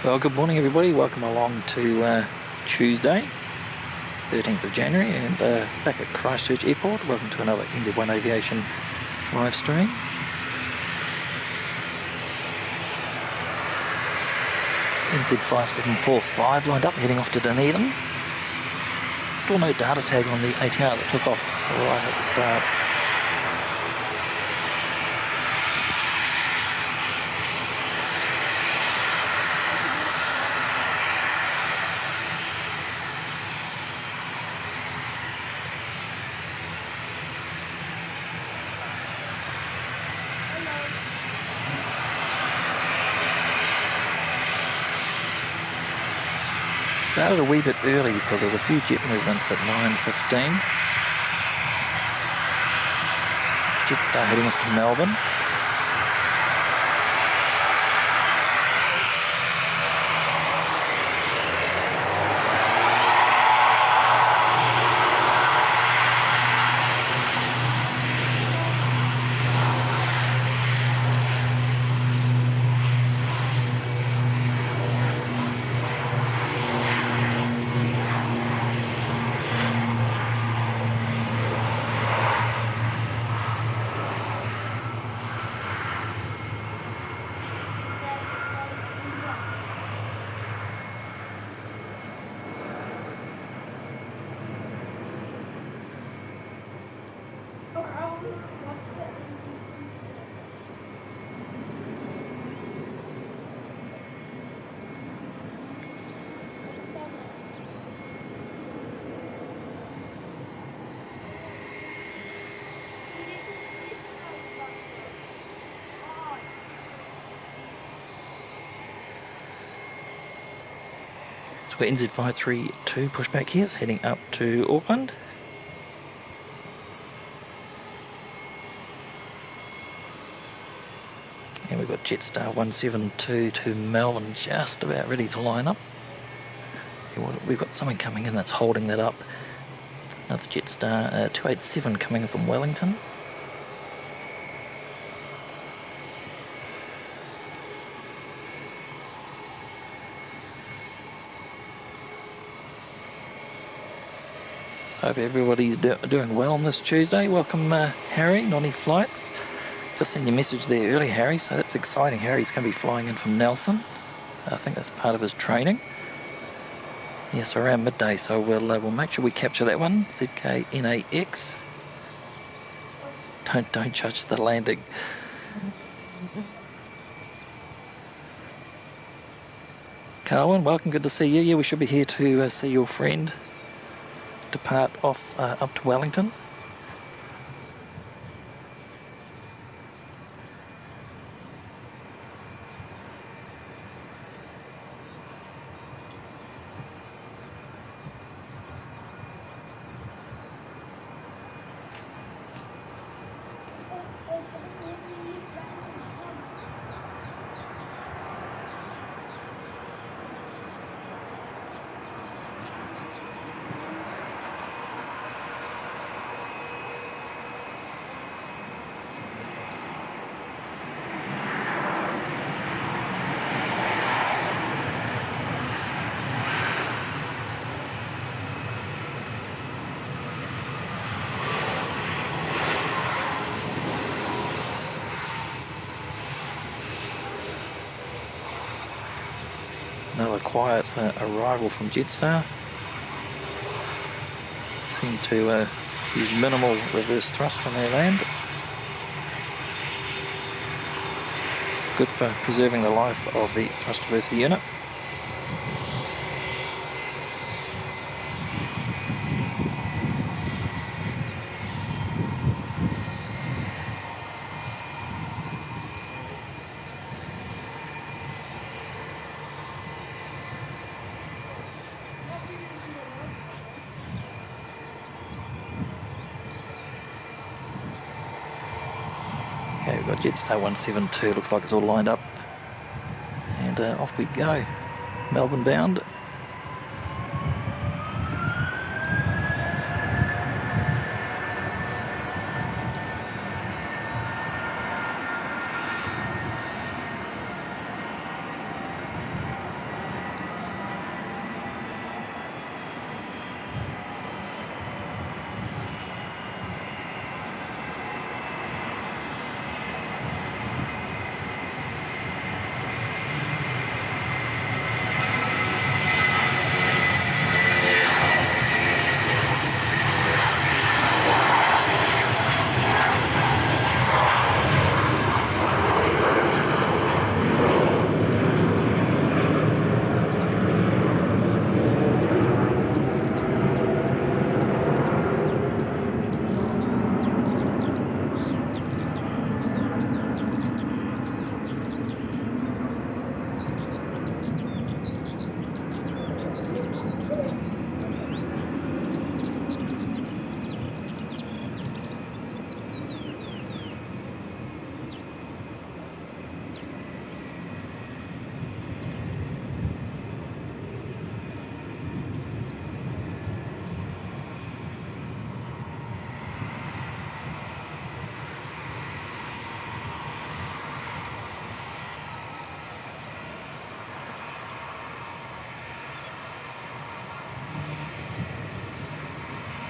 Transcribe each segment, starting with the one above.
Well, good morning everybody, welcome along to Tuesday, 13th of January, and back at Christchurch Airport. Welcome to another NZ1 Aviation live stream. NZ5745 lined up, heading off to Dunedin. Still no data tag on the ATR that took off right at the start. Started a wee bit early because there's a few jet movements at 9:15. Jetstar heading off to Melbourne. So we're NZ532 pushback here, it's heading up to Auckland. And we've got Jetstar 172 to Melbourne just about ready to line up. We've got something coming in that's holding that up. Another Jetstar 287 coming in from Wellington. Hope everybody's doing well on this Tuesday. Welcome, Harry, Nonny Flights. Just seen your message there early, Harry, so that's exciting. Harry's going to be flying in from Nelson. I think that's part of his training. Yes, around midday, so we'll make sure we capture that one. ZKNAX. Don't judge the landing. Carwin, welcome, good to see you. Yeah, we should be here to see your friend depart off up to Wellington. Another quiet arrival from Jetstar. Seem to use minimal reverse thrust when they land. Good for preserving the life of the thrust reverser unit. Okay, we've got Jetstar 172, looks like it's all lined up. And off we go, Melbourne bound.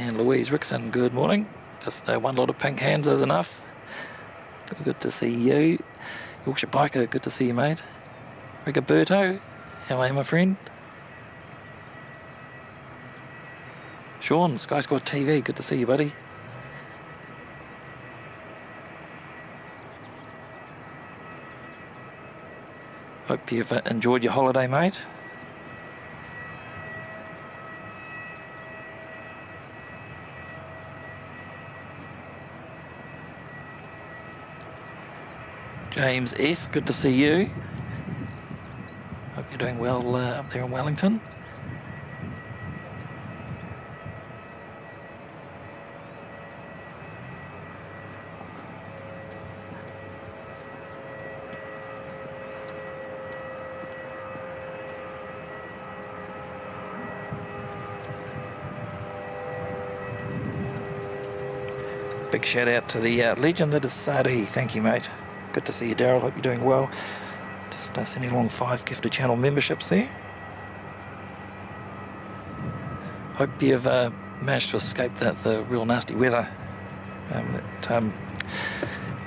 And Louise Rickson, good morning. Just one lot of pink hands is enough. Good to see you. Yorkshire Biker, good to see you, mate. Rigoberto, how are you, my friend? Sean, Sky Squad TV, good to see you, buddy. Hope you've enjoyed your holiday, mate. James S, good to see you. Hope you're doing well up there in Wellington. Big shout out to the legend that is Sadi. Thank you, mate. Good to see you, Daryl. Hope you're doing well. Just sending along 5 gifted channel memberships there. Hope you've managed to escape the real nasty weather that you've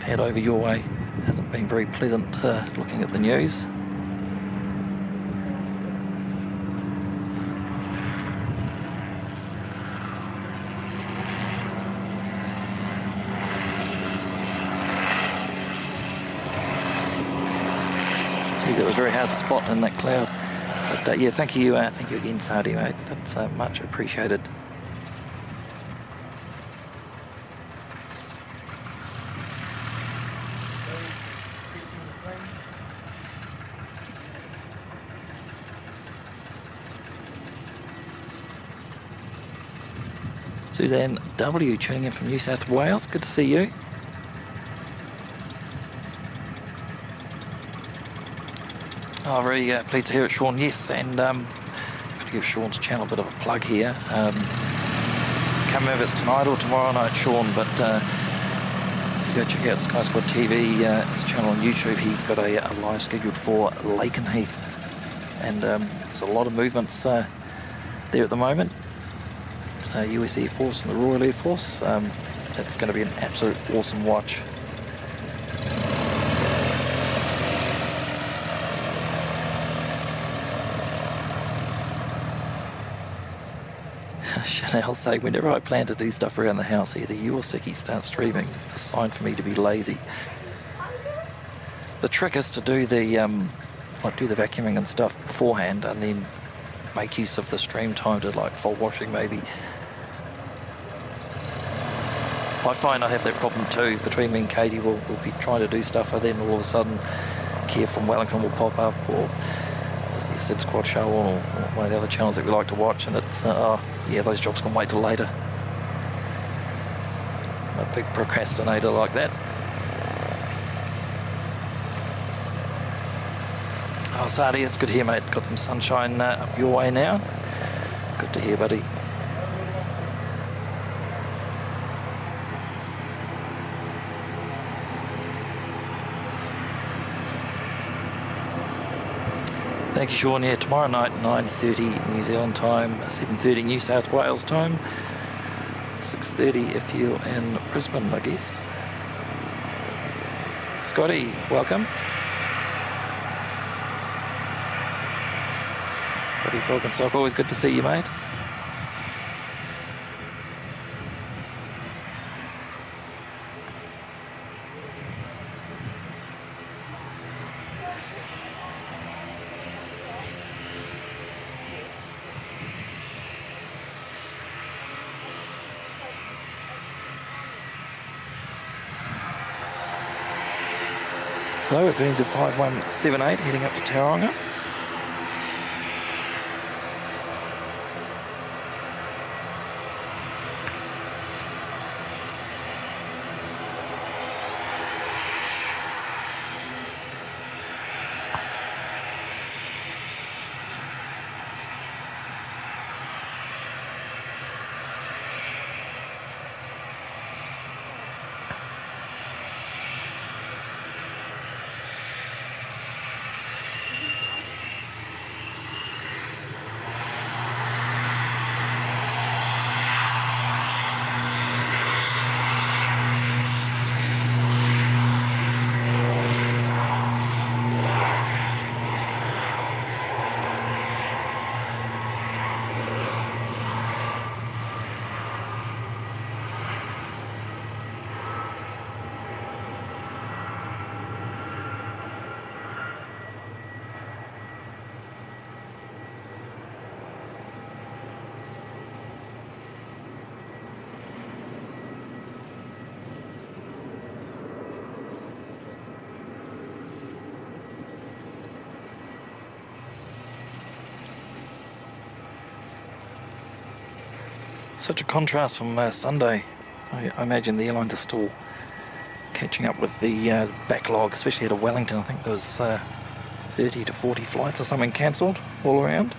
had over your way. Hasn't been very pleasant looking at the news. It was very hard to spot in that cloud, but yeah, thank you again, Sadi, mate. That's much appreciated. Suzanne W tuning in from New South Wales. Good to see you. Oh, very pleased to hear it, Sean. Yes, and I'm going to give Sean's channel a bit of a plug here. Can't remember if it's tonight or tomorrow night, Sean, but if you go check out Sky Squad TV, his channel on YouTube, he's got a live scheduled for Lakenheath, and there's a lot of movements there at the moment. US Air Force and the Royal Air Force. It's going to be an absolute awesome watch. Chanel saying, whenever I plan to do stuff around the house, either you or Siki start streaming. It's a sign for me to be lazy. The trick is to do the do the vacuuming and stuff beforehand, and then make use of the stream time to like fold washing maybe. I find I have that problem too. Between me and Katie, we'll be trying to do stuff, and then all of a sudden, Keir from Wellington will pop up, or the Sid Squad show, or one of the other channels that we like to watch, and it's yeah, those jobs can wait till later. I'm a big procrastinator like that. Oh, Sadi, it's good to hear, mate. Got some sunshine up your way now. Good to hear, buddy. Thank you, Sean. Yeah, tomorrow night, 9:30 New Zealand time, 7:30 New South Wales time, 6:30 if you're in Brisbane, I guess. Scotty, welcome. Scotty Frog and Sock, always good to see you, mate. So we're going to 5178, heading up to Tauranga. Such a contrast from Sunday. I imagine the airlines are still catching up with the backlog, especially out of Wellington. I think there was 30 to 40 flights or something cancelled all around.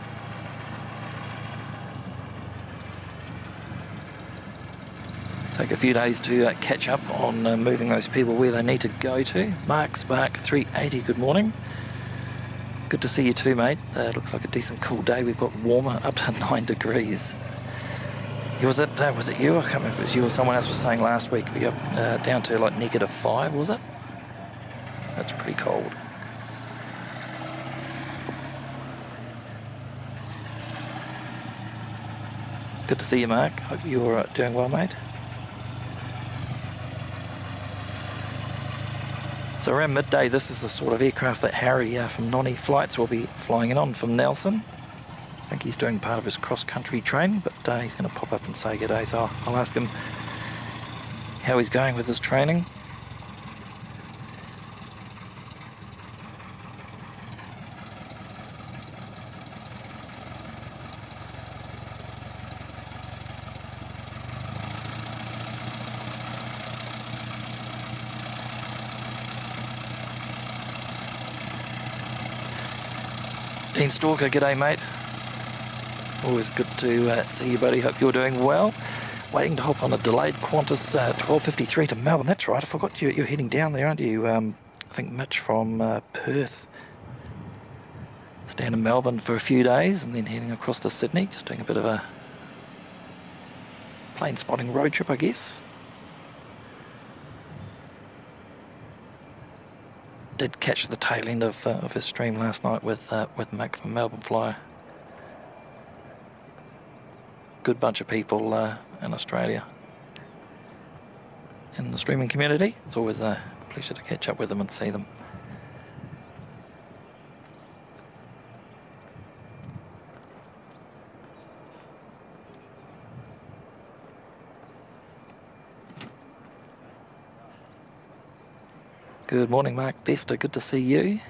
Take a few days to catch up on moving those people where they need to go to. Mark Spark 380, good morning. Good to see you too, mate. Looks like a decent cool day. We've got warmer, up to 9 degrees. Was it you? I can't remember if it was you or someone else was saying last week we got down to like -5, was it? That's pretty cold. Good to see you, Mark. Hope you're doing well, mate. So around midday, this is the sort of aircraft that Harry from Nonny Flights will be flying in on from Nelson. I think he's doing part of his cross-country training, but he's going to pop up and say good day, so I'll ask him how he's going with his training. Dean Stalker, g'day mate. Always good to see you, buddy. Hope you're doing well. Waiting to hop on a delayed Qantas 12:53 to Melbourne. That's right, I forgot you're heading down there, aren't you? I think Mitch from Perth. Staying in Melbourne for a few days and then heading across to Sydney. Just doing a bit of a plane spotting road trip, I guess. Did catch the tail end of his stream last night with Mick from Melbourne Flyer. Good bunch of people in Australia in the streaming community. It's always a pleasure to catch up with them and see them. Good morning, Mark Bester. Good to see you.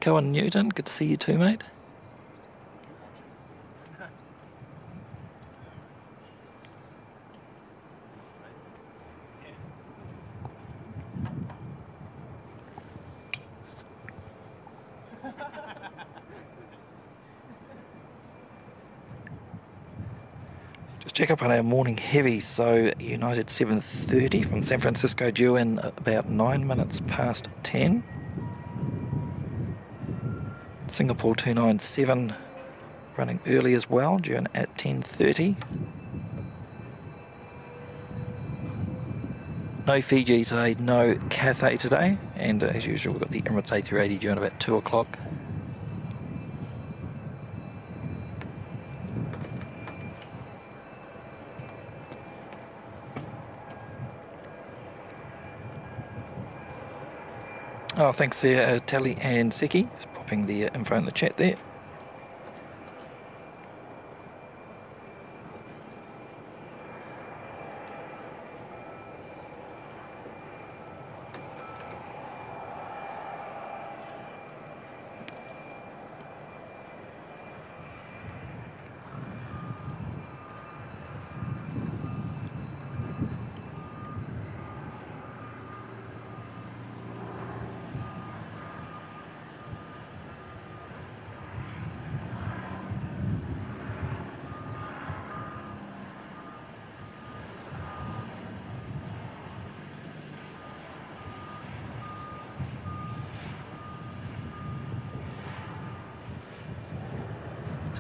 Cohen Newton, good to see you too, mate. Check up on our morning heavy. So United 7:30 from San Francisco due in about 9 minutes past 10. Singapore 297 running early as well, due in at 10:30. No Fiji today, no Cathay today, and as usual we've got the Emirates A380 due in about 2 o'clock. Oh, thanks there, Tally and Seki. Just popping the info in the chat there.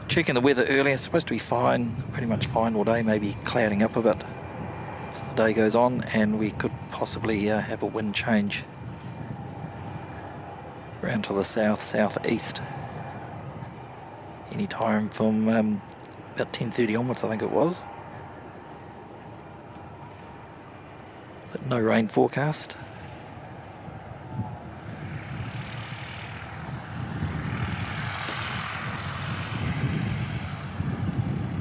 Checking the weather earlier, it's supposed to be fine, pretty much fine all day, maybe clouding up a bit as the day goes on, and we could possibly have a wind change around to the south-southeast any time from about 10:30 onwards, I think it was. But no rain forecast.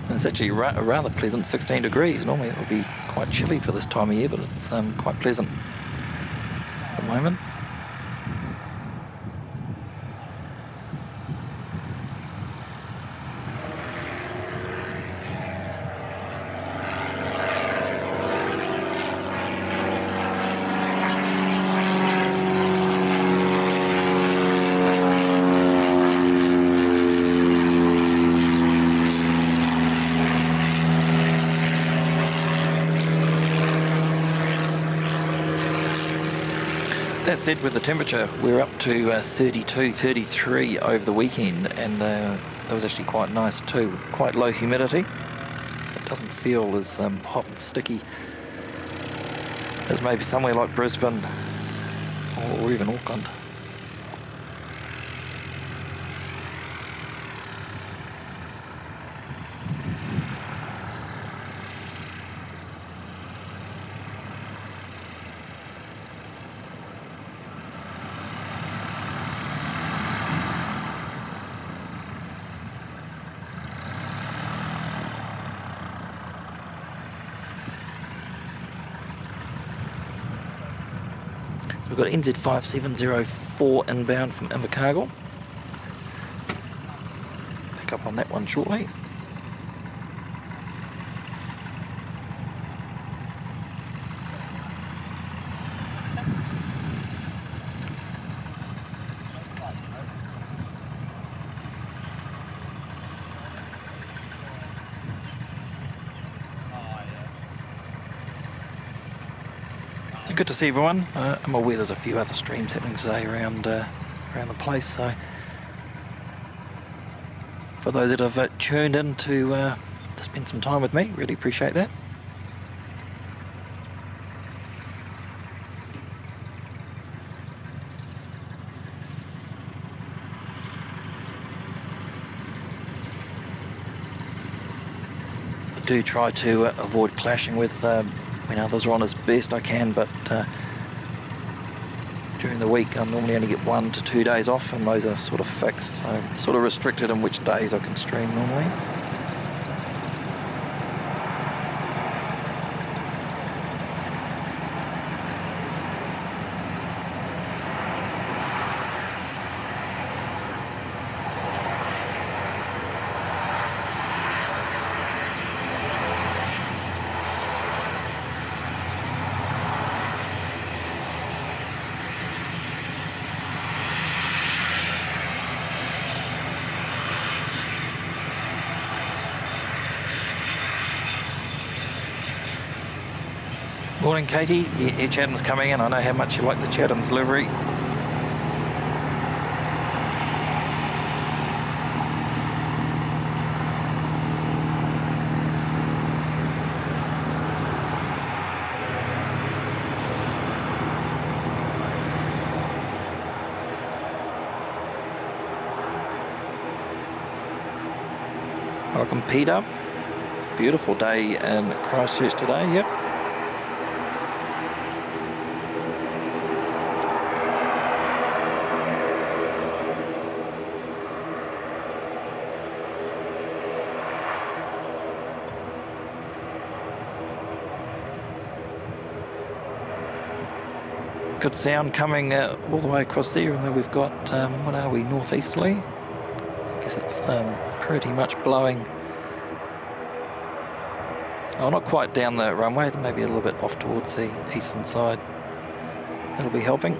It's actually a rather pleasant 16 degrees. Normally it would be quite chilly for this time of year, but it's quite pleasant at the moment. that said, with the temperature, we're up to 32, 33 over the weekend, and that was actually quite nice too. Quite low humidity, so it doesn't feel as hot and sticky as maybe somewhere like Brisbane or even Auckland. We've got NZ5704 inbound from Invercargill. Pick up on that one shortly. Good to see everyone. I'm aware there's a few other streams happening today around the place, so for those that have tuned in to spend some time with me, really appreciate that. I do try to avoid clashing with when others are on as best I can, but during the week I normally only get 1 to 2 days off, and those are sort of fixed, so I'm sort of restricted in which days I can stream normally. Morning, Katie. Yeah, Chatham's coming in. I know how much you like the Chatham's livery. Welcome, Peter. It's a beautiful day in Christchurch today. Yep. Good sound coming all the way across there, and then we've got, what are we, northeasterly? I guess it's pretty much blowing, oh, not quite down the runway, maybe a little bit off towards the eastern side. That'll be helping.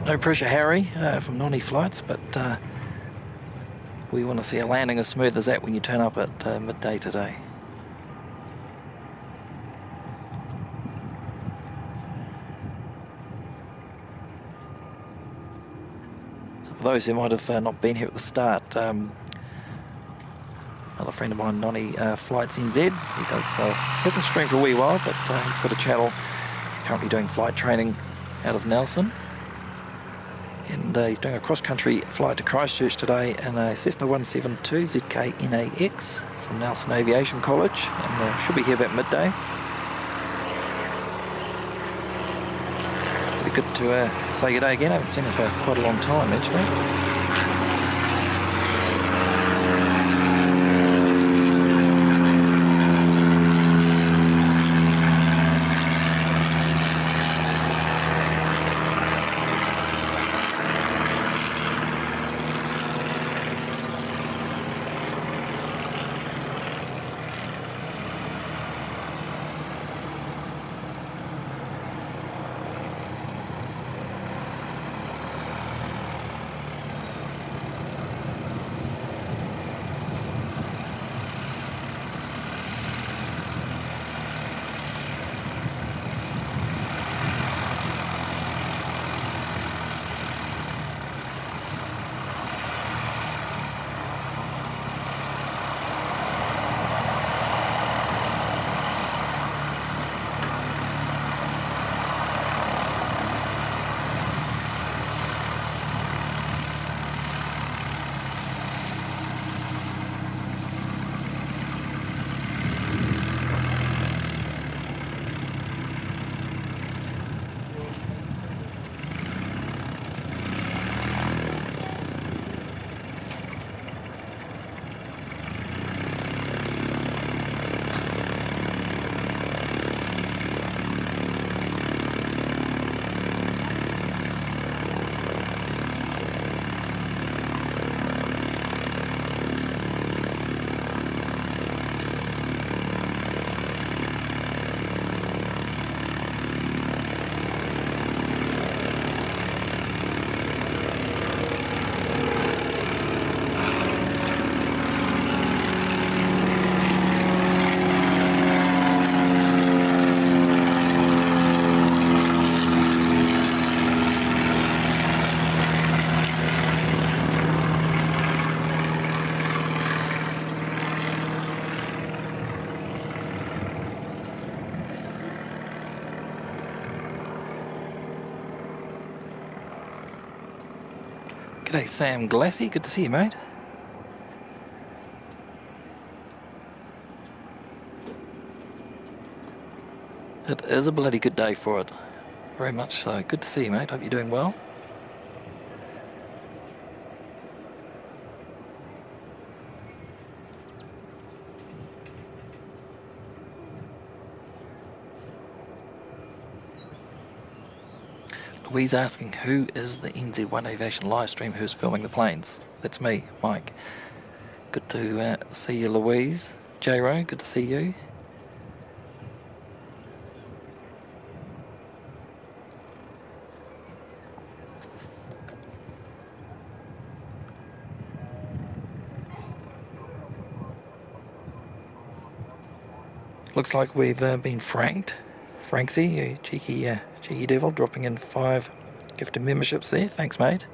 No pressure, Harry, from Nonny Flights, but we want to see a landing as smooth as that when you turn up at midday today. For those who might have not been here at the start, another friend of mine, Nonny Flights NZ, he hasn't streamed for a wee while, but he's got a channel. He's currently doing flight training out of Nelson. And he's doing a cross-country flight to Christchurch today in a Cessna 172 ZK NAX from Nelson Aviation College, and should be here about midday. It'd be good to say good day again. I haven't seen him for quite a long time, actually. G'day Sam Glassy, good to see you, mate. It is a bloody good day for it. Very much so. Good to see you, mate. Hope you're doing well. Louise asking, who is the NZ1 Aviation live stream who's filming the planes? That's me, Mike. Good to see you, Louise. J-Ro, good to see you. Looks like we've been franked. Franksy, you cheeky devil, dropping in 5 gifted memberships there. Thanks, mate.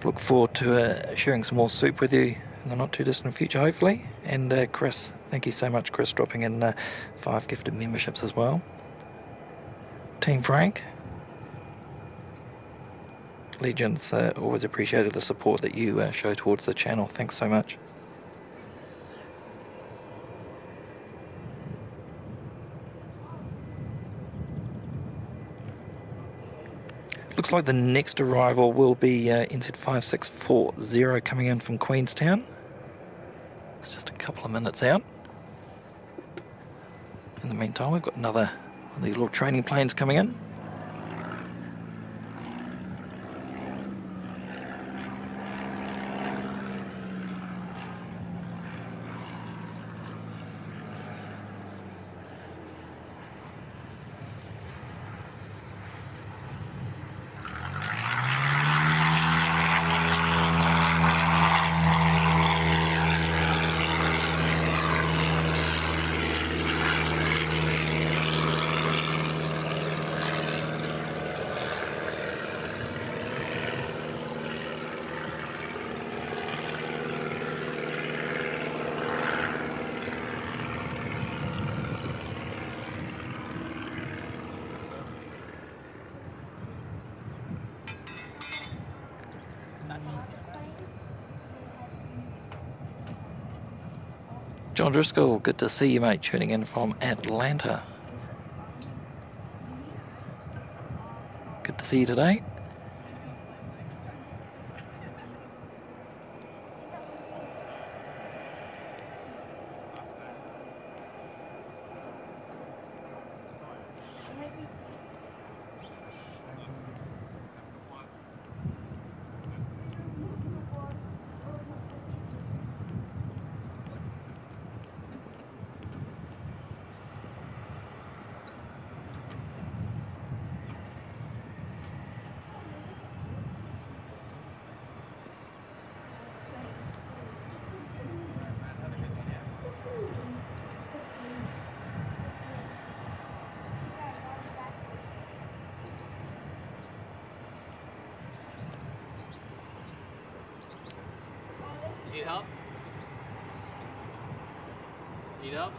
Look forward to sharing some more soup with you in the not too distant future, hopefully. And Chris, thank you so much, Chris, dropping in 5 gifted memberships as well. Team Frank, legends, always appreciated the support that you show towards the channel. Thanks so much. Looks like the next arrival will be NZ5640 coming in from Queenstown. It's just a couple of minutes out. In the meantime, we've got another of these little training planes coming in. John Driscoll, good to see you, mate, tuning in from Atlanta. Good to see you today. Need help? Need help?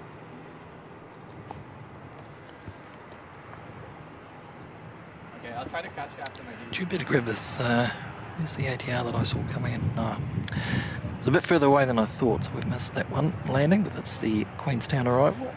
Okay, I'll try to catch you after my duty. Do you better grab this, where's the ATR that I saw coming in? No. It's a bit further away than I thought, so we've missed that one landing, but that's the Queenstown arrival.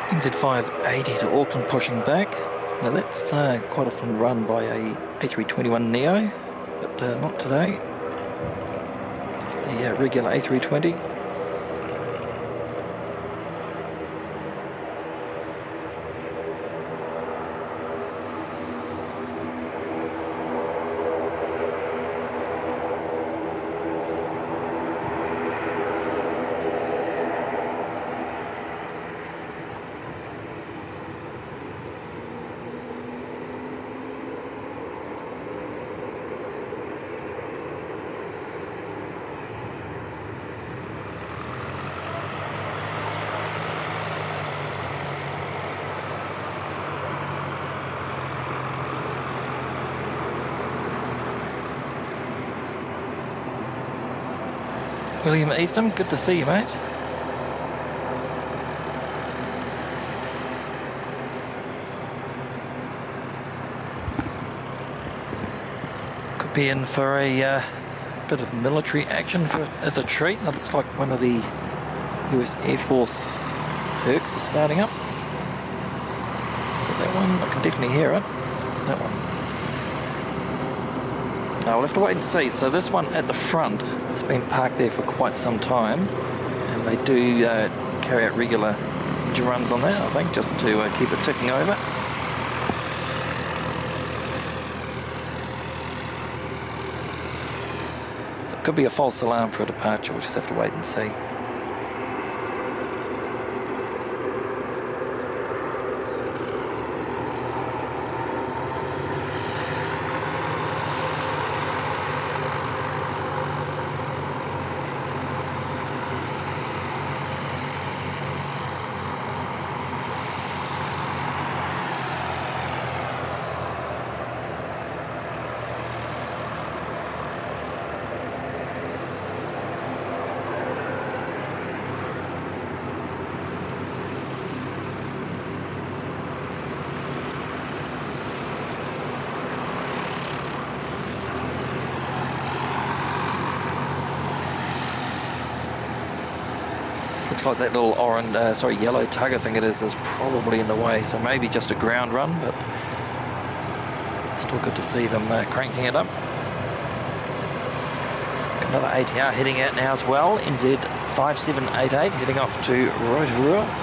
NZ580 to Auckland pushing back. Now that's quite often run by a A321neo, but not today. Just the regular A320. William Eastham, good to see you, mate. Could be in for a bit of military action as a treat. That looks like one of the US Air Force Hercs is starting up. So that one, I can definitely hear it. That one. Now we'll have to wait and see. So this one at the front has been parked there for quite some time, and they do carry out regular engine runs on that, I think, just to keep it ticking over. It could be a false alarm for a departure. We'll just have to wait and see. Looks like that little orange, yellow tug, I think it is probably in the way. So maybe just a ground run, but still good to see them cranking it up. Another ATR heading out now as well. NZ 5788 heading off to Rotorua.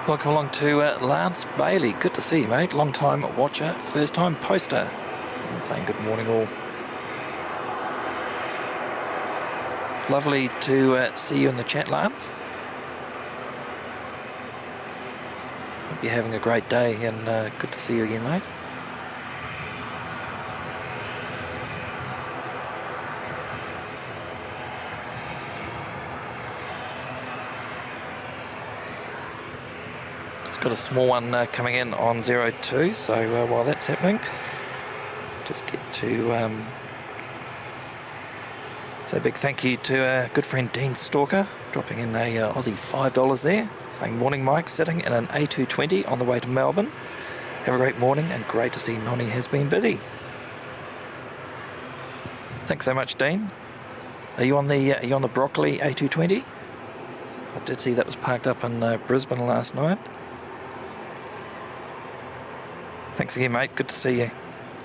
Welcome along to Lance Bailey. Good to see you, mate. Long time watcher, first time poster. I'm saying good morning all. Lovely to see you in the chat, Lance. Hope you're having a great day, and good to see you again, mate. Got a small one coming in on 02, so while that's happening, just get to say a big thank you to good friend Dean Stalker, dropping in a Aussie $5 there, saying morning Mike, sitting in an A220 on the way to Melbourne. Have a great morning, and great to see Nonny has been busy. Thanks so much, Dean. Are you on the Broccoli A220? I did see that was parked up in Brisbane last night. Thanks again, mate. Good to see you.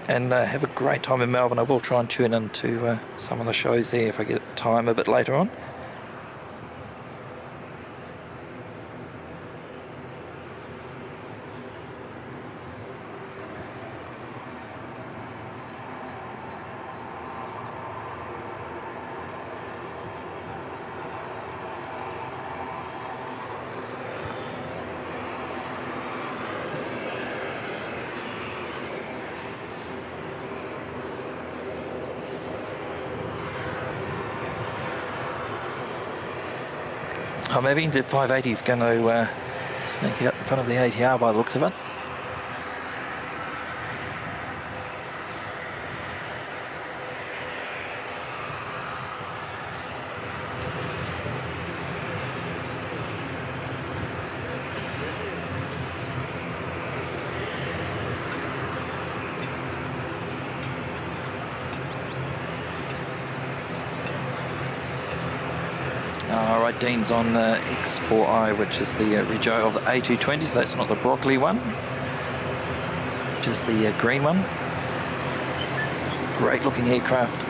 And have a great time in Melbourne. I will try and tune in to some of the shows there if I get time a bit later on. Oh, maybe NZ 580 is going to sneak out in front of the ATR by the looks of it. Alright, Dean's on X4i, which is the rego of the A220, so that's not the Broccoli one, which is the green one. Great looking aircraft.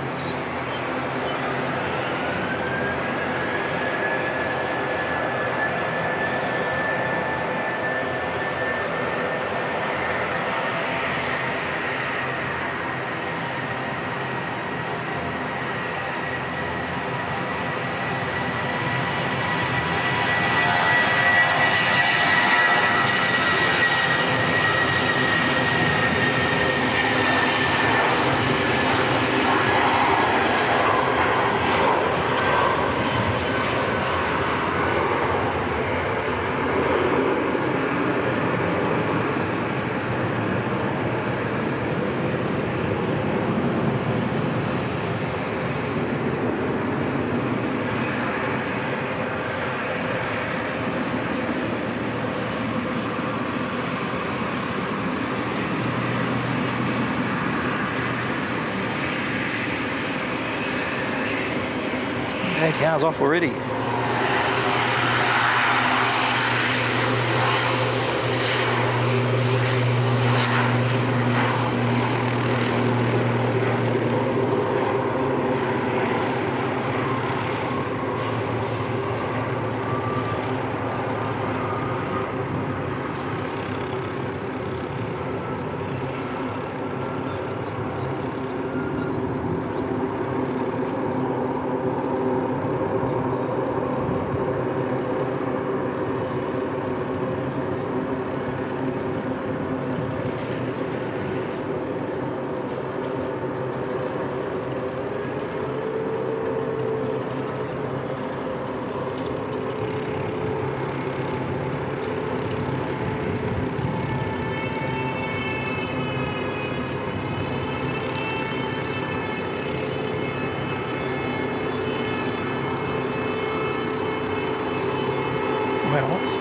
ATR's off already.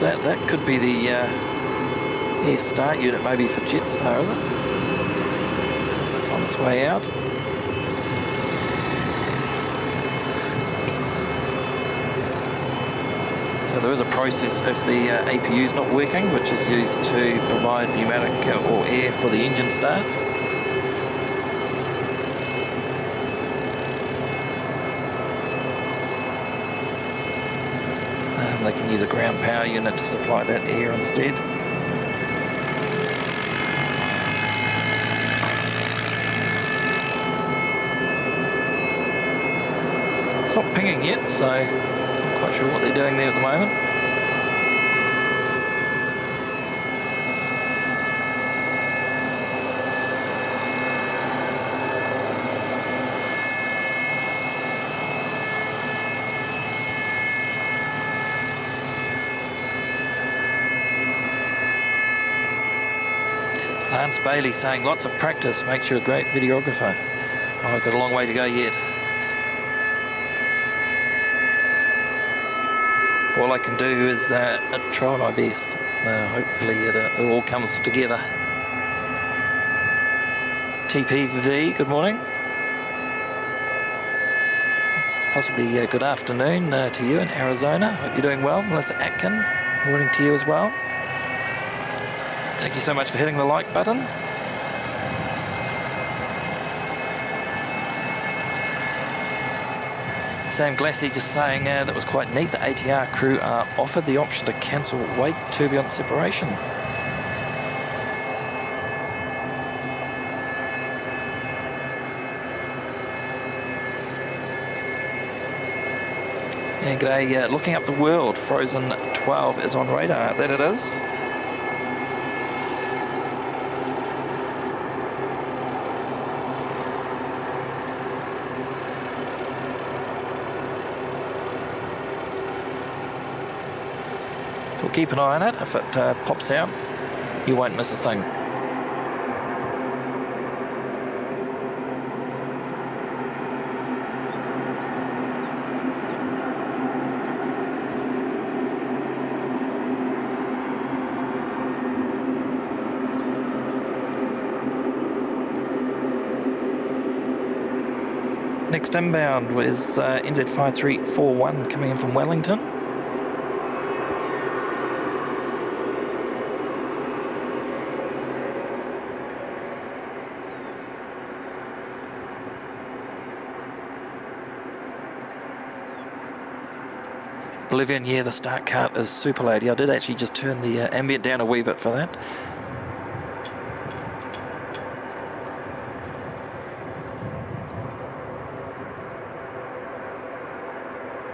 That could be the air start unit, maybe for Jetstar, is it? It's on its way out. So there is a process if the APU is not working, which is used to provide pneumatic or air for the engine starts. They can use a ground power unit to supply that air instead. It's not pinging yet, so I'm not quite sure what they're doing there at the moment. Lance Bailey saying lots of practice makes you a great videographer. Oh, I've got a long way to go yet. All I can do is try my best. Hopefully it all comes together. TPV, good morning. Possibly good afternoon to you in Arizona. Hope you're doing well. Melissa Atkin, morning to you as well. Thank you so much for hitting the like button. Sam Glassy just saying that was quite neat. The ATR crew are offered the option to cancel wake turbulence separation. Yeah, g'day. Looking up the world, Frozen 12 is on radar. That it is. Keep an eye on it. If it pops out, you won't miss a thing. Next inbound was NZ5341 coming in from Wellington. Bolivian, yeah, the start cart is super loud. I did actually just turn the ambient down a wee bit for that.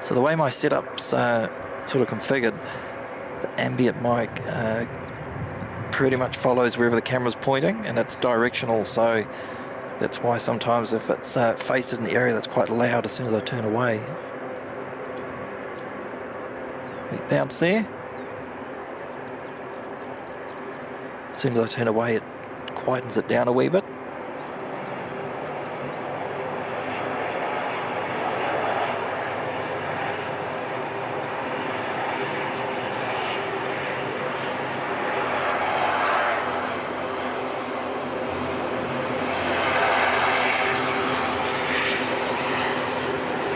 So the way my setup's sort of configured, the ambient mic pretty much follows wherever the camera's pointing, and it's directional, so that's why sometimes if it's faced in an area that's quite loud, as soon as I turn away, bounce there. As soon as I turn away, it quietens it down a wee bit.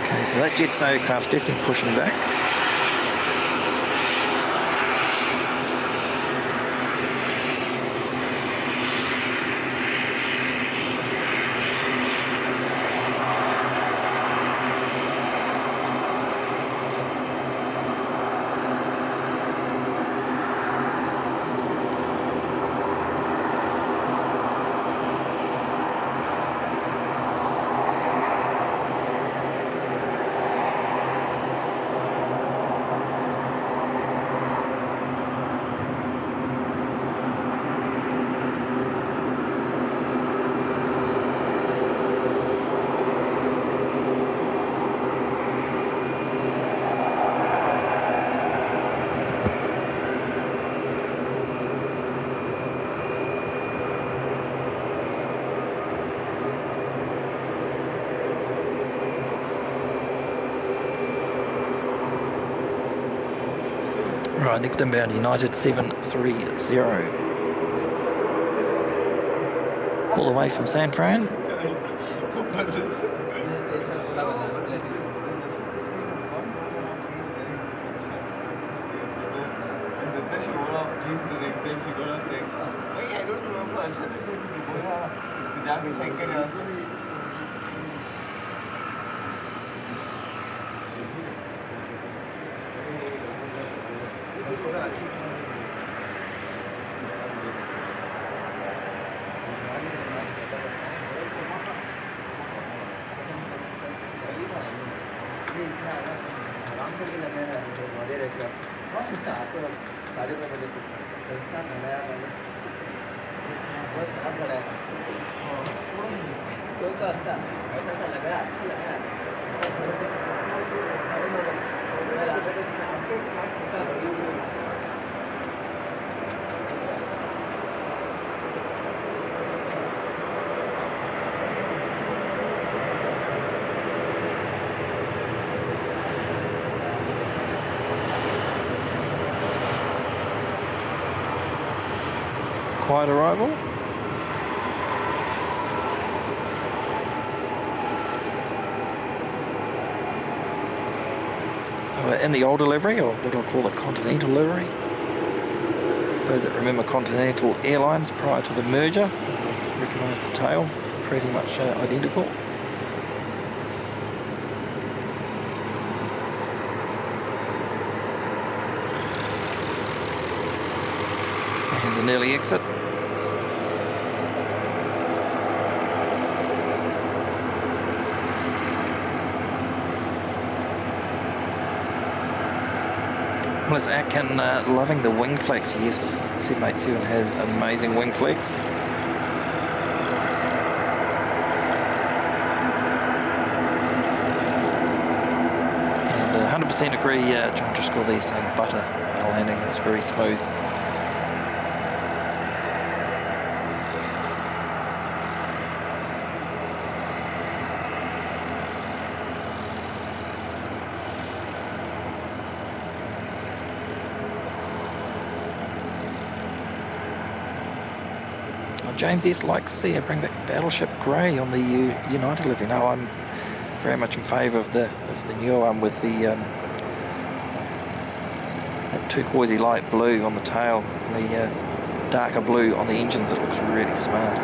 Okay, so that Jetstar aircraft's definitely pushing back. Alright, next inbound, United 730. All the way from San Fran. Quiet arrival. So we're in the older livery, or what I call the Continental livery. Those that remember Continental Airlines prior to the merger recognise the tail, pretty much identical. And an early exit. Melissa Atkin loving the wing flex. Yes, 787 has amazing wing flex. And 100% agree, John Driscoll there saying butter landing. It's very smooth. James S likes the bring back Battleship Grey on the United livery. No, I'm very much in favour of the newer one with the that turquoisey light blue on the tail and the darker blue on the engines. It looks really smart.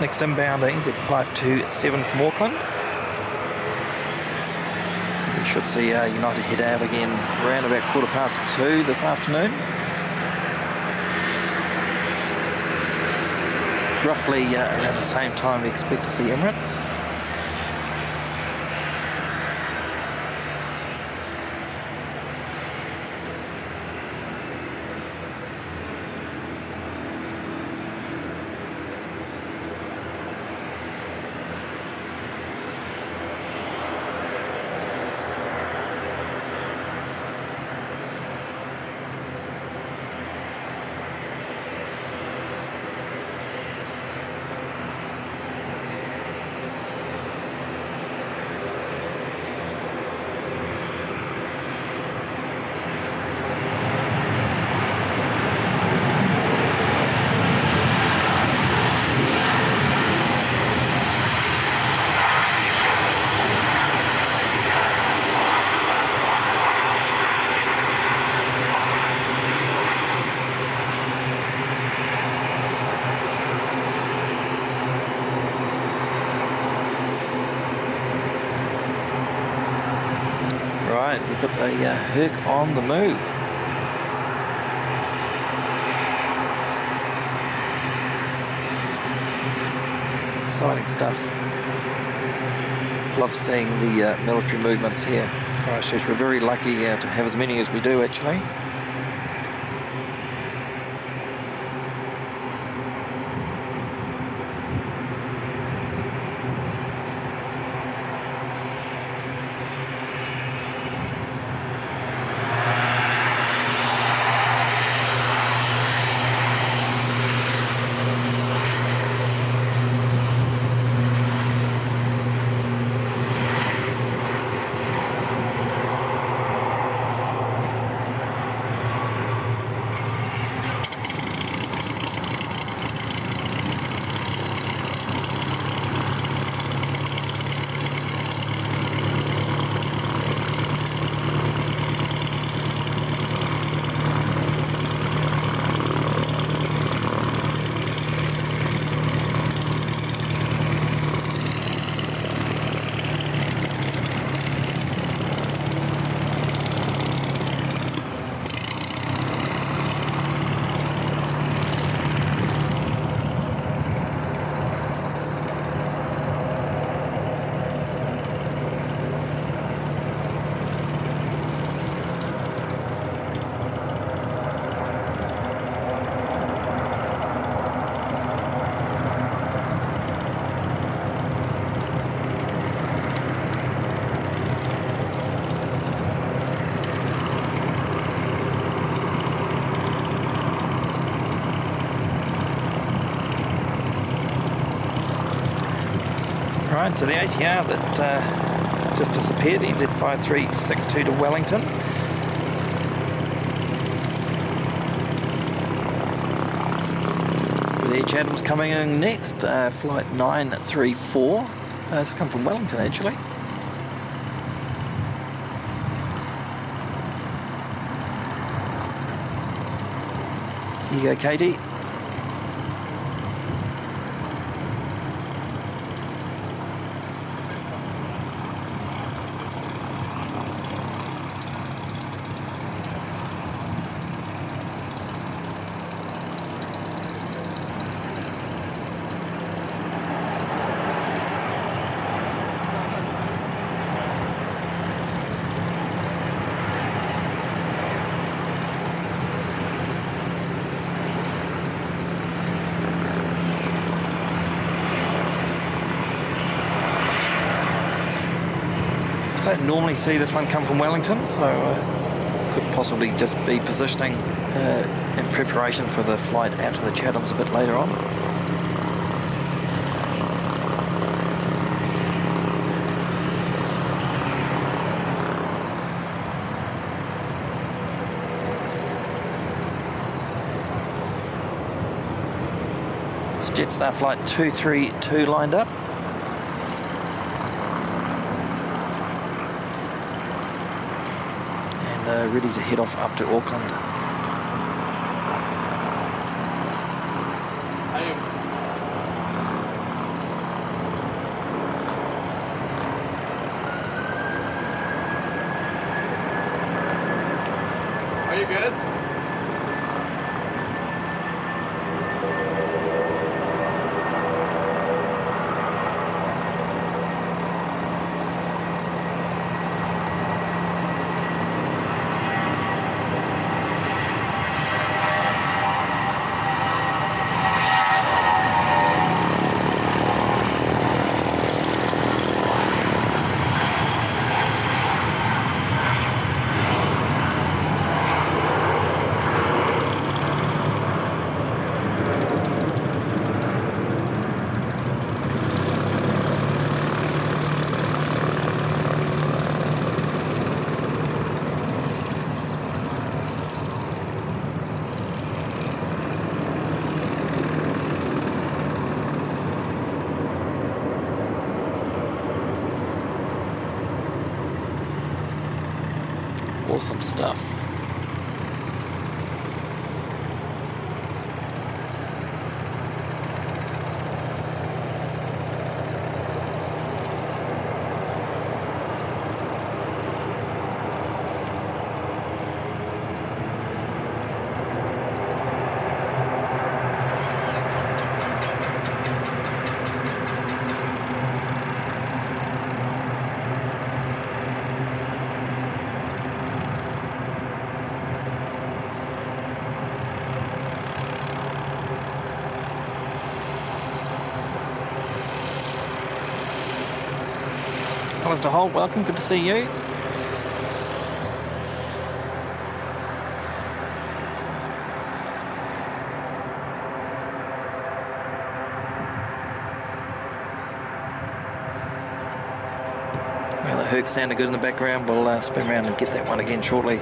Next inbound, NZ527 from Auckland. We should see United head out again around about 2:15 this afternoon. Roughly around the same time we expect to see Emirates. put a Herc on the move. Exciting stuff. Love seeing the military movements here in Christchurch. We're very lucky to have as many as we do, actually. Right, so the ATR that just disappeared, NZ5362 to Wellington. With Air Chatham's coming in next, flight 934. It's come from Wellington, actually. Here you go, Katie. I don't normally see this one come from Wellington, so could possibly just be positioning in preparation for the flight out to the Chathams a bit later on. It's Jetstar flight 232 lined up. Ready to head off up to Auckland. Are you good? Awesome stuff. Alistair Holt, welcome, good to see you. Well, the Herc sounded good in the background. We'll spin around and get that one again shortly.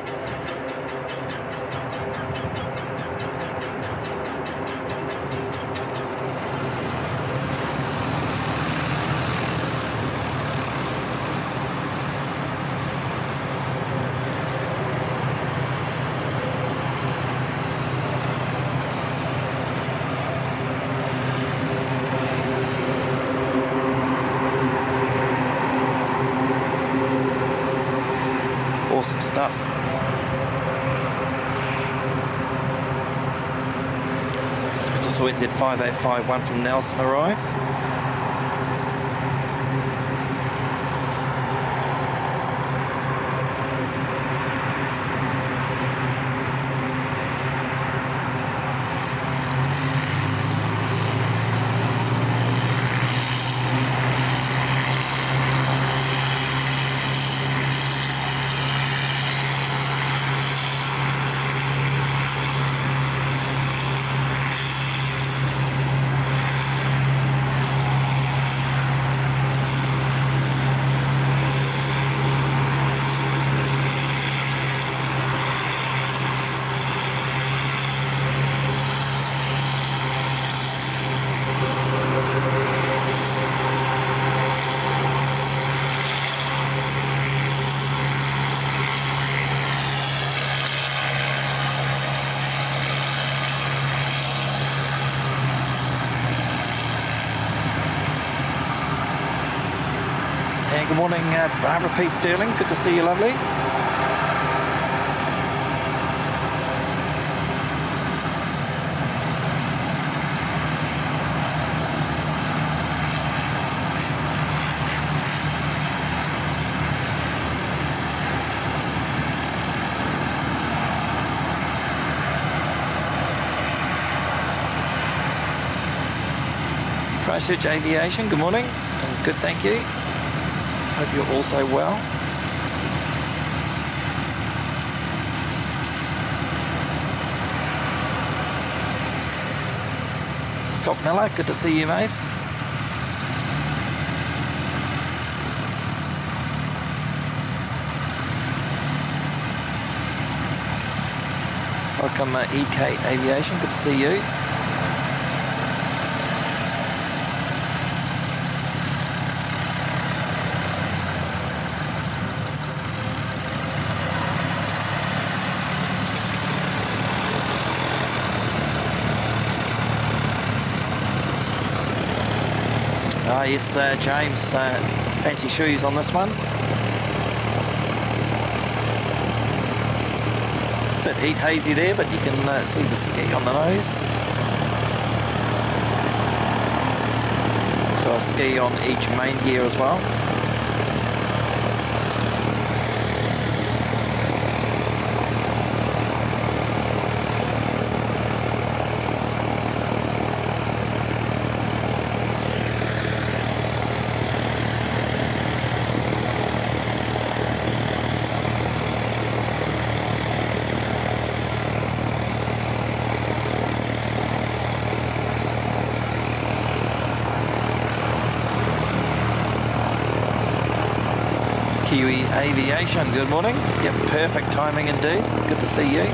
Awesome stuff. So we just saw NZ 5851 from Nelson arrive. Good morning, Barbara P. Sterling. Good to see you, lovely. Christchurch Aviation, good morning. And good, thank you. Hope you're also well. Scott Miller, good to see you, mate. Welcome EK Aviation, good to see you. Yes, James, fancy shoes on this one. Bit heat hazy there, but you can see the ski on the nose. So a ski on each main gear as well. Kiwi Aviation, good morning. Yep, perfect timing indeed. Good to see you.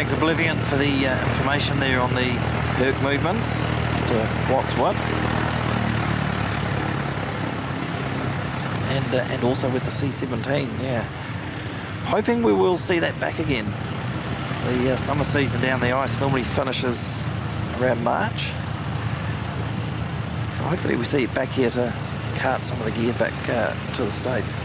Flags oblivion for the information there on the Herc movements as to what's what. And also with the C-17, yeah. Hoping we will see that back again. The summer season down the ice normally finishes around March. So hopefully we see it back here to cart some of the gear back to the States.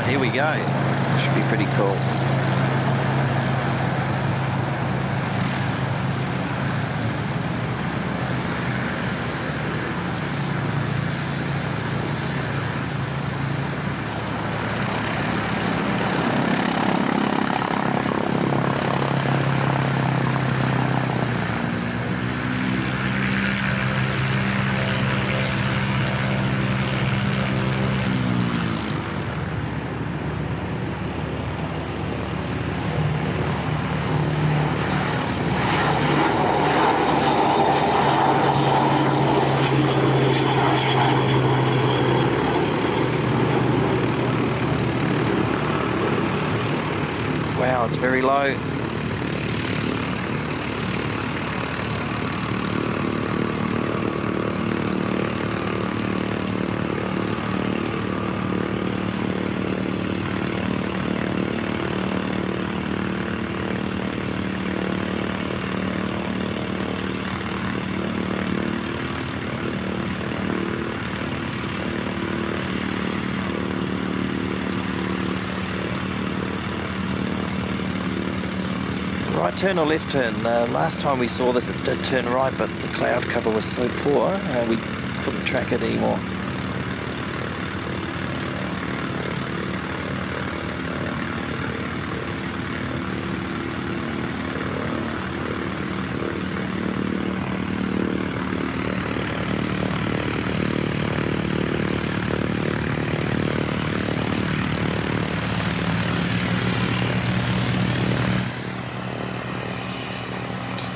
Here we go. This should be pretty cool. Wow, it's very low. Right turn or left turn? Last time we saw this it did turn right, but the cloud cover was so poor we couldn't track it anymore.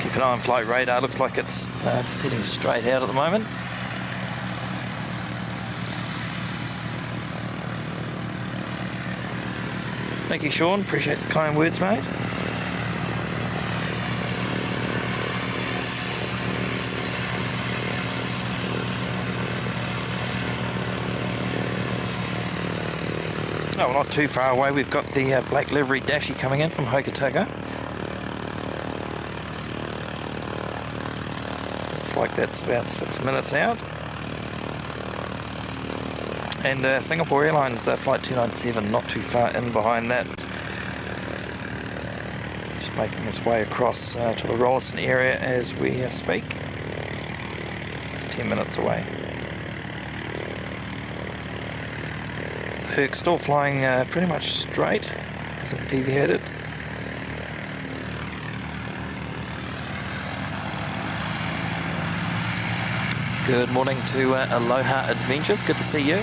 Keep an eye on flight radar, looks like it's just heading straight out at the moment. Thank you, Sean, appreciate the kind words, mate. Oh, well, not too far away, we've got the black livery Dashi coming in from Hokitika. Like that's about 6 minutes out. And Singapore Airlines flight 297 not too far in behind that. Just making its way across to the Rolleston area as we speak. It's 10 minutes away. Herc still flying pretty much straight, hasn't deviated. Good morning to Aloha Adventures, good to see you.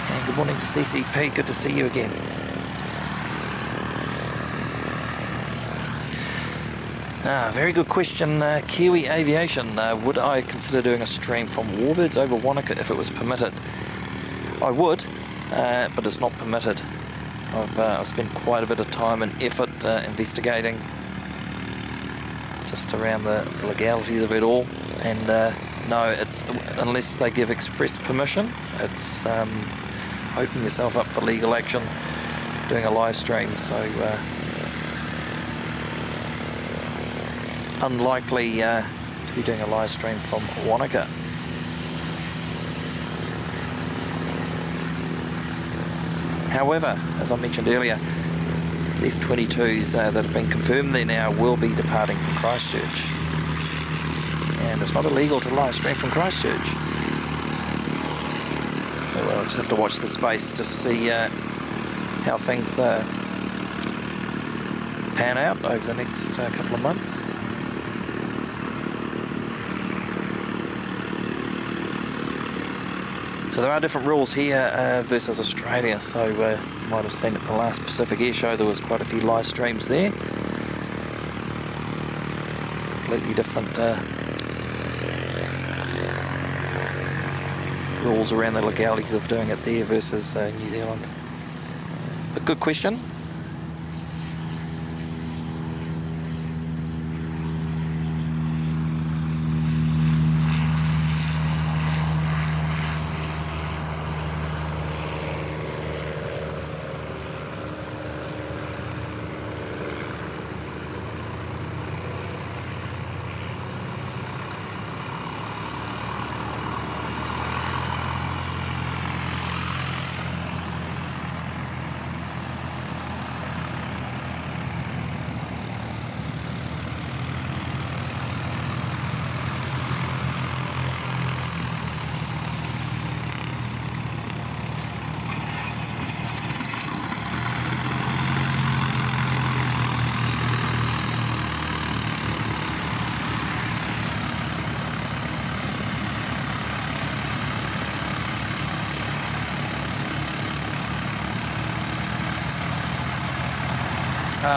And good morning to CCP, good to see you again. Very good question, Kiwi Aviation. Would I consider doing a stream from Warbirds over Wanaka if it was permitted? I would, but it's not permitted. I've spent quite a bit of time and effort investigating just around the legalities of it all, and No, it's unless they give express permission. It's opening yourself up for legal action doing a live stream. So unlikely to be doing a live stream from Wanaka. However, as I mentioned earlier, the F-22s that have been confirmed there now will be departing from Christchurch. And it's not illegal to live stream from Christchurch. So I'll just have to watch the space just to see how things pan out over the next couple of months. So there are different rules here versus Australia. So you might have seen at the last Pacific Air Show there was quite a few live streams there. Completely different rules around the legalities of doing it there versus New Zealand. But good question.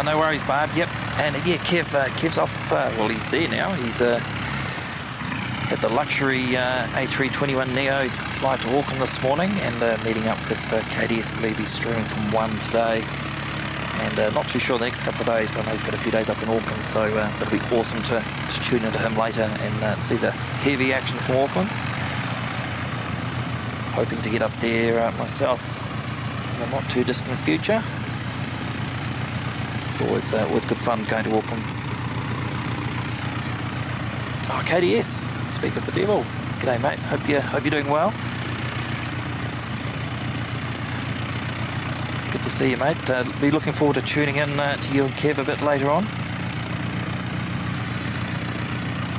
No worries, Barb. Yep. And yeah, Kev's off. Well, he's there now. He's at the luxury A321neo flight to Auckland this morning, and meeting up with KDS. I believe he's streaming from 1 today. And not too sure the next couple of days, but I know he's got a few days up in Auckland, so it'll be awesome to tune into him later and see the heavy action from Auckland. Hoping to get up there myself in the not too distant future. Always good fun going to Auckland. Oh, KDS, speak with the devil. G'day, mate. Hope you're doing well. Good to see you, mate. Be looking forward to tuning in to you and Kev a bit later on.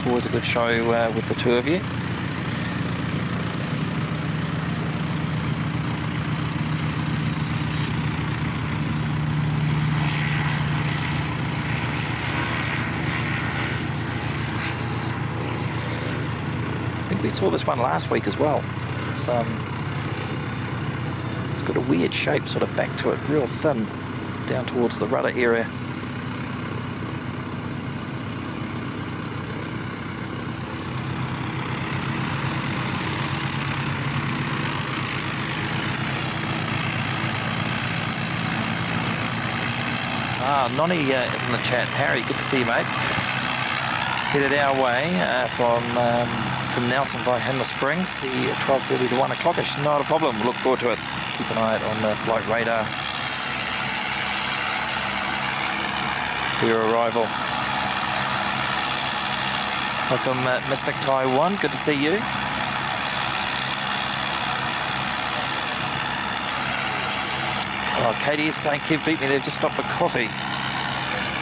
Always a good show with the two of you. We saw this one last week as well. It's got a weird shape sort of back to it, real thin, down towards the rudder area. Nonny is in the chat. Harry, good to see you, mate. Headed our way from Nelson by Hammer Springs, see 12:30 to 1 o'clock-ish. Not a problem, look forward to it. Keep an eye out on the flight radar for your arrival. Welcome Mystic Taiwan, good to see you. Oh, Katie is saying Kev beat me, they've just stopped for coffee.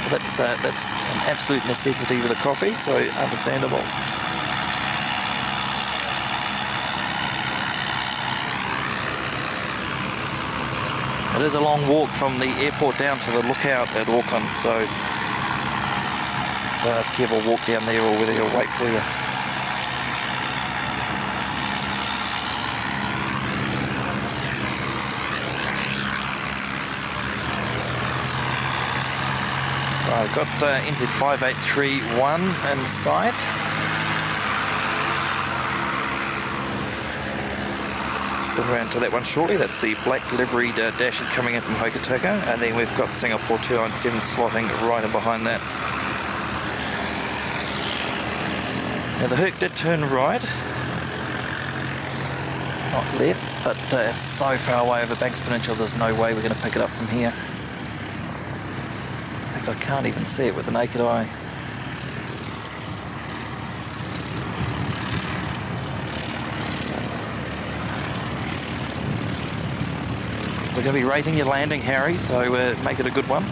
Well, that's an absolute necessity with the coffee, so understandable. It is a long walk from the airport down to the lookout at Auckland, so I don't know if Kev will walk down there or whether he'll wait for you. Right, I've got NZ5831 in sight. Around to that one shortly. That's the black liveried Dashi coming in from Hokitika, and then we've got Singapore 297 slotting right in behind that. Now the Herc did turn right, not left, but it's so far away over Banks Peninsula, there's no way we're going to pick it up from here. In fact, I can't even see it with the naked eye. We're going to be rating your landing, Harry, so make it a good one.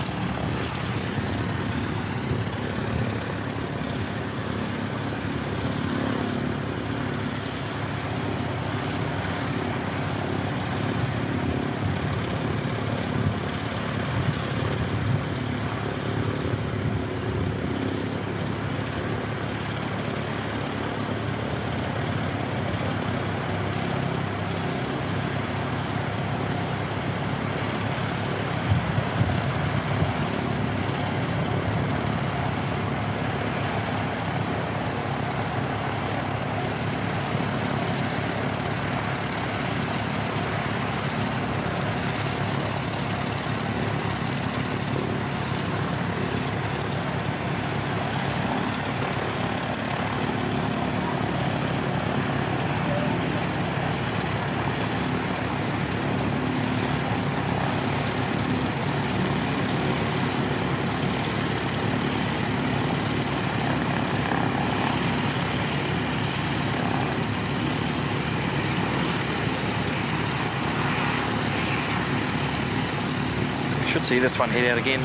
Should see this one head out again,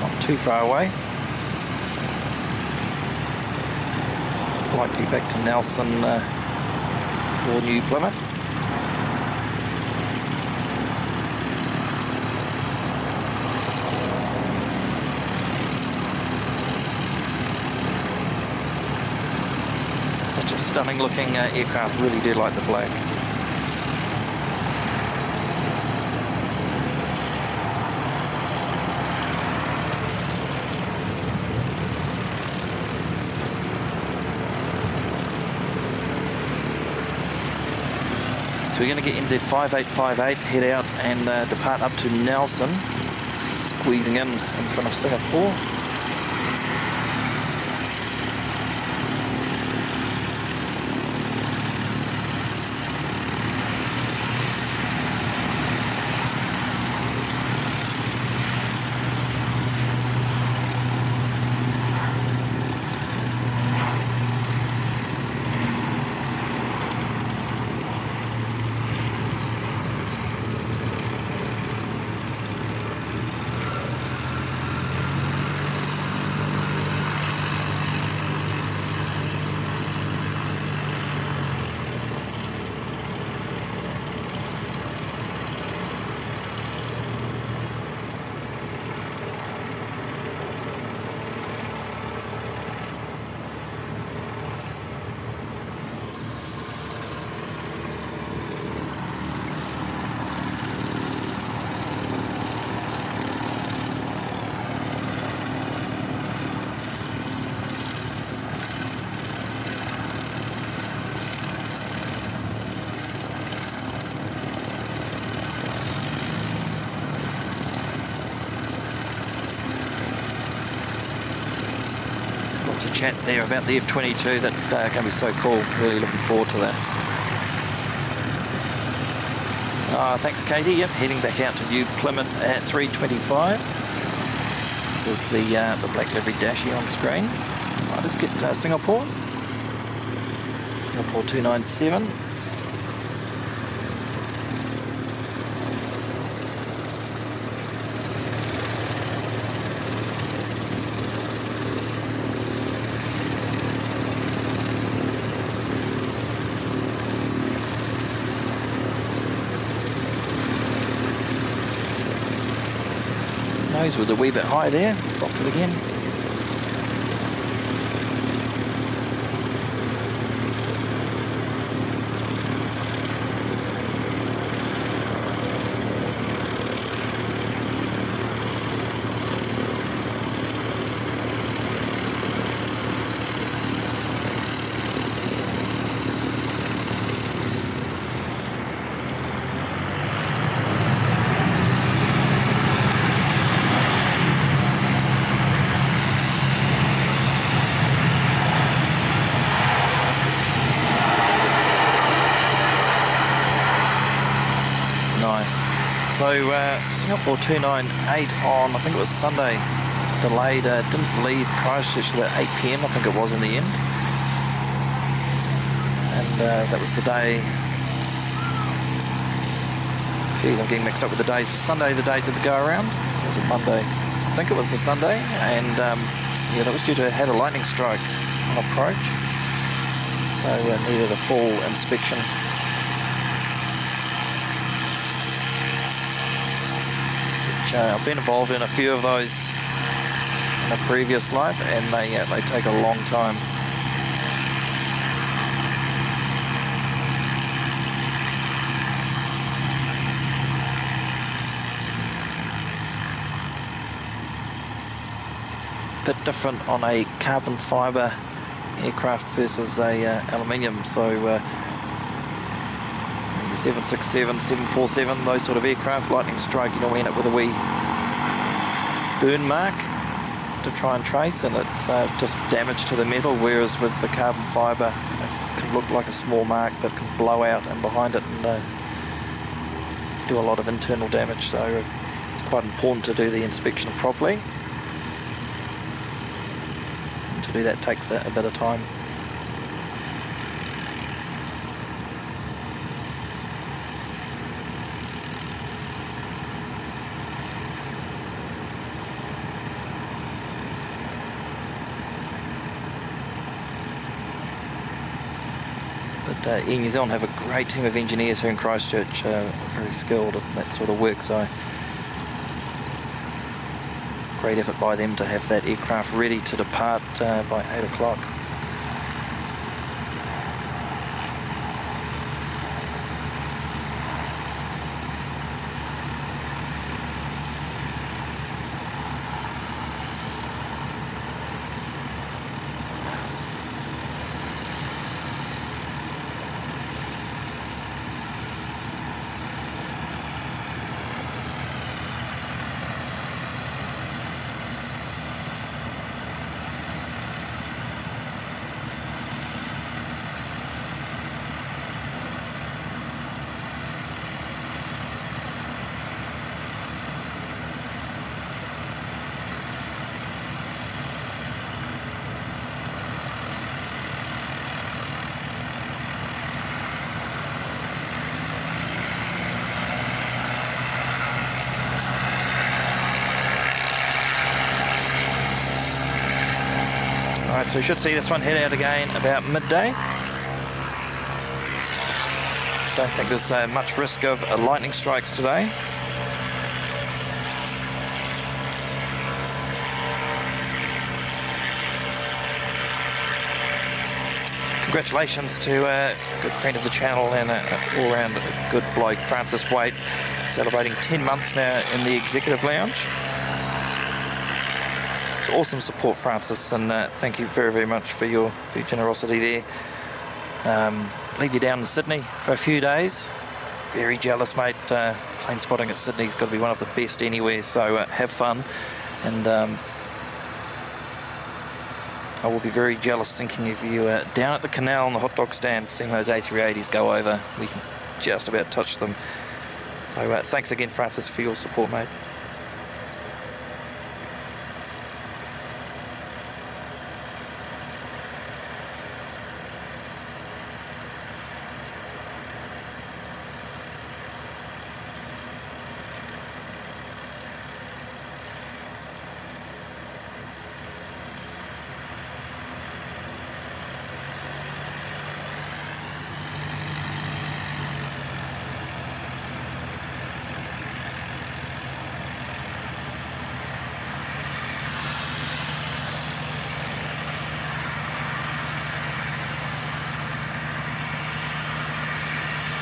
not too far away. Likely back to Nelson or New Plymouth. Such a stunning looking aircraft, really do like the black. So we're going to get NZ 5858, head out and depart up to Nelson, squeezing in front of Singapore. Chat there about the F-22. That's going to be so cool. Really looking forward to that. Thanks, Katie. Yep, heading back out to New Plymouth at 3:25. This is the black livery Dashi on screen. Let's get Singapore. Singapore 297. Nose was a wee bit high there, dropped it again. So Singapore 298 on, I think it was Sunday, delayed, didn't leave Christchurch till about 8 PM, I think it was in the end. And that was the day. Geez, I'm getting mixed up with the days. Sunday, the day did the go around. It was a Monday. I think it was a Sunday, and yeah, that was due to had a lightning strike on approach, so it needed a full inspection. Which, I've been involved in a few of those in a previous life, and they take a long time. Bit different on a carbon fibre aircraft versus a aluminium. So your 767, 747, those sort of aircraft, lightning strike, you normally end up with a wee burn mark to try and trace, and it's just damage to the metal, whereas with the carbon fibre it can look like a small mark but can blow out and behind it and do a lot of internal damage. So it's quite important to do the inspection properly. To do that takes a bit of time. But Air New Zealand have a great team of engineers here in Christchurch, very skilled at that sort of work, so great effort by them to have that aircraft ready to depart by 8 o'clock. Alright, so we should see this one head out again about midday. Don't think there's much risk of lightning strikes today. Congratulations to a good friend of the channel and all-round good bloke, Francis Waite, celebrating 10 months now in the Executive Lounge. It's awesome support, Francis, and thank you very, very much for your generosity there. Leave you down in Sydney for a few days. Very jealous, mate. Planespotting at Sydney's got to be one of the best anywhere, so have fun. And I will be very jealous thinking of you down at the canal on the hot dog stand, seeing those A380s go over. We can just about touch them. So thanks again, Francis, for your support, mate.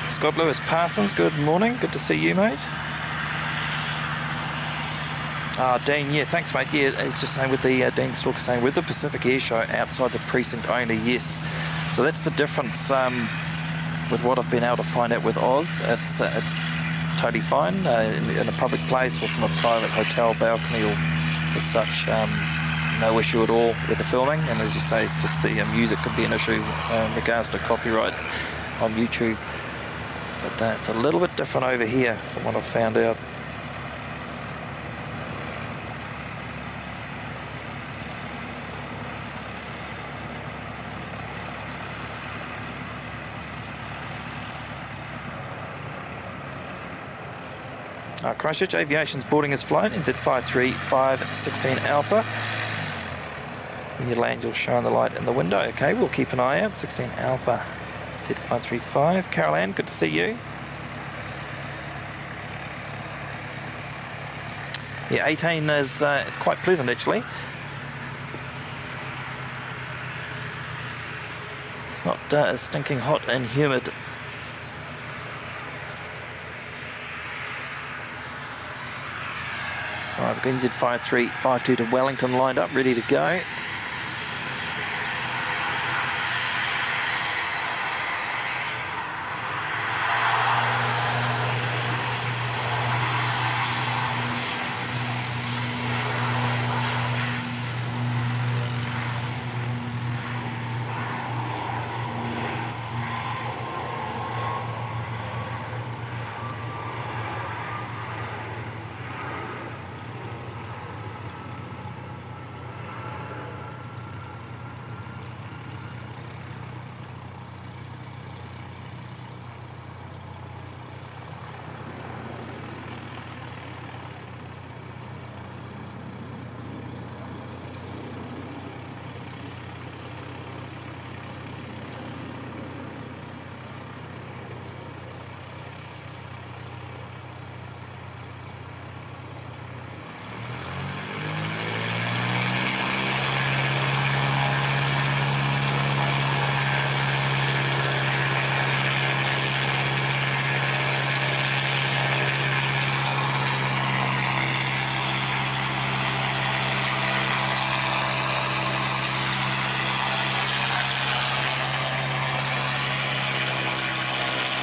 Scott Lewis Parsons, good morning. Good to see you, mate. Dean, yeah, thanks, mate. Yeah, he's just saying with the, Dean Stalker saying, with the Pacific Air Show outside the precinct only, yes. So that's the difference with what I've been able to find out with Oz. It's totally fine in a public place or from a private hotel balcony or as such. No issue at all with the filming. And as you say, just the music could be an issue in regards to copyright on YouTube. But it's a little bit different over here from what I've found out. Christchurch Aviation's boarding his flight, NZ53516 Alpha. When you land, you'll shine the light in the window. Okay, we'll keep an eye out. 16 Alpha, NZ535. Carol Ann, good to see you. Yeah, 18 is it's quite pleasant actually. It's not as stinking hot and humid. Alright, we've got NZ5352 to Wellington lined up, ready to go.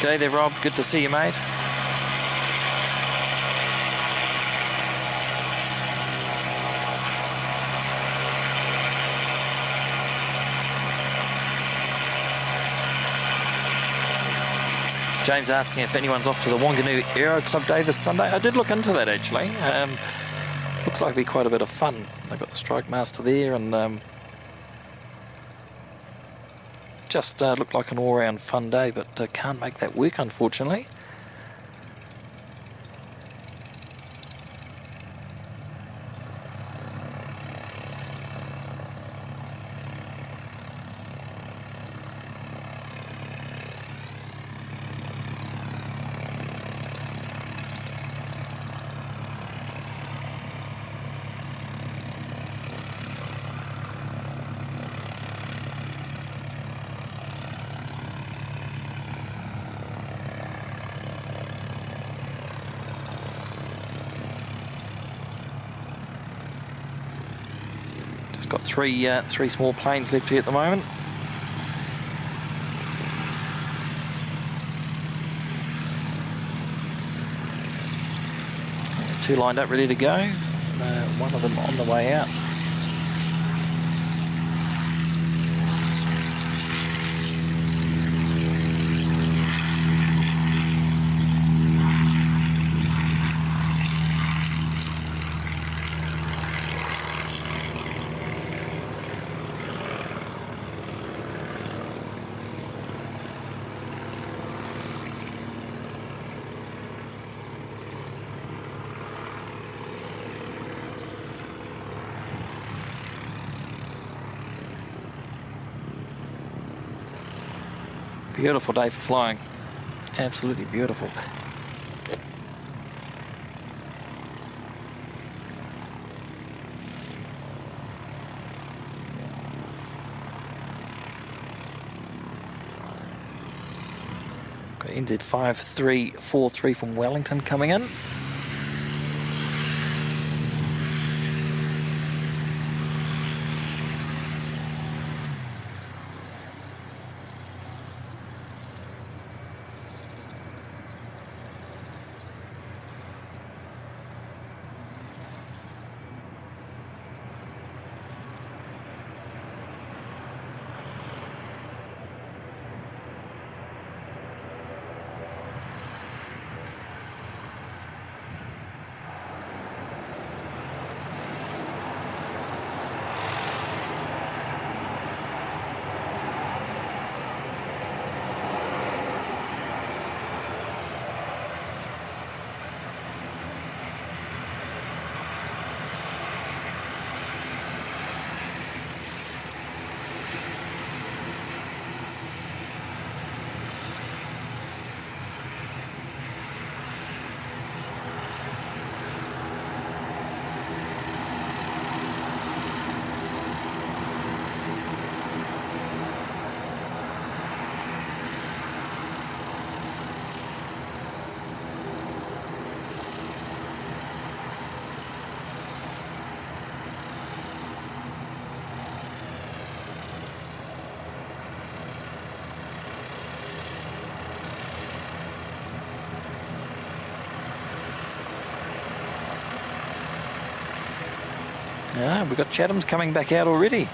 G'day there, Rob. Good to see you, mate. James asking if anyone's off to the Wanganui Aero Club Day this Sunday. I did look into that, actually. Looks like it'll be quite a bit of fun. They've got the Strike Master there, and just looked like an all-round fun day, but can't make that work, unfortunately. Got three small planes left here at the moment. Two lined up, ready to go. One of them on the way out. Beautiful day for flying. Absolutely beautiful. Got NZ5343 from Wellington coming in. Yeah, we've got Chatham's coming back out already.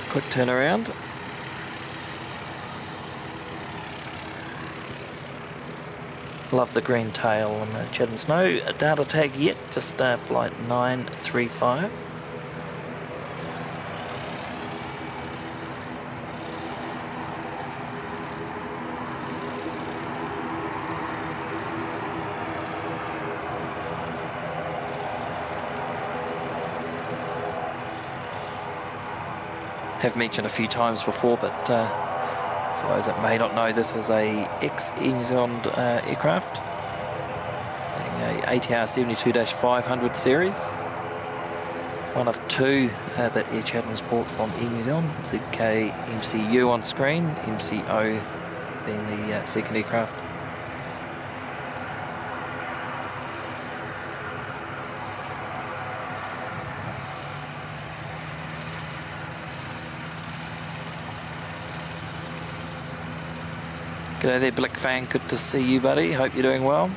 Quick turnaround. Love the green tail on the Chatham's. No data tag yet, just flight 935. Have mentioned a few times before, but for those that may not know, this is a ex-New Zealand aircraft, being a ATR 72-500 series. One of two that Air Chatham's bought from Air New Zealand. ZK MCU on screen, MCO being the second aircraft. G'day there, Blick Fang. Good to see you, buddy. Hope you're doing well.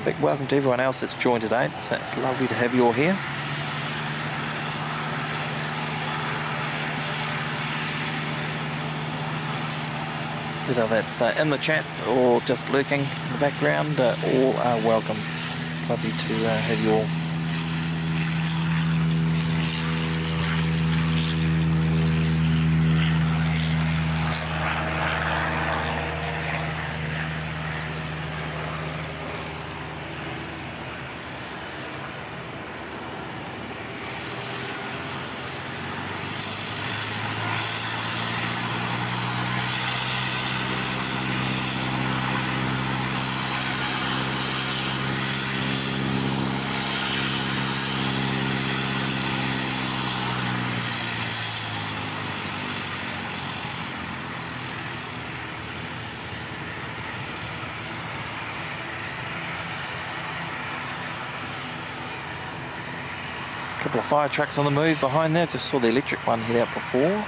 Big welcome to everyone else that's joined today. It's lovely to have you all here. Whether that's in the chat or just lurking in the background, all are welcome. Lovely to have you all. Couple of fire trucks on the move behind there. Just saw the electric one head out before.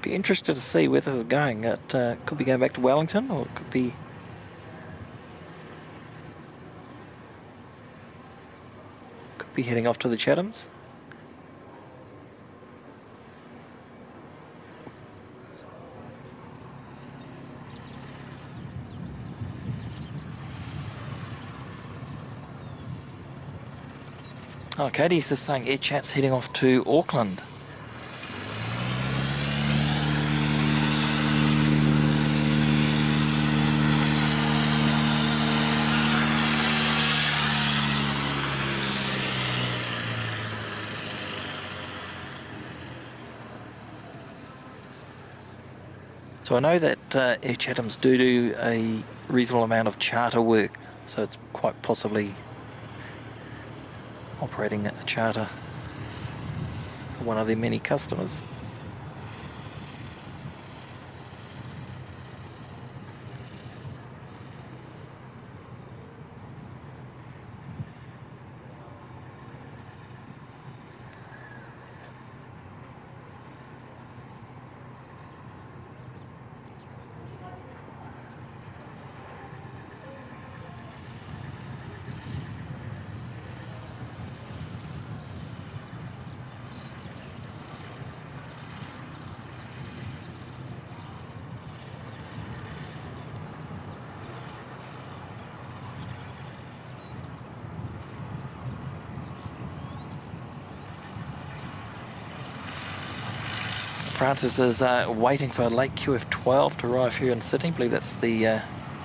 Be interested to see where this is going. It could be going back to Wellington, or it could be heading off to the Chathams. Oh, Katie's just saying Air Chat's heading off to Auckland. So I know that Air Chatham's do a reasonable amount of charter work, so it's quite possibly operating a charter for one of their many customers. Francis is waiting for late QF12 to arrive here in Sydney. I believe that's the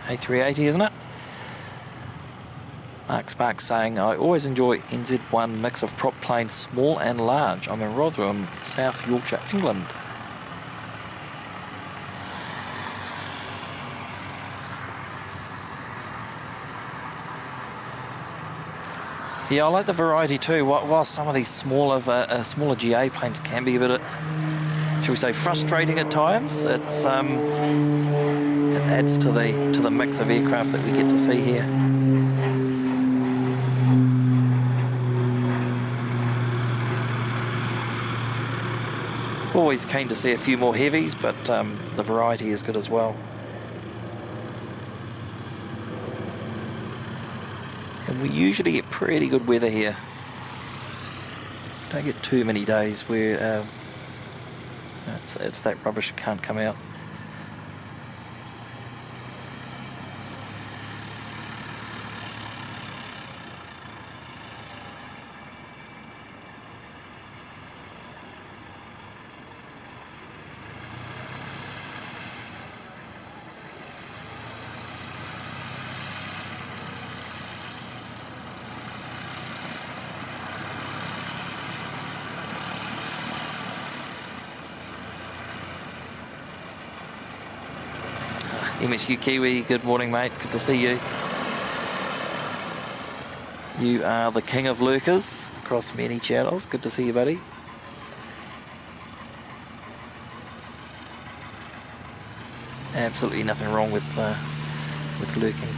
A380, isn't it? Mark Spark saying, I always enjoy NZ1 mix of prop planes, small and large. I'm in Rotherham, South Yorkshire, England. Yeah, I like the variety too. While some of these smaller GA planes can be a bit, shall we say, frustrating at times, it adds to the mix of aircraft that we get to see here. Always keen to see a few more heavies, but the variety is good as well. And we usually get pretty good weather here. Don't get too many days where it's that rubbish it can't come out. MSU Kiwi, good morning mate, good to see you. You are the king of lurkers across many channels, good to see you buddy. Absolutely nothing wrong with lurking.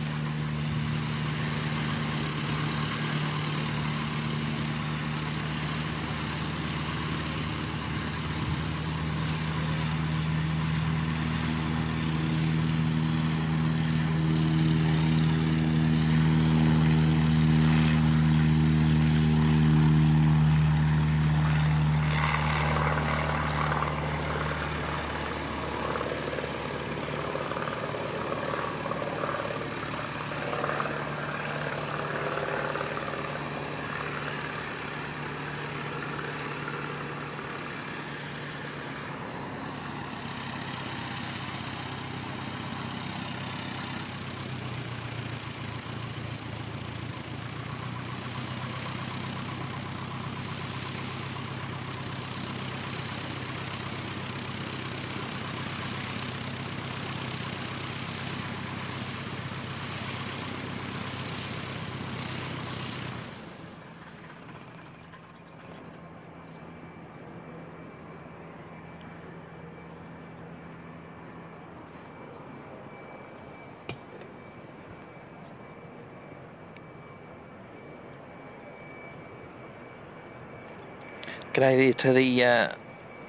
G'day there to the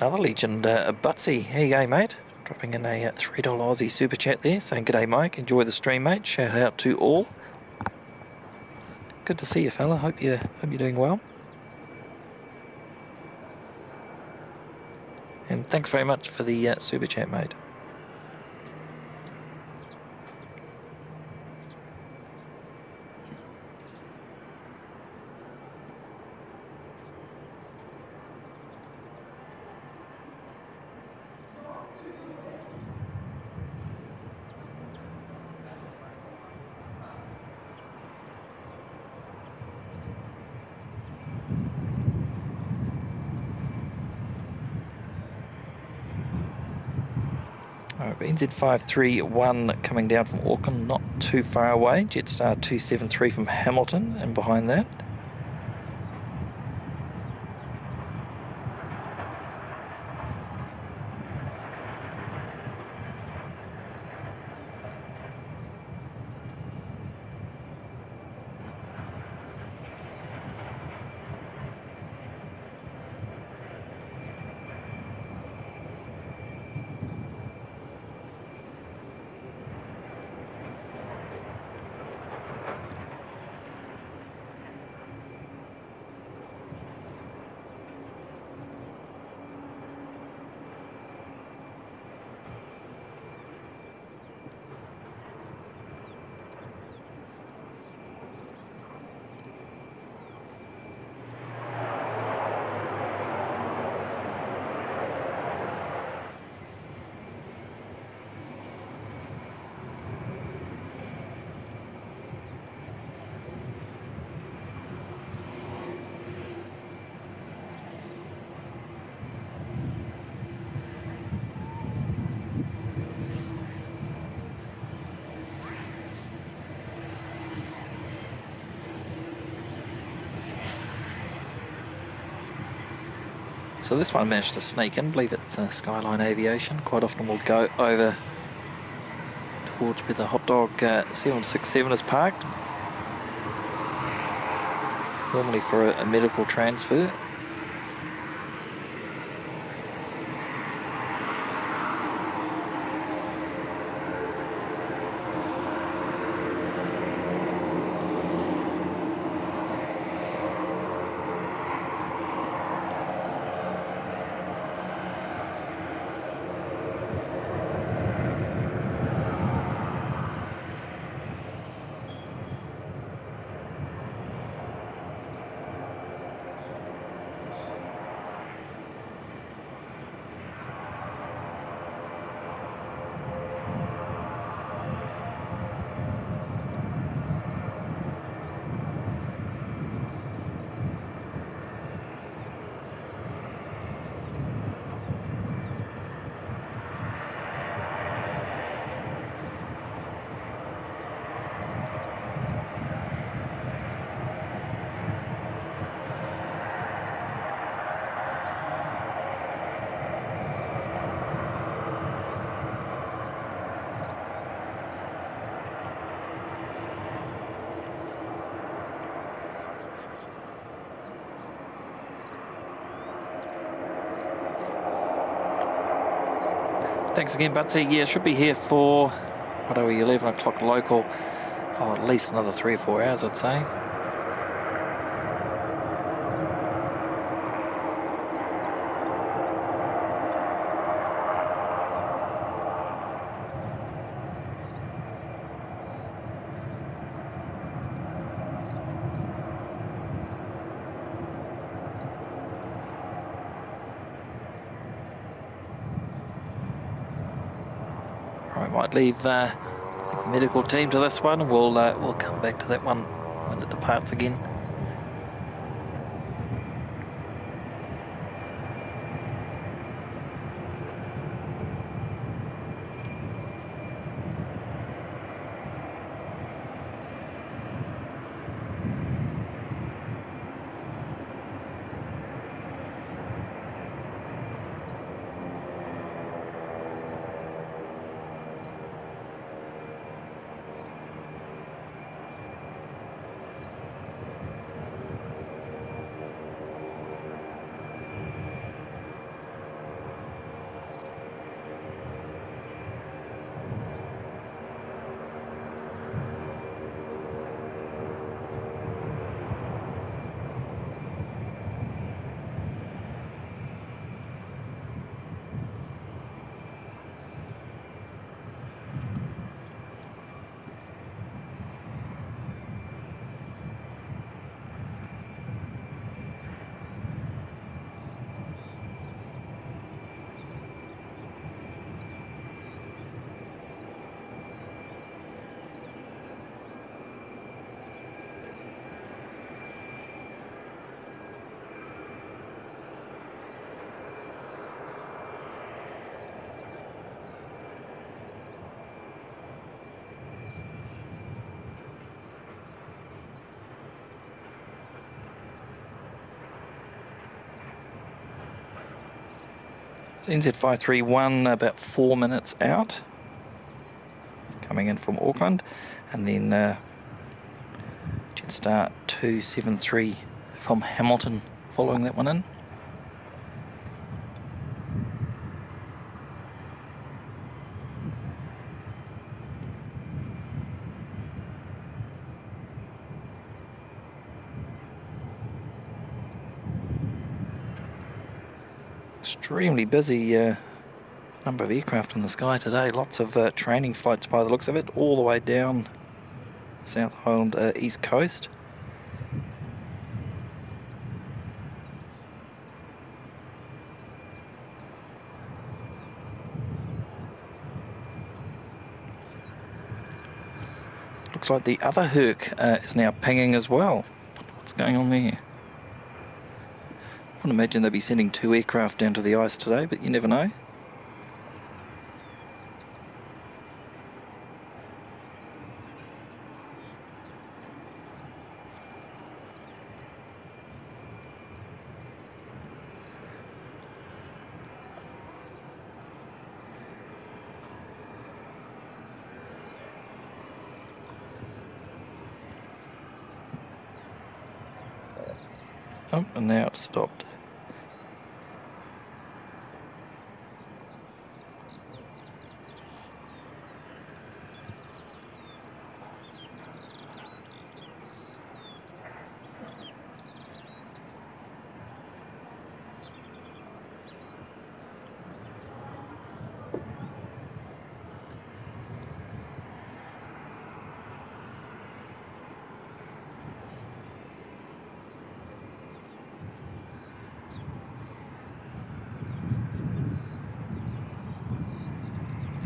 other legend, Butsy. Here you go, mate. Dropping in a $3 Aussie super chat there, saying g'day, Mike. Enjoy the stream, mate. Shout out to all. Good to see you, fella. Hope you're doing well. And thanks very much for the super chat, mate. NZ531 coming down from Auckland, not too far away. Jetstar 273 from Hamilton, and behind that. So this one managed to sneak in. I believe it's Skyline Aviation. Quite often we'll go over towards where the hot dog 767 is parked. Normally for a medical transfer. Thanks again, Butsy. Yeah, should be here for, what are we, 11 o'clock local. Oh, at least another 3 or 4 hours, I'd say. I might leave the medical team to this one, and we'll come back to that one when it departs again. NZ531 about 4 minutes out. It's coming in from Auckland, and then Jetstar 273 from Hamilton following that one in. Extremely busy number of aircraft in the sky today. Lots of training flights by the looks of it, all the way down South Island east coast. Looks like the other Herc is now pinging as well. What's going on there? I wouldn't imagine they'd be sending 2 aircraft down to the ice today, but you never know. Oh, and now it's stopped.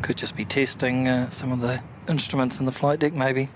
Could just be testing some of the instruments in the flight deck, maybe.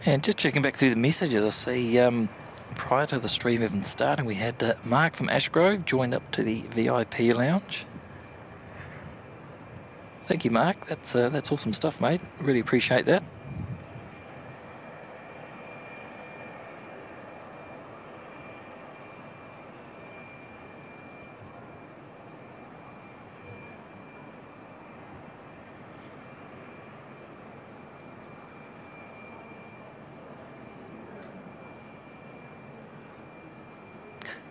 And just checking back through the messages, I see prior to the stream even starting, we had Mark from Ashgrove joined up to the VIP lounge. Thank you, Mark. That's awesome stuff, mate. Really appreciate that.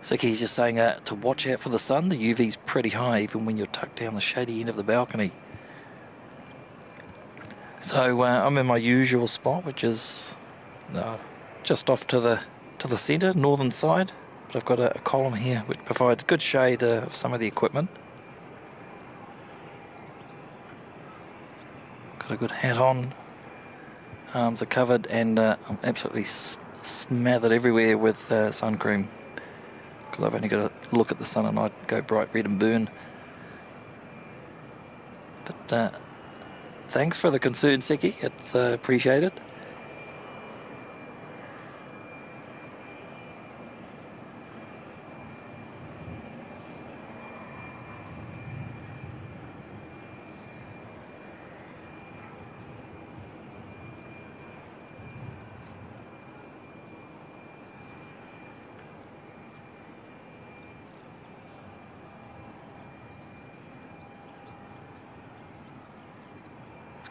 Siki's just saying to watch out for the sun. The UV's pretty high even when you're tucked down the shady end of the balcony. So I'm in my usual spot, which is just off to the centre, northern side. But I've got a column here which provides good shade of some of the equipment. Got a good hat on. Arms are covered, and I'm absolutely smothered everywhere with sun cream. Because I've only got to look at the sun and I'd go bright red and burn. But thanks for the concern, Seki. It's appreciated.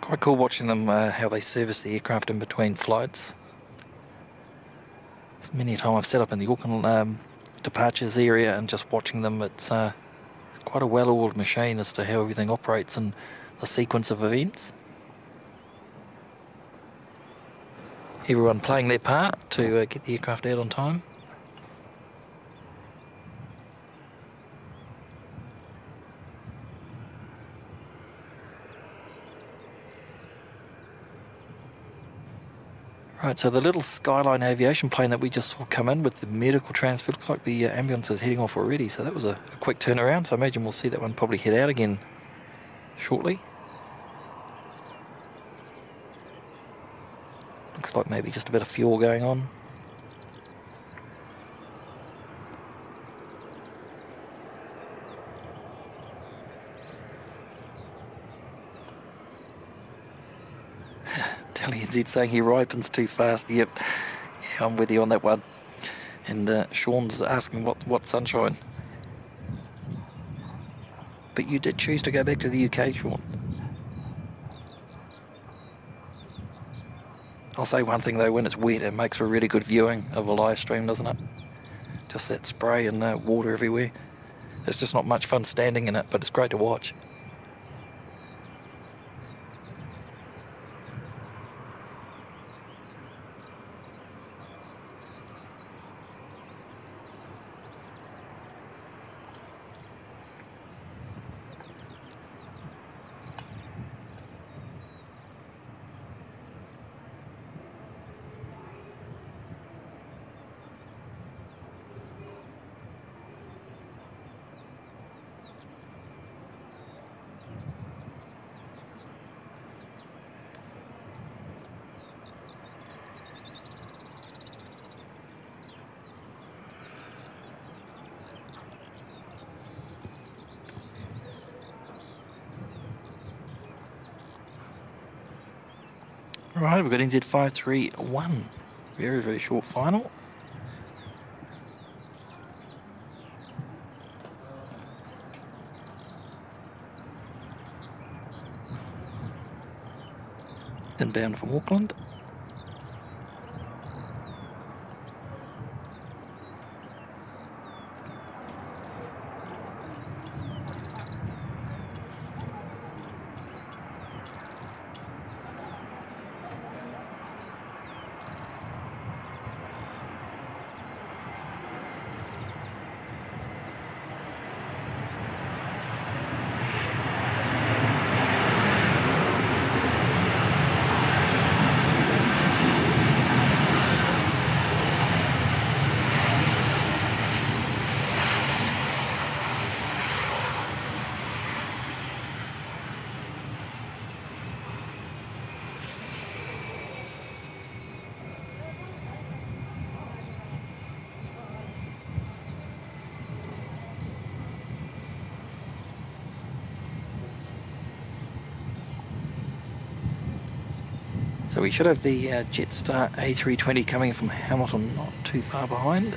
Quite cool watching them, how they service the aircraft in between flights. So many a time I've set up in the Auckland departures area and just watching them. It's quite a well-oiled machine as to how everything operates and the sequence of events. Everyone playing their part to get the aircraft out on time. Right, so the little Skyline Aviation plane that we just saw come in with the medical transfer, looks like the ambulance is heading off already, so that was a quick turnaround, so I imagine we'll see that one probably head out again shortly. Looks like maybe just a bit of fuel going on. NZ saying he ripens too fast. Yep, yeah, I'm with you on that one. And Sean's asking what sunshine. But you did choose to go back to the UK, Sean. I'll say one thing though, when it's wet it makes for really good viewing of a live stream, doesn't it? Just that spray and water everywhere. It's just not much fun standing in it, but it's great to watch. Right, we've got NZ531. Very, very short final. Inbound from Auckland. So we should have the Jetstar A320 coming from Hamilton, not too far behind.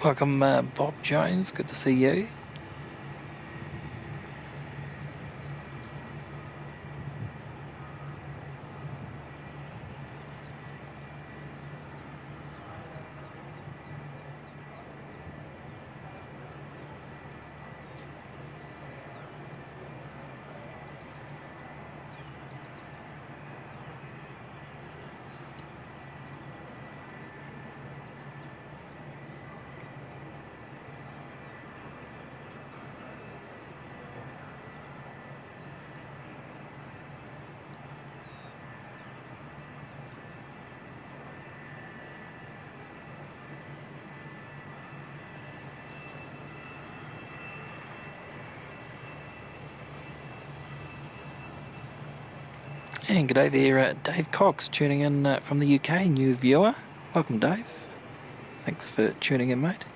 Welcome, Bob Jones. Good to see you. And g'day there, Dave Cox, tuning in from the UK, new viewer. Welcome, Dave. Thanks for tuning in, mate.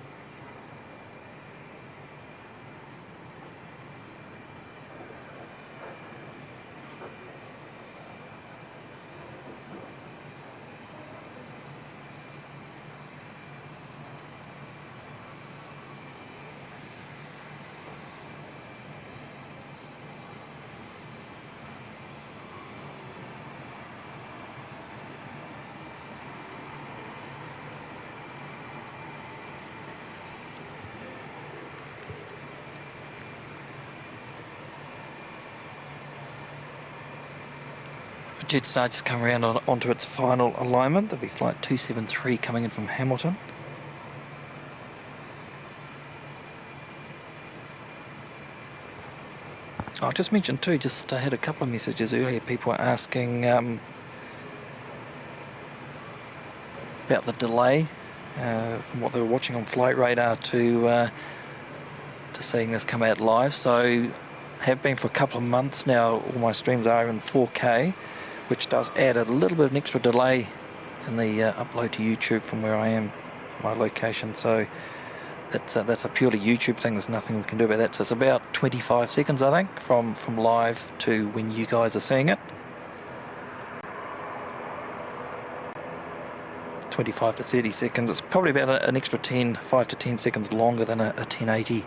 Jetstar just come around onto its final alignment. There'll be flight 273 coming in from Hamilton. I just mentioned too, I had a couple of messages earlier. People were asking about the delay from what they were watching on Flight Radar to seeing this come out live. So have been for a couple of months now. All my streams are in 4K, which does add a little bit of an extra delay in the upload to YouTube from where I am, my location. So that's a purely YouTube thing. There's nothing we can do about that. So it's about 25 seconds, I think, from live to when you guys are seeing it. 25 to 30 seconds. It's probably about an extra 5 to 10 seconds longer than a 1080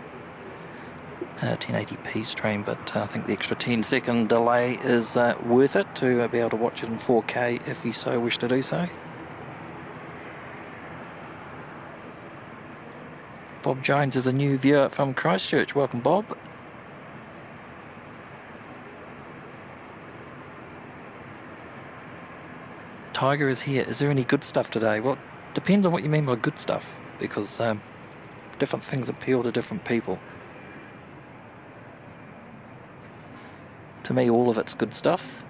1080p stream, but I think the extra 10-second delay is worth it to be able to watch it in 4K if you so wish to do so. Bob Jones is a new viewer from Christchurch. Welcome, Bob. Tiger is here. Is there any good stuff today? Well, depends on what you mean by good stuff, because different things appeal to different people. To me, all of it's good stuff.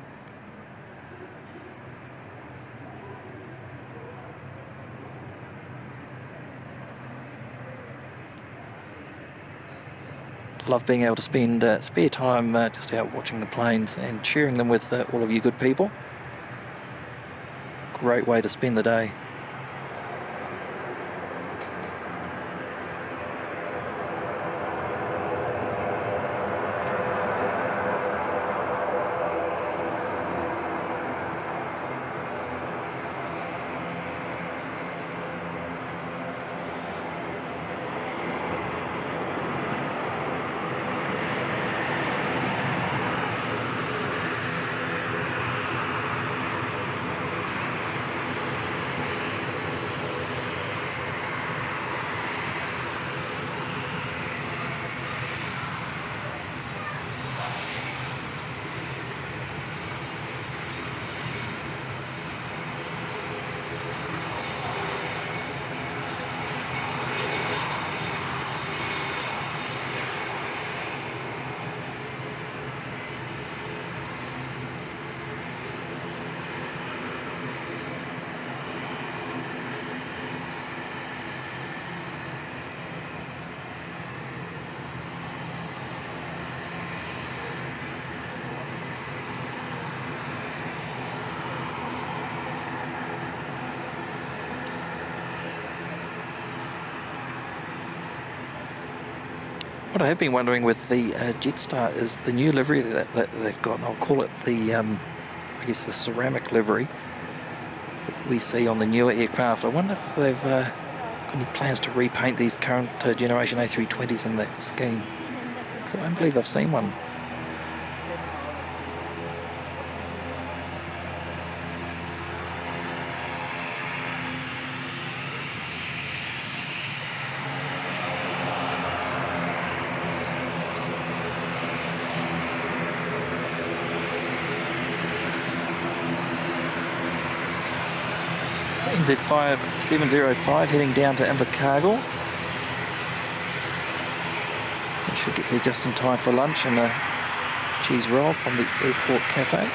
Love being able to spend spare time just out watching the planes and sharing them with all of you good people. Great way to spend the day. What I have been wondering with the Jetstar is the new livery that they've got, and I'll call it the, I guess the ceramic livery that we see on the newer aircraft. I wonder if they've got any plans to repaint these current generation A320s in that scheme. So I don't believe I've seen one. NZ5705 heading down to Invercargill. They should get there just in time for lunch and a cheese roll from the airport cafe.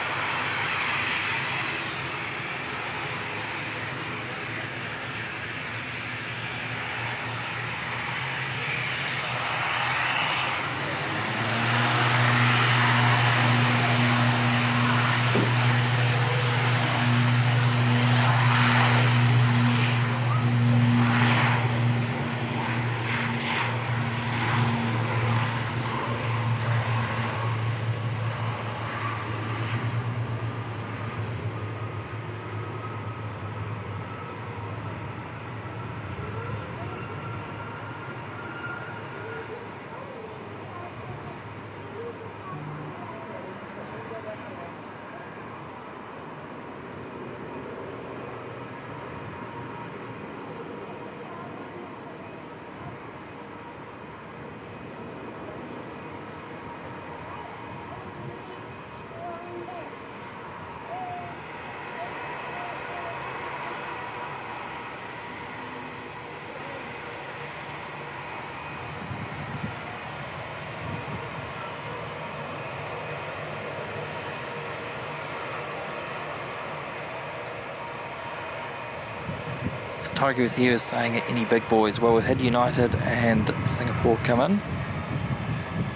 So Tiger is here saying any big boys. Well, we've had United and Singapore come in.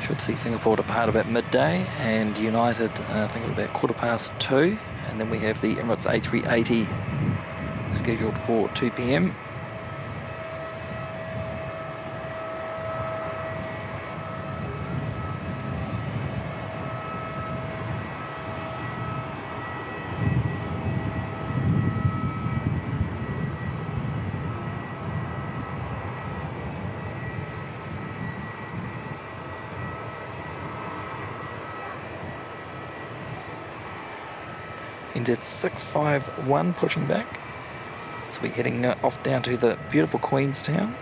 Should see Singapore depart about midday, and United I think about 2:15, and then we have the Emirates A380 scheduled for 2 p.m. NZ 651 pushing back. So we're heading off down to the beautiful Queenstown.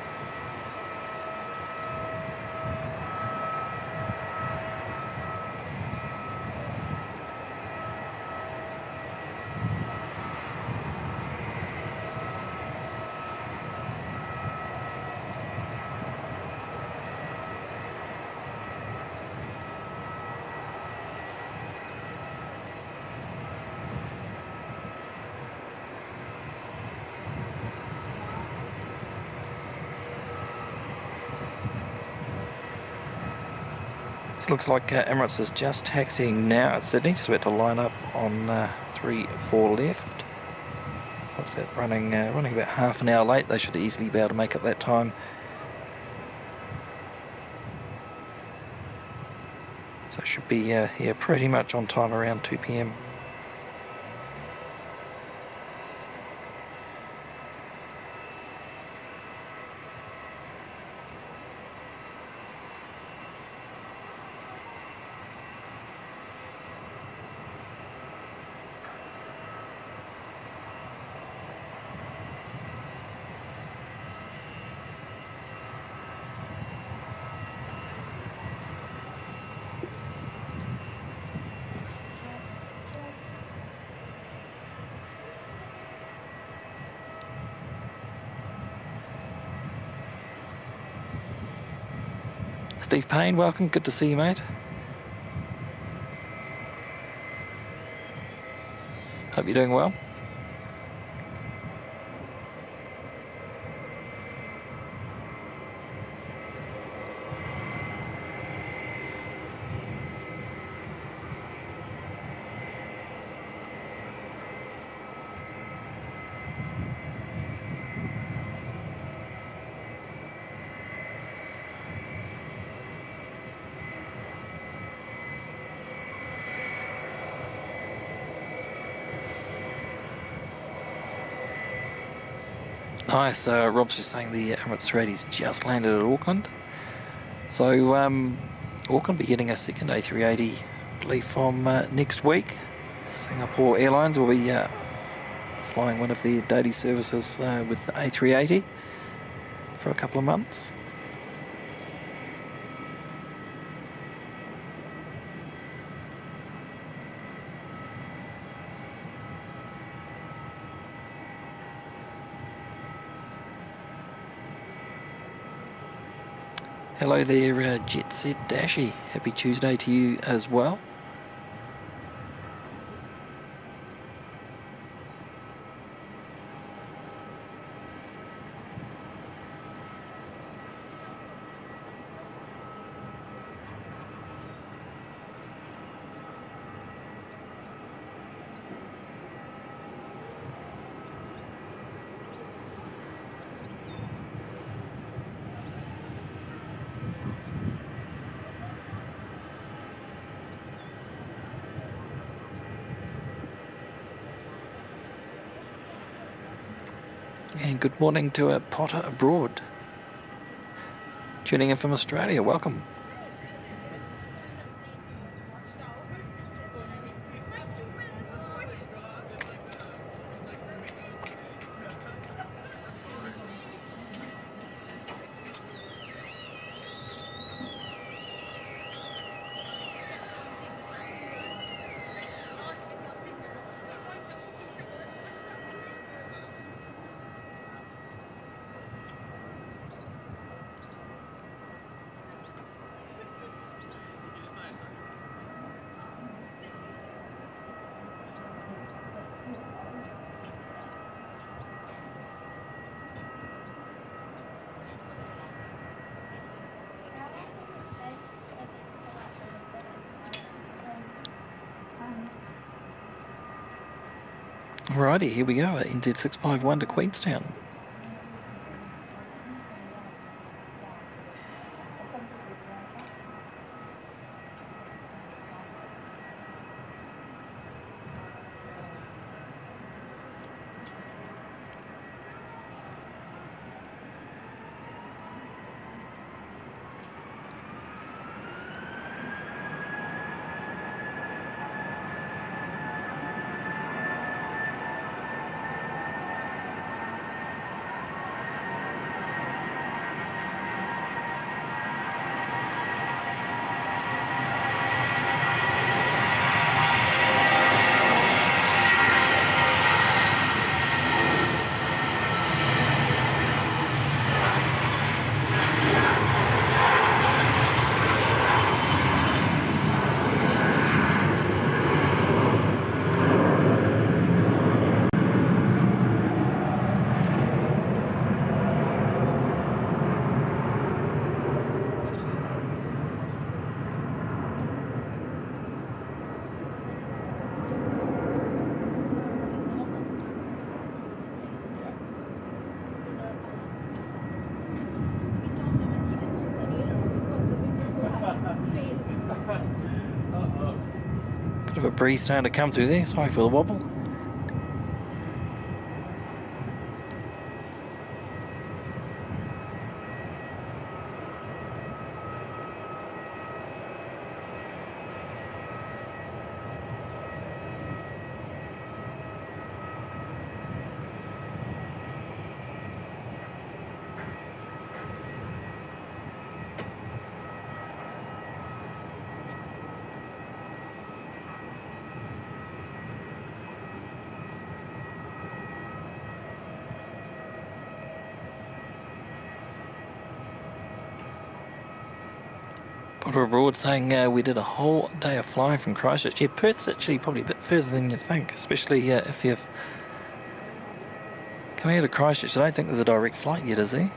So it looks like Emirates is just taxiing now at Sydney, just about to line up on 3-4 left. What's that, running about half an hour late? They should easily be able to make up that time. So it should be here pretty much on time around 2 p.m. Steve Payne, welcome. Good to see you, mate. Hope you're doing well. Nice. Rob's just saying the Emirates Reddy's just landed at Auckland. So Auckland will be getting a second A380, I believe, from next week. Singapore Airlines will be flying one of their daily services with the A380 for a couple of months. Hello there, Jet Set Dashy. Happy Tuesday to you as well. And good morning to a Potter abroad. Tuning in from Australia, welcome. Alrighty, here we go, NZ 651 to Queenstown. of a breeze starting to come through there. Sorry for the wobble. Potter Abroad saying we did a whole day of flying from Christchurch. Yeah, Perth's actually probably a bit further than you think, especially if you've coming out of Christchurch. I don't think there's a direct flight yet, is there?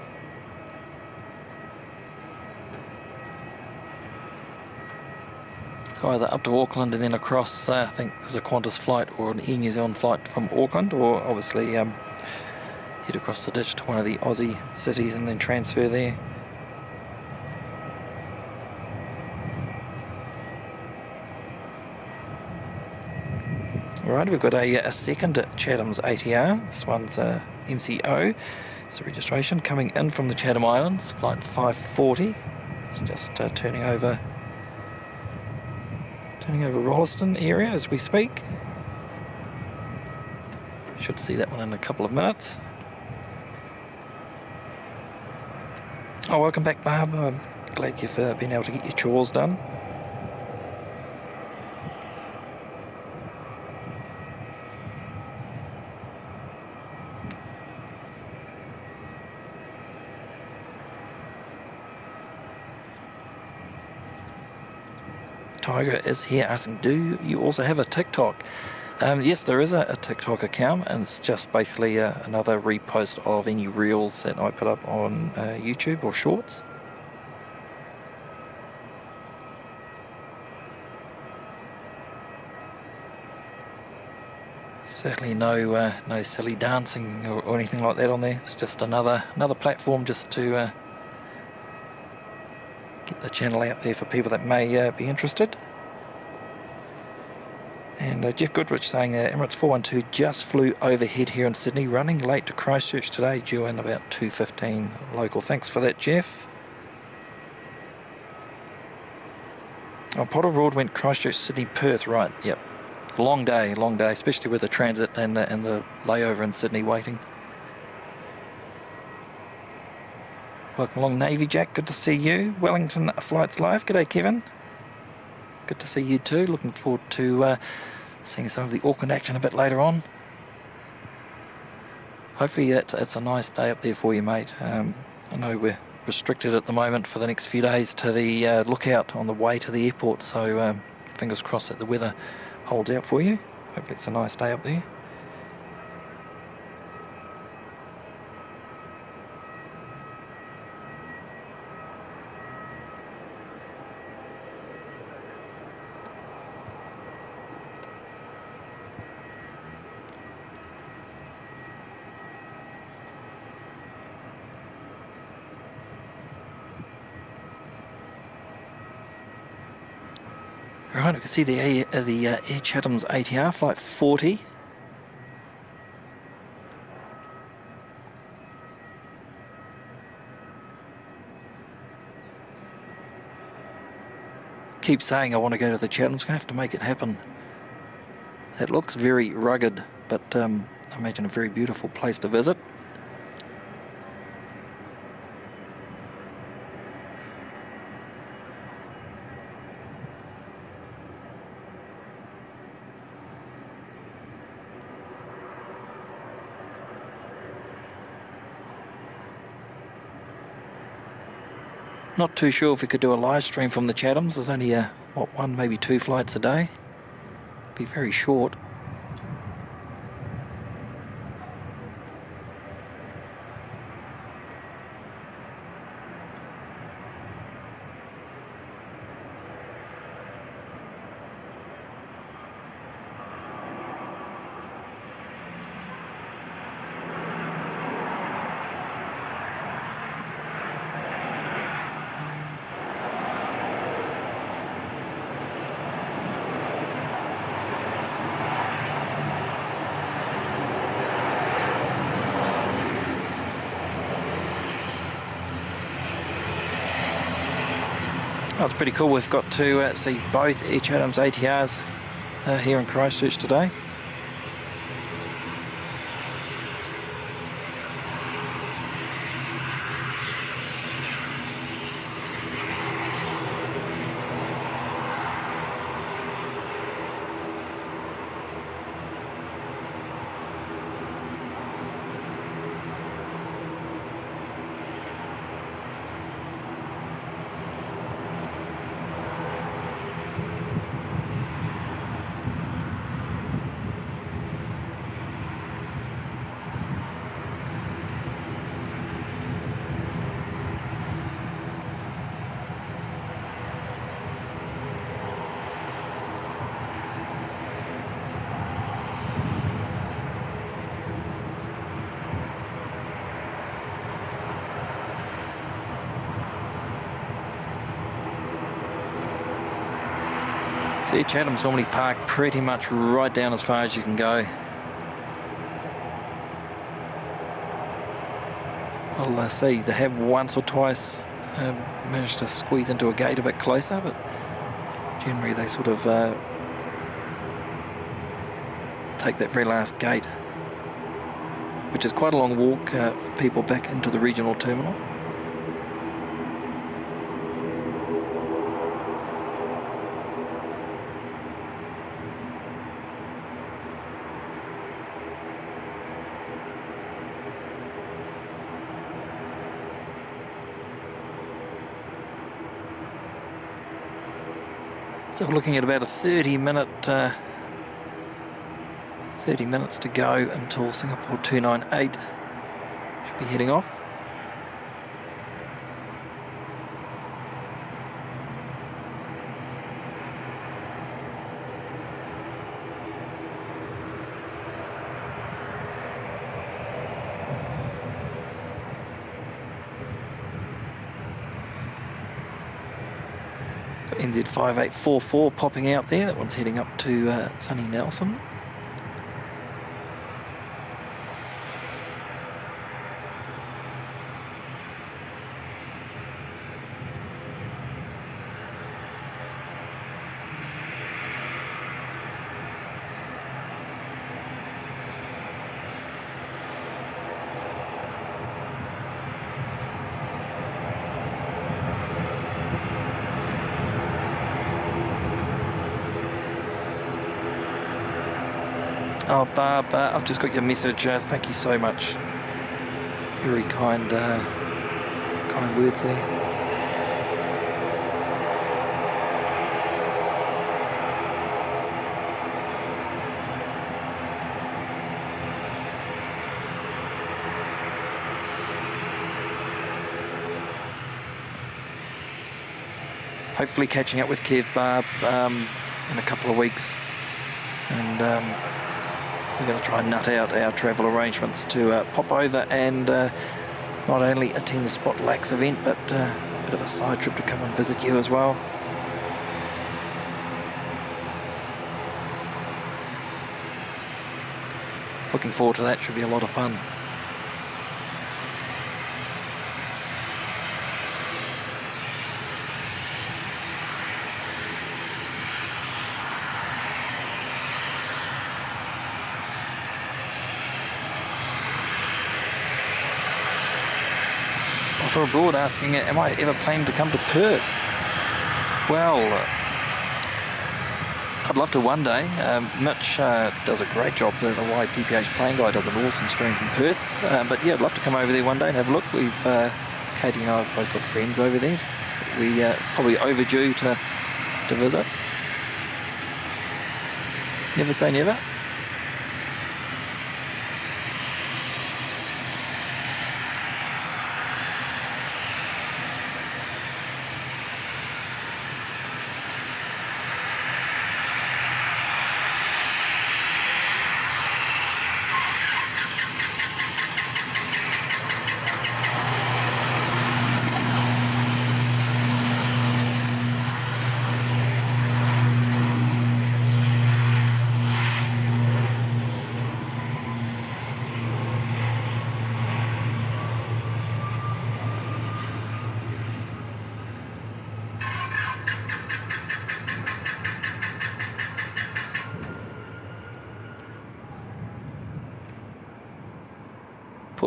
So either up to Auckland and then across, I think there's a Qantas flight or an Air New Zealand flight from Auckland, or obviously head across the ditch to one of the Aussie cities and then transfer there. Right, we've got a second Chatham's ATR. This one's MCO. It's the registration coming in from the Chatham Islands, flight 540. It's just turning over Rolleston area as we speak. Should see that one in a couple of minutes. Oh, welcome back, Barb. I'm glad you've been able to get your chores done. Tiger is here asking, do you also have a TikTok? Yes, there is a TikTok account, and it's just basically another repost of any reels that I put up on YouTube or Shorts. Certainly no silly dancing or anything like that on there. It's just another platform just to get the channel out there for people that may be interested. And Jeff Goodrich saying Emirates 412 just flew overhead here in Sydney, running late to Christchurch today, due in about 2:15 local. Thanks for that, Jeff. Oh, Potter Road went Christchurch, Sydney, Perth, right, yep. Long day, especially with the transit and the layover in Sydney waiting. Welcome along, Navy Jack, good to see you. Wellington Flights Live, g'day Kevin. Good to see you too. Looking forward to seeing some of the Auckland action a bit later on. Hopefully it's a nice day up there for you, mate. I know we're restricted at the moment for the next few days to the lookout on the way to the airport, so fingers crossed that the weather holds out for you. Hopefully it's a nice day up there. Right, we can see the Air Chatham's ATR, flight 40. Keep saying I want to go to the Chatham's, going to have to make it happen. It looks very rugged, but I imagine a very beautiful place to visit. Not too sure if we could do a live stream from the Chathams. There's only one, maybe two flights a day. Be very short. Oh, it's pretty cool. We've got to see both Each Adams ATRs here in Christchurch today. So Each Adams normally park pretty much right down as far as you can go. I'll see they have once or twice managed to squeeze into a gate a bit closer, but generally they sort of take that very last gate, which is quite a long walk for people back into the regional terminal. So we're looking at about a 30 minutes to go until Singapore 298 should be heading off. NZ 5844 popping out there. That one's heading up to sunny Nelson. Oh, Barb, I've just got your message. Thank you so much. Very kind words there. Hopefully catching up with Kev, Barb, in a couple of weeks. And we're going to try and nut out our travel arrangements to pop over and not only attend the Spot Lax event, but a bit of a side trip to come and visit you as well. Looking forward to that. Should be a lot of fun. For abroad asking, am I ever planning to come to Perth? Well, I'd love to one day. Mitch does a great job. The YPPH plane guy does an awesome stream from Perth. But yeah, I'd love to come over there one day and have a look. We've Katie and I have both got friends over there. We probably overdue to visit. Never say never.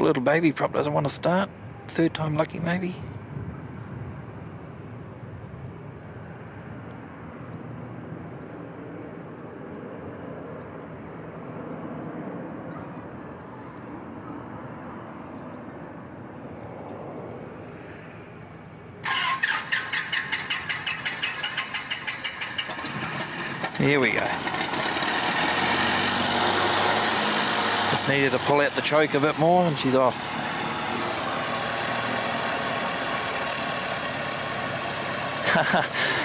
Poor little baby prop doesn't want to start. Third time lucky maybe. Here we go. Just needed to pull out the choke a bit more and she's off.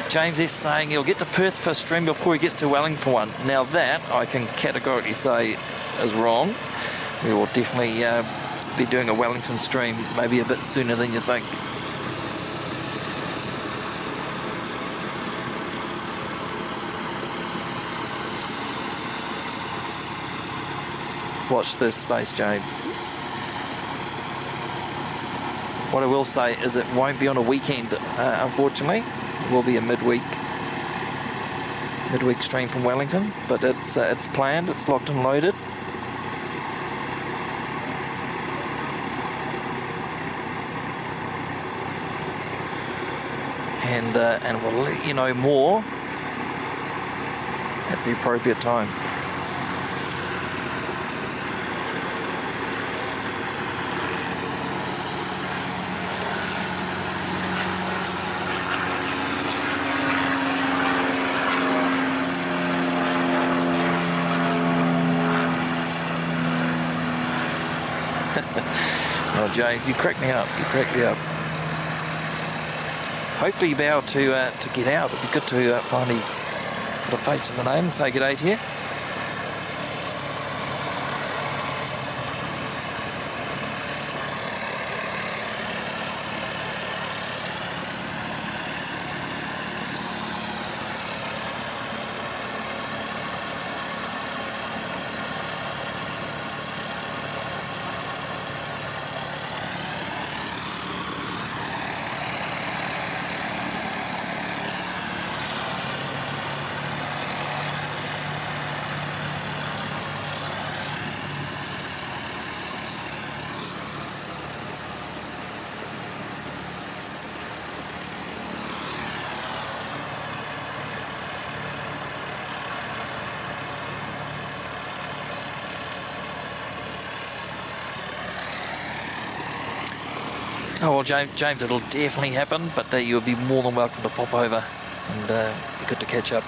James is saying he'll get to Perth for a stream before he gets to Wellington for one. Now that I can categorically say is wrong. We will definitely be doing a Wellington stream maybe a bit sooner than you think. Watch this space, James. What I will say is it won't be on a weekend, unfortunately. It will be a midweek stream from Wellington, but it's planned, it's locked and loaded. And we'll let you know more at the appropriate time. Oh, James, you crack me up. You crack me up. Hopefully you'll be able to get out. It'd be good to finally put a face to the name and say good day to you. Oh, well, James, it'll definitely happen, but you'll be more than welcome to pop over and be good to catch up.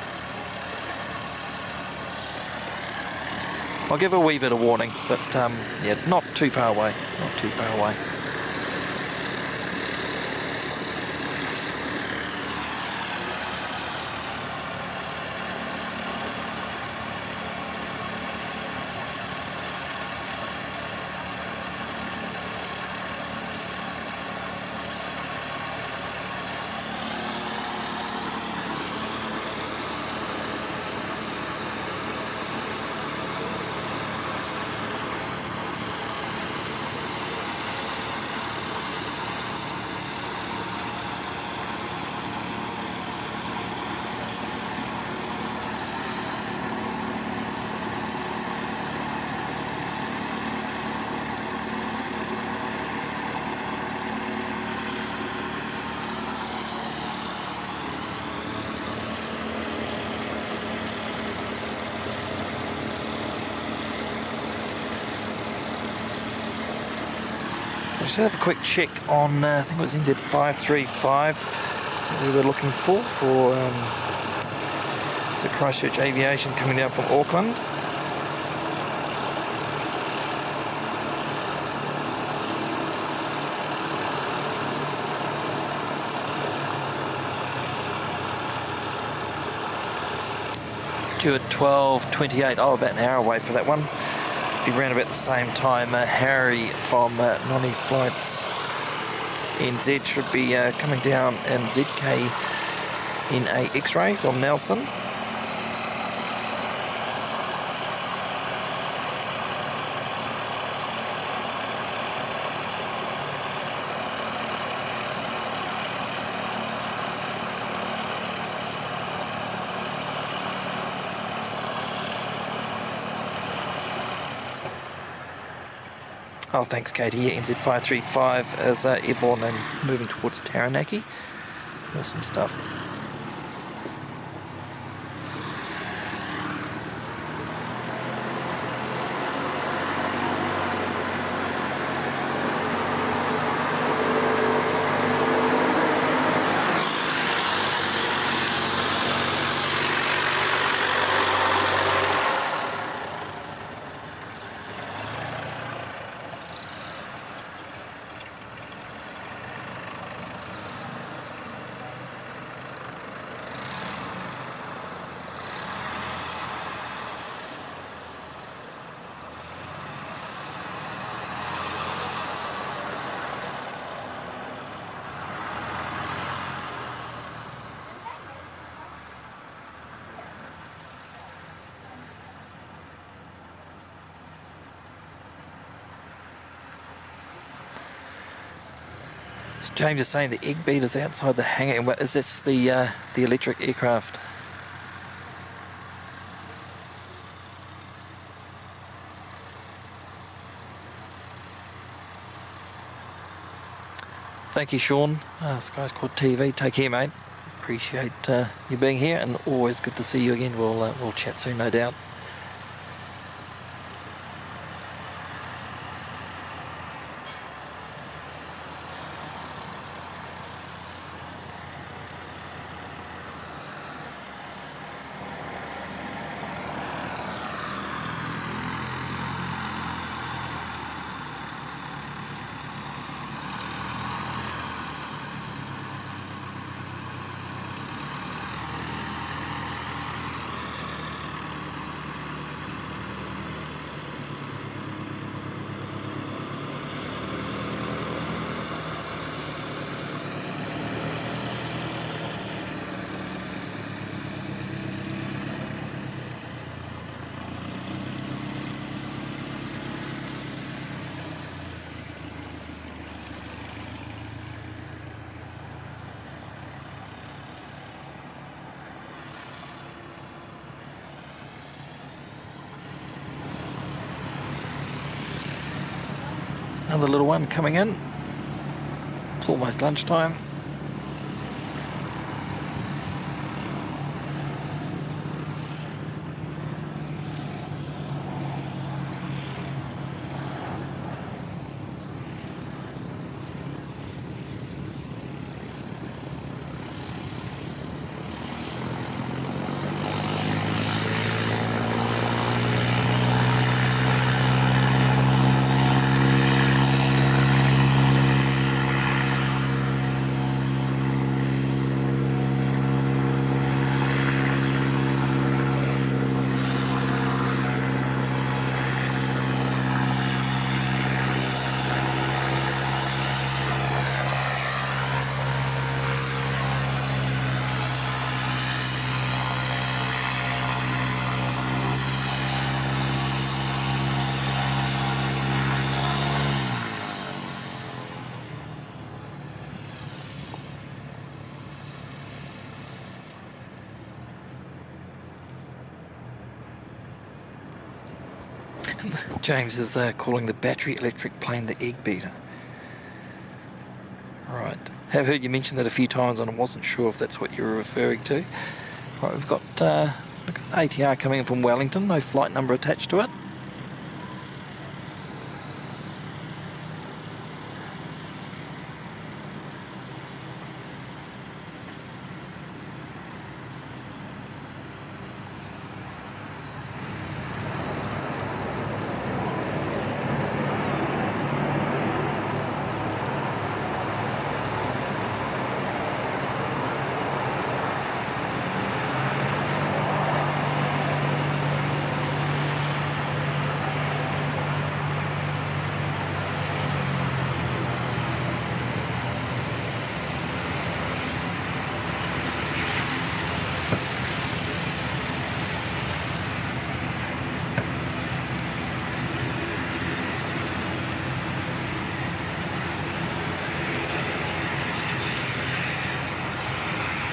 I'll give a wee bit of warning, but yeah, not too far away, not too far away. Just have a quick check on, I think it was NZ535 that we were looking for the Christchurch Aviation coming down from Auckland. Due at 12:28, oh, about an hour away for that one. Be around about the same time. Harry from Nonny Flights NZ should be coming down in ZK in a X-ray from Nelson. Oh, thanks, Katie. Yeah, NZ535 is airborne and moving towards Taranaki. Awesome stuff. James is saying the egg beat is outside the hangar. And what is this, the electric aircraft? Thank you, Sean. Sky's Quad TV. Take care, mate. Appreciate you being here, and always good to see you again. We'll chat soon, no doubt. Another little one coming in. It's almost lunchtime. James is calling the battery electric plane the egg beater. Right. Have heard you mention that a few times and I wasn't sure if that's what you were referring to. Right, we've got look at ATR coming in from Wellington, no flight number attached to it.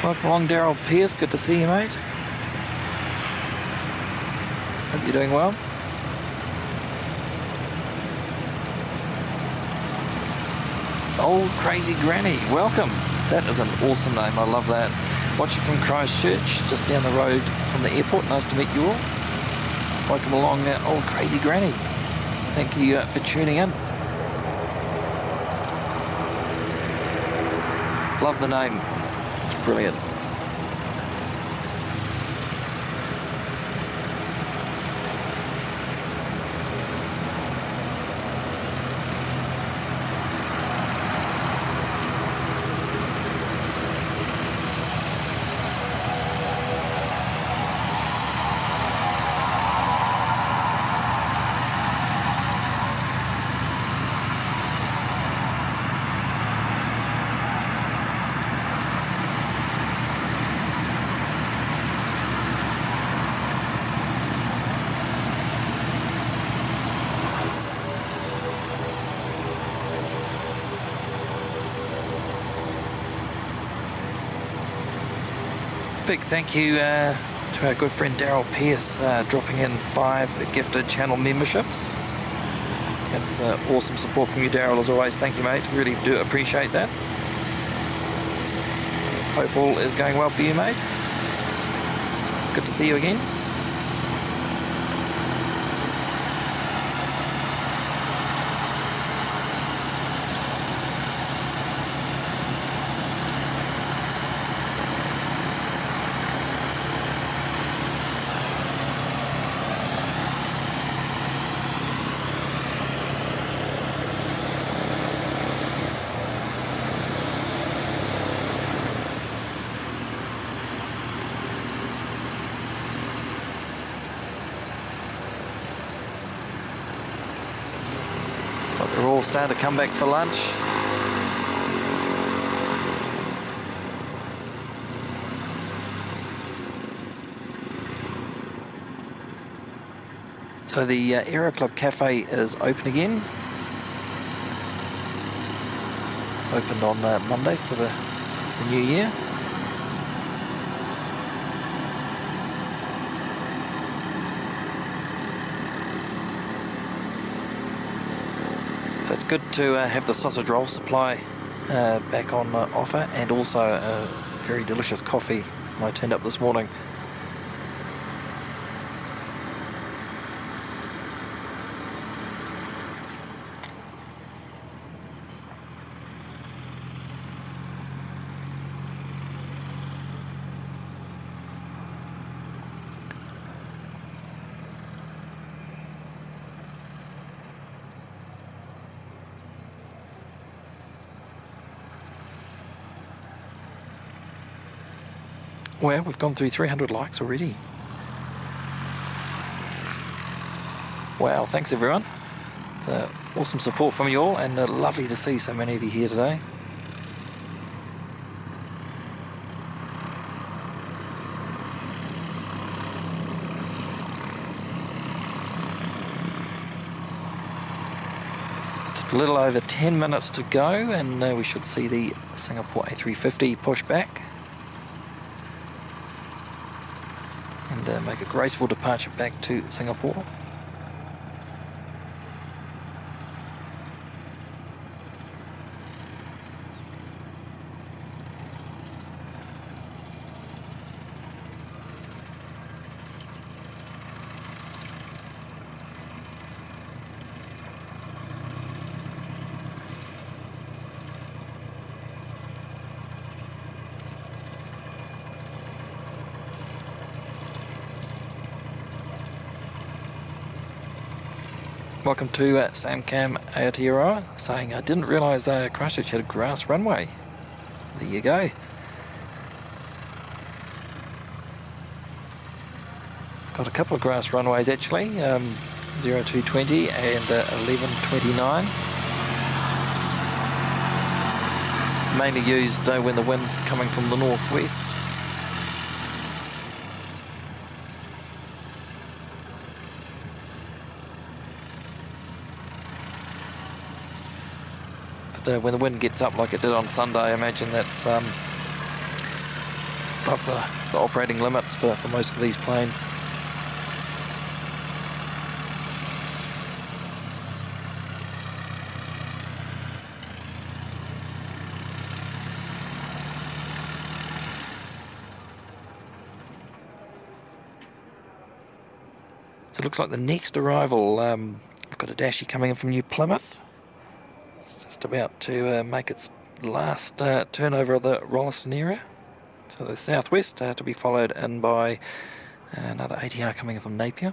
Welcome along, Daryl Pierce. Good to see you, mate. Hope you're doing well. Old Crazy Granny, welcome. That is an awesome name, I love that. Watching from Christchurch, just down the road from the airport. Nice to meet you all. Welcome along, Old Crazy Granny. Thank you for tuning in. Love the name, it's brilliant. Big thank you to our good friend Daryl Pierce, dropping in 5 gifted channel memberships. That's awesome support from you, Daryl, as always. Thank you, mate. Really do appreciate that. Hope all is going well for you, mate. Good to see you again. They're all starting to come back for lunch. So the Aero Club Cafe is open again. Opened on Monday for the new year. So it's good to have the sausage roll supply back on offer, and also a very delicious coffee I turned up this morning. Well, we've gone through 300 likes already. Wow, thanks everyone. It's awesome support from you all, and lovely to see so many of you here today. Just a little over 10 minutes to go, and we should see the Singapore A350 push back and make a graceful departure back to Singapore. Welcome to Sam Cam Aotearoa, saying I didn't realise Christchurch had a grass runway. There you go. It's got a couple of grass runways actually, 0220 and 1129. Mainly used when the wind's coming from the northwest. When the wind gets up like it did on Sunday, I imagine that's above the operating limits for most of these planes. looks like the next arrival, we've got a Dashi coming in from New Plymouth. It's just about to make its last turnover of the Rolleston area. So the southwest, to be followed in by another ATR coming in from Napier.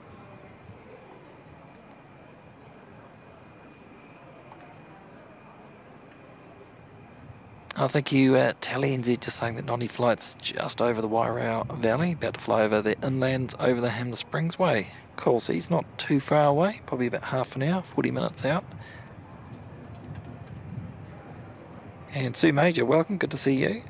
Oh, thank you, Tally NZ, just saying that Nonny Flight's just over the Wairau Valley, about to fly over the inlands over the Hamner Springs Way. Cool, so he's not too far away, probably about half an hour, 40 minutes out. And Sue Major, welcome, good to see you.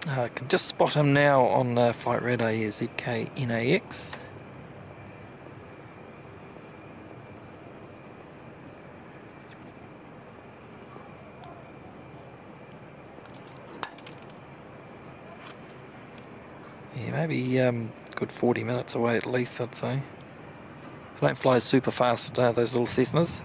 I can just spot him now on flight radar here, ZKNAX. Yeah, maybe good 40 minutes away at least, I'd say. They don't fly super fast, those little Cessnas.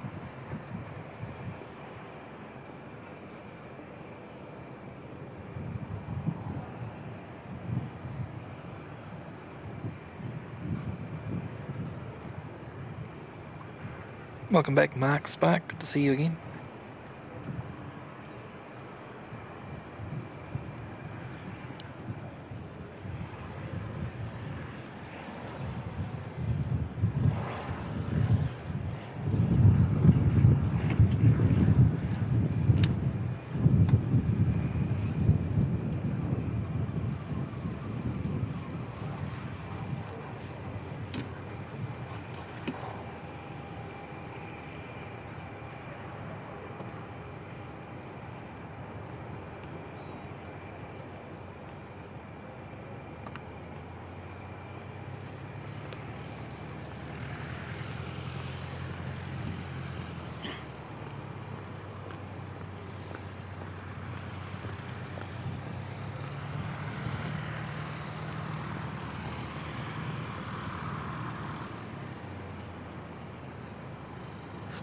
Welcome back, Mark Spark. Good to see you again.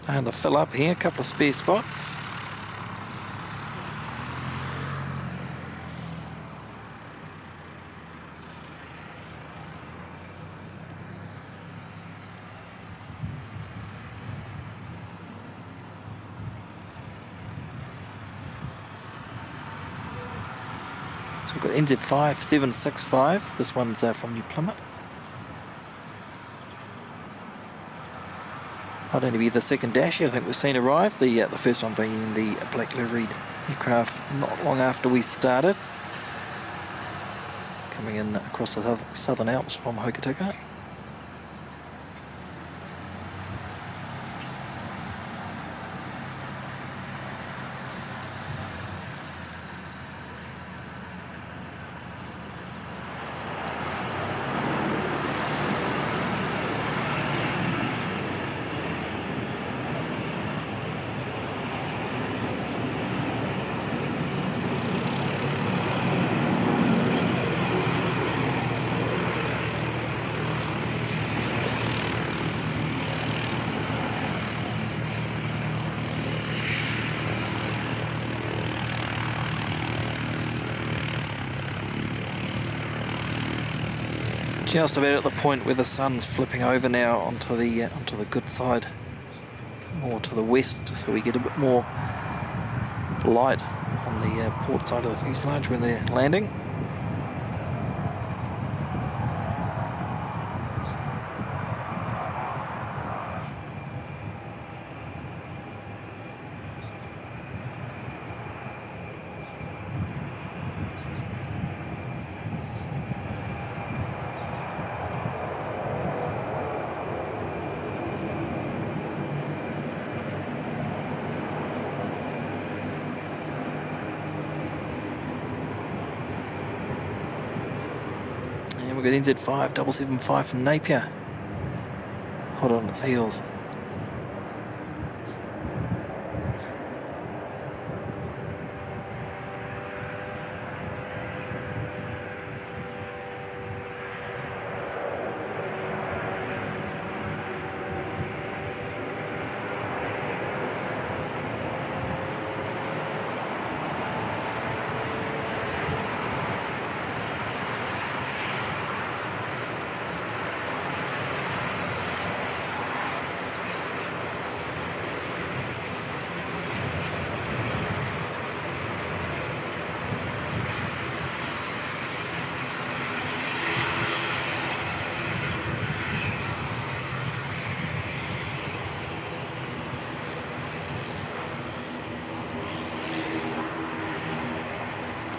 Starting to fill up here, a couple of spare spots. So we've got NZ5765, this one's from New Plymouth. Might only be the second Dashi I think we've seen arrive, the first one being the black liveried aircraft not long after we started. Coming in across the Southern Alps from Hokitika. Just about at the point where the sun's flipping over now onto the good side, more to the west, so we get a bit more light on the port side of the fuselage when they're landing. We've got NZ5 775 from Napier. Hot on its heels.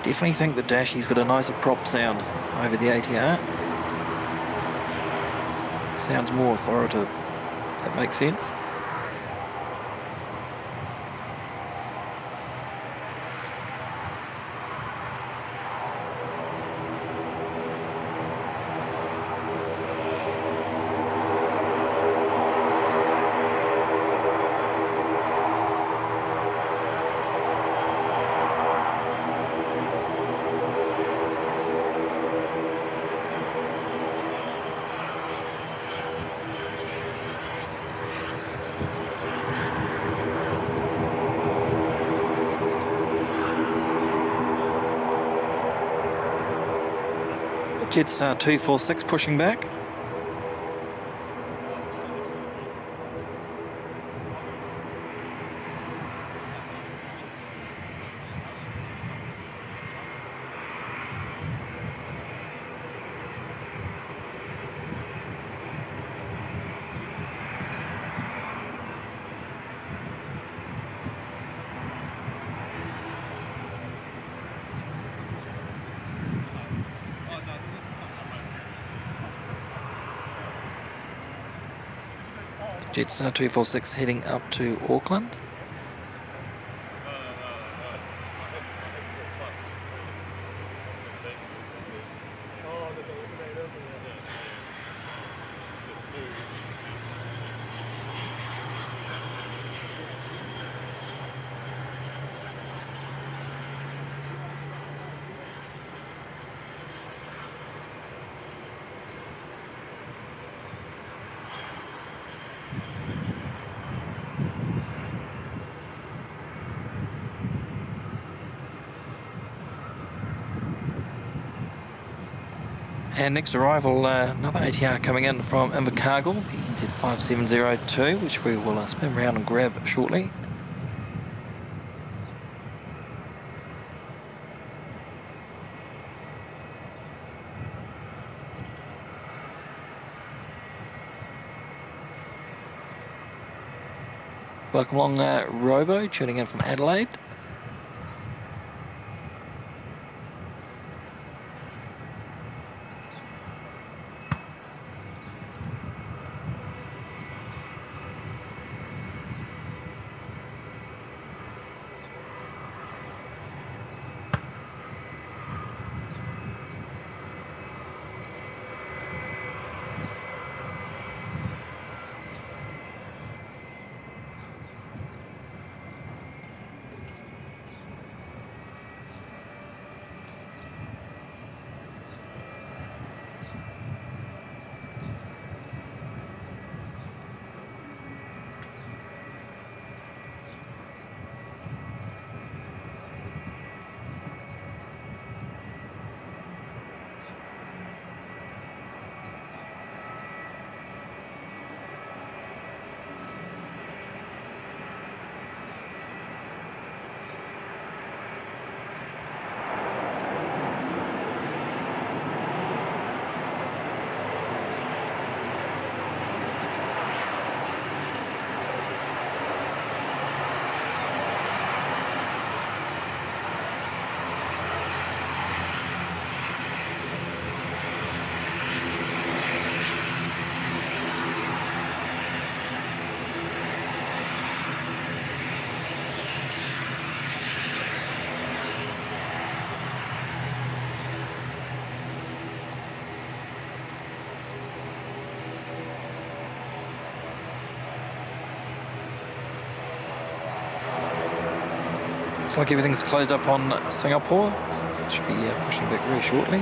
Definitely think the Dashy's got a nicer prop sound over the ATR. Sounds more authoritative, if that makes sense. Jetstar 246 pushing back. Jetstar 246 heading up to Auckland. And next arrival, another ATR coming in from Invercargill, the NZ5702, which we will spin around and grab shortly. Welcome along, Robo, tuning in from Adelaide. Looks like everything's closed up on Singapore. It should be pushing back very shortly.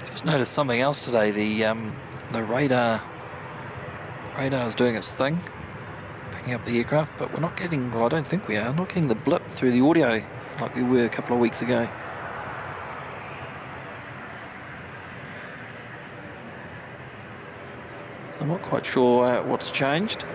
Just noticed something else today. The radar is doing its thing, picking up the aircraft, but we're not getting. Well, I don't think we are. Not getting the blip through the audio like we were a couple of weeks ago. So I'm not quite sure what's changed.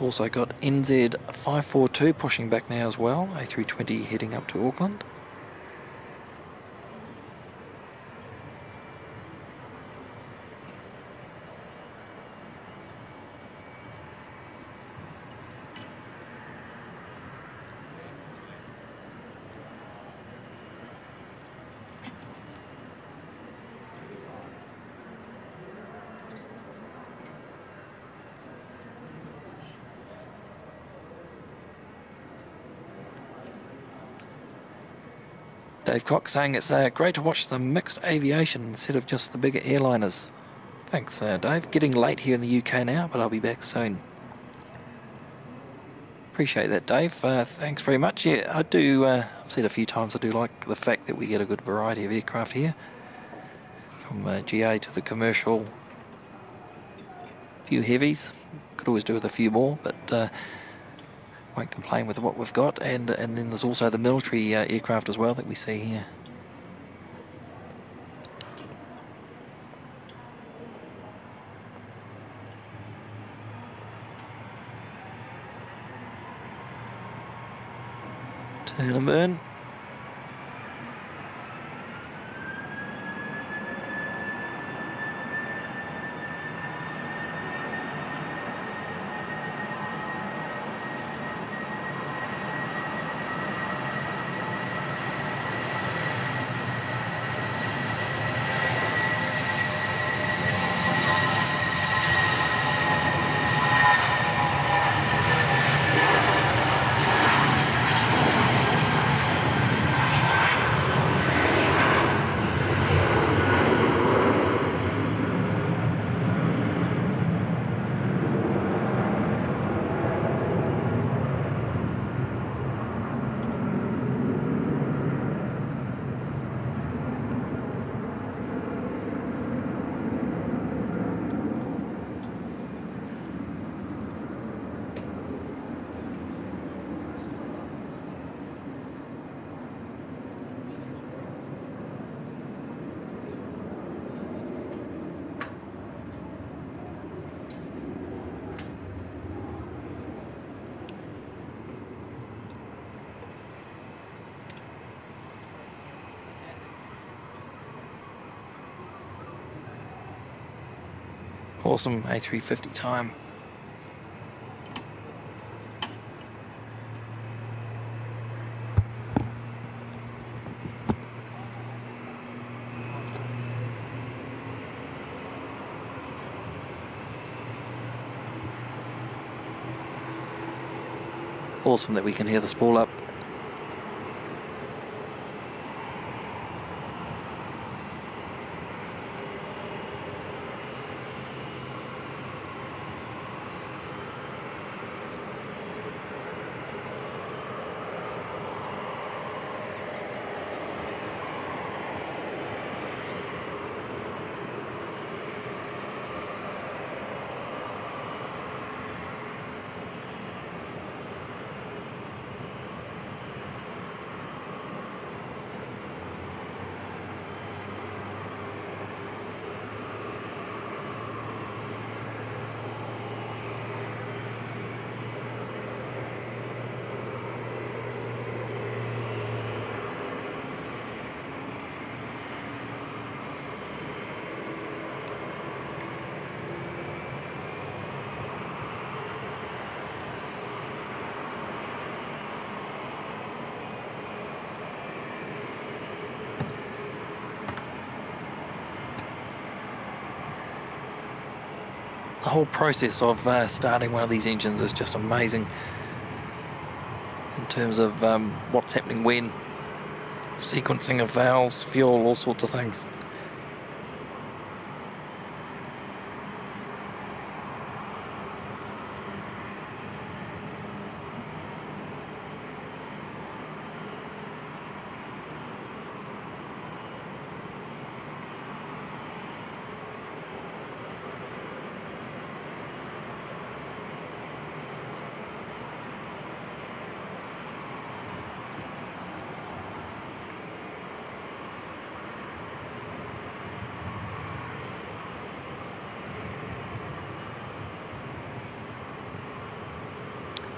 Also got NZ 542 pushing back now as well, A320 heading up to Auckland. Dave Cox saying it's great to watch the mixed aviation instead of just the bigger airliners. Thanks, Dave. Getting late here in the UK now, but I'll be back soon. Appreciate that, Dave. Thanks very much. Yeah, I do, I've said a few times, I do like the fact that we get a good variety of aircraft here. From GA to the commercial. A few heavies. Could always do with a few more, but won't complain with what we've got, and then there's also the military aircraft as well that we see here. Turn and burn. Awesome A350 time. Awesome that we can hear the spool up. whole process of starting one of these engines is just amazing in terms of what's happening when, sequencing of valves, fuel, all sorts of things.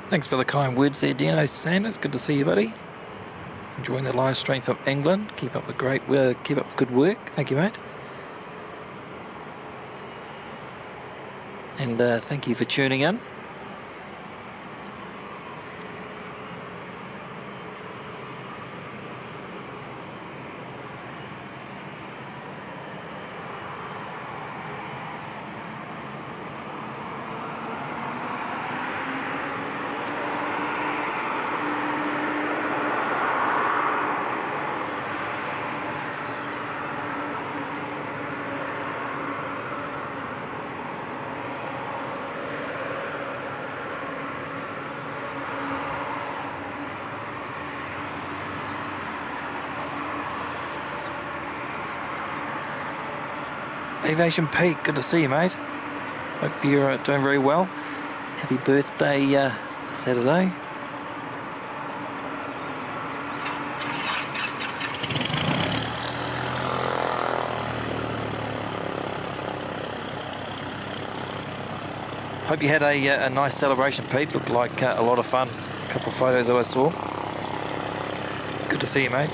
Thanks for the kind words there, Dino Sanders. Good to see you, buddy. Enjoying the live stream from England. Keep up the good work. Thank you, mate. And thank you for tuning in. Aviation Pete, good to see you, mate. Hope you're doing very well. Happy birthday Saturday. Hope you had a nice celebration, Pete. Looked like a lot of fun. A couple of photos I saw. Good to see you, mate.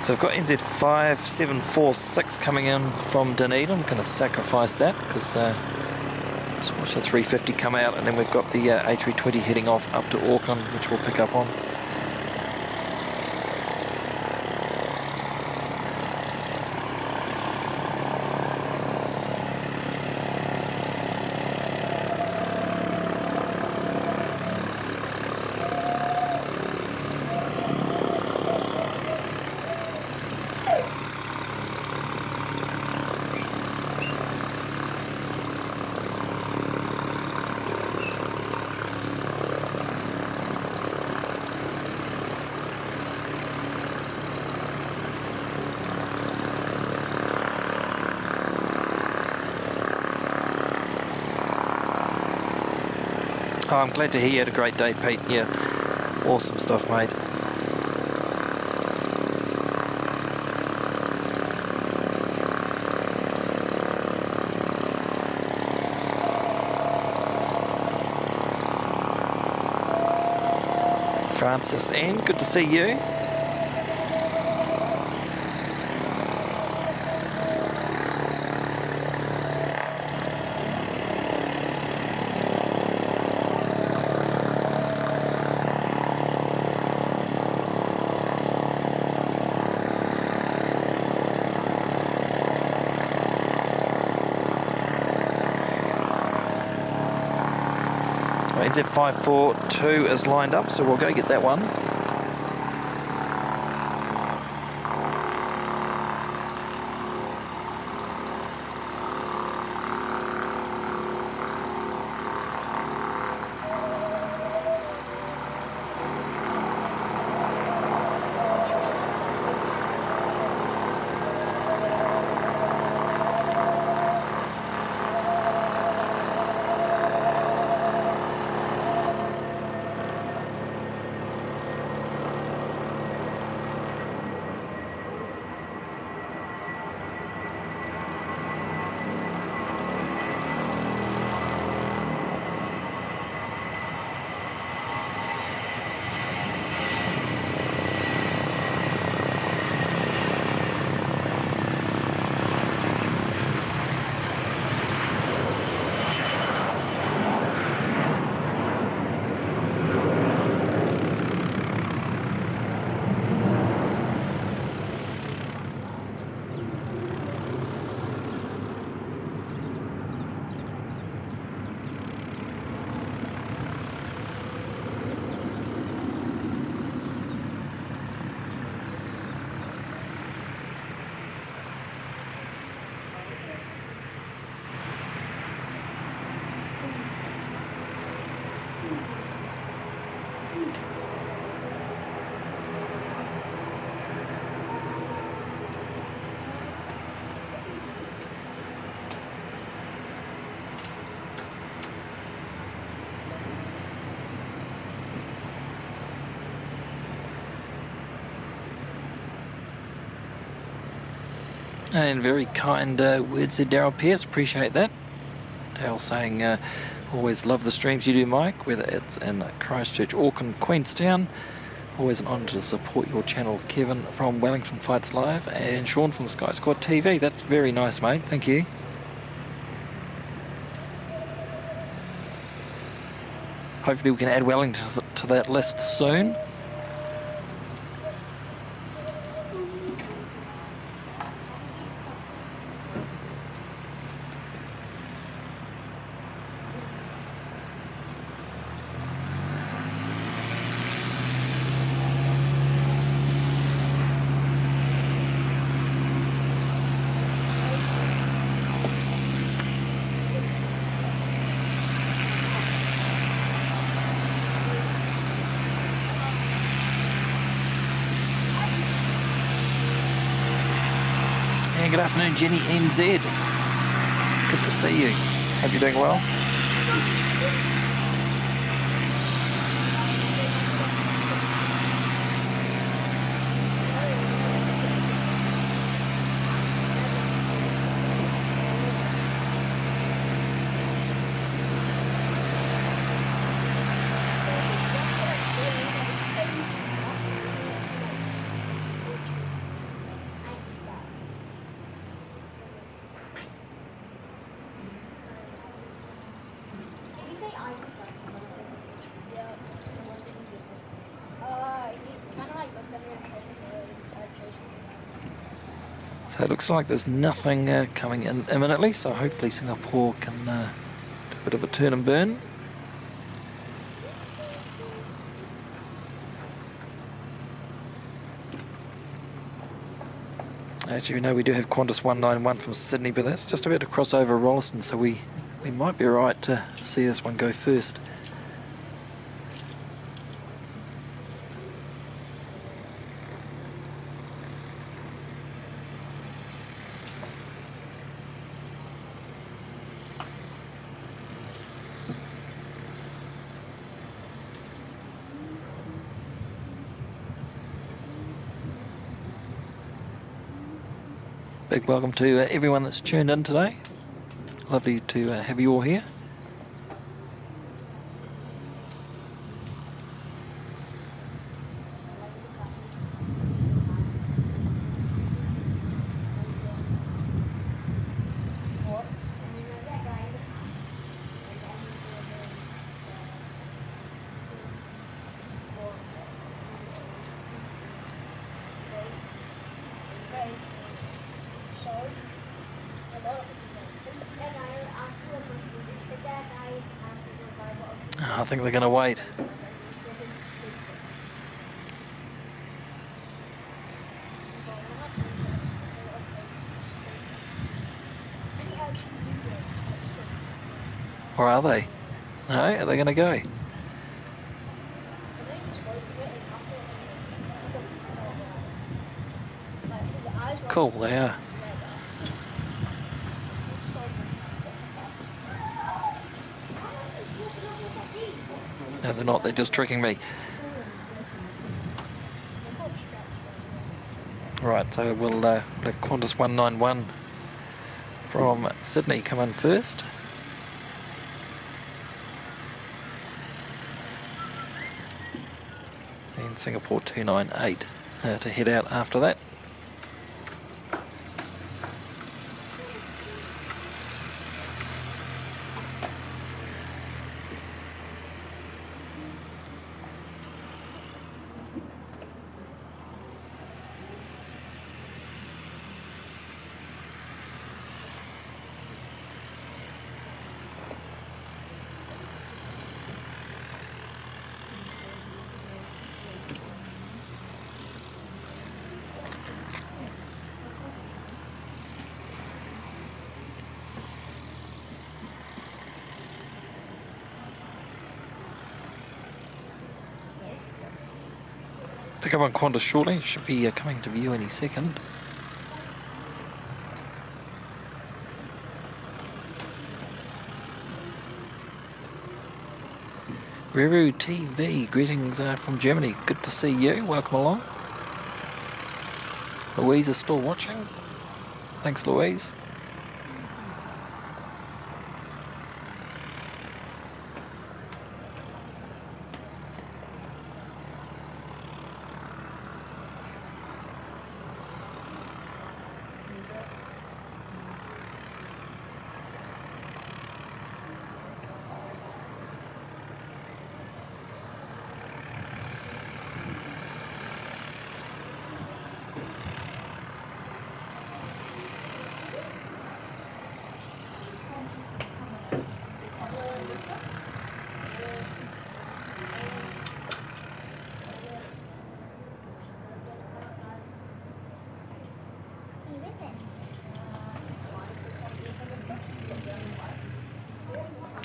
So I've got NZ5746 coming in from Dunedin. I'm going to sacrifice that because just watch the 350 come out, and then we've got the A320 heading off up to Auckland, which we'll pick up on. Oh, I'm glad to hear you had a great day, Pete. Yeah, awesome stuff, mate. Francis N, good to see you. NZ542 is lined up, so we'll go get that one. And very kind words there, Daryl Pierce. Appreciate that. Dale saying, always love the streams you do, Mike, whether it's in Christchurch, Auckland, Queenstown. Always an honour to support your channel. Kevin from Wellington Flights Live and Sean from Sky Squad TV. That's very nice, mate. Thank you. Hopefully we can add Wellington to that list soon. Good afternoon, Jenny NZ. Good to see you. Hope you're doing well. So it looks like there's nothing coming in imminently, so hopefully Singapore can do a bit of a turn and burn. Actually, we know we do have Qantas 191 from Sydney, but that's just about to cross over Rolleston, so we might be right to see this one go first. Big welcome to everyone that's tuned in today. Lovely to have you all here. I think they're going to wait. Or are they? No, are they going to go? Cool, they are. No, they're not. They're just tricking me. Right, so we'll have Qantas 191 from Sydney come in first. And Singapore 298 to head out after that. Pick up on Qantas shortly, should be coming to view any second. Reru TV, greetings from Germany, good to see you, welcome along. Louise is still watching. Thanks, Louise.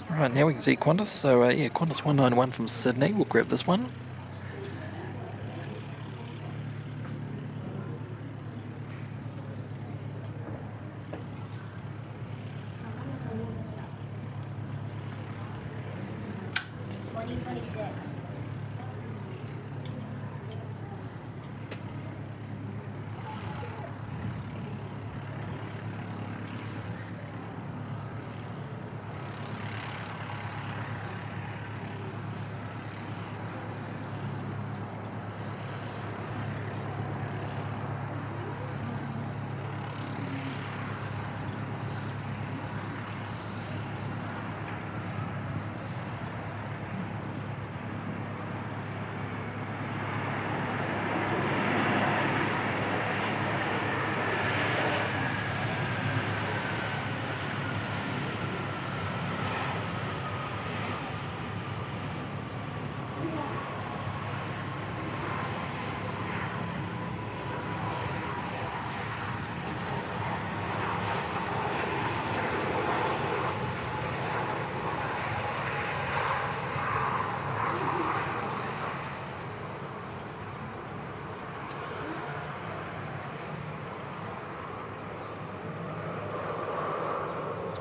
Right, now we can see Qantas. So, yeah, Qantas 191 from Sydney. We'll grab this one.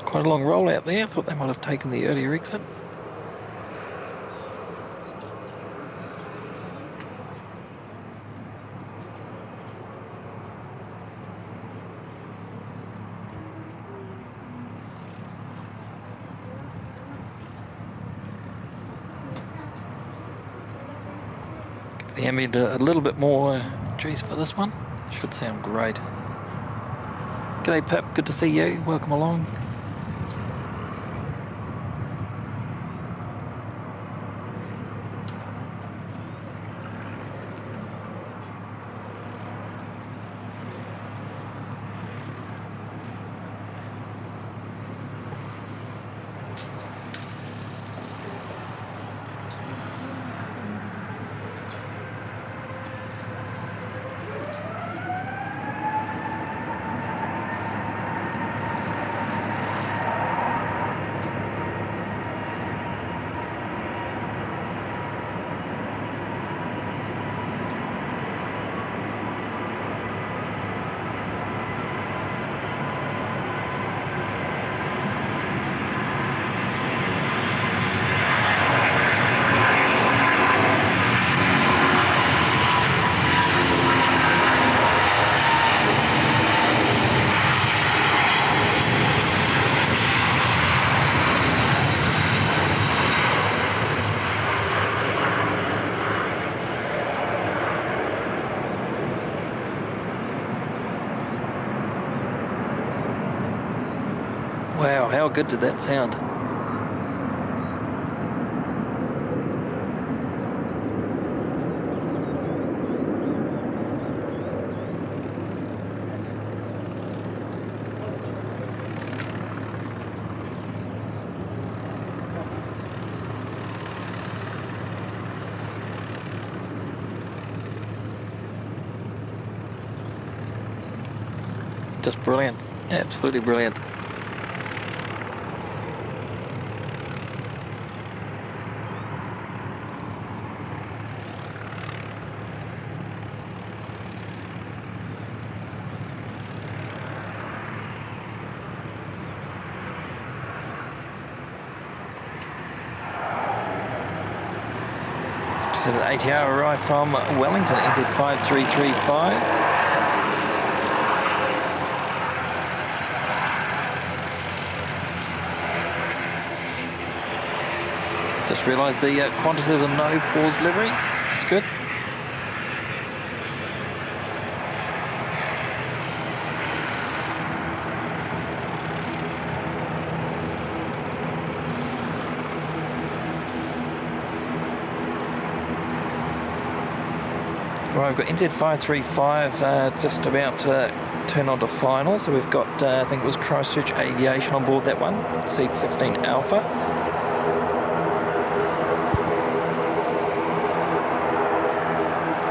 Quite a long roll out there. I thought they might have taken the earlier exit. Give the ambient a little bit more juice for this one. Should sound great. G'day Pip, good to see you. Welcome along. Wow, how good did that sound? Just brilliant, absolutely brilliant. Just had an 8-hour arrive from Wellington, NZ 5335. Just realised the Qantas is a no pause livery. That's good. Right, we've got NZ535 just about to turn on to final. So we've got, I think it was Christchurch Aviation on board that one, seat 16 Alpha.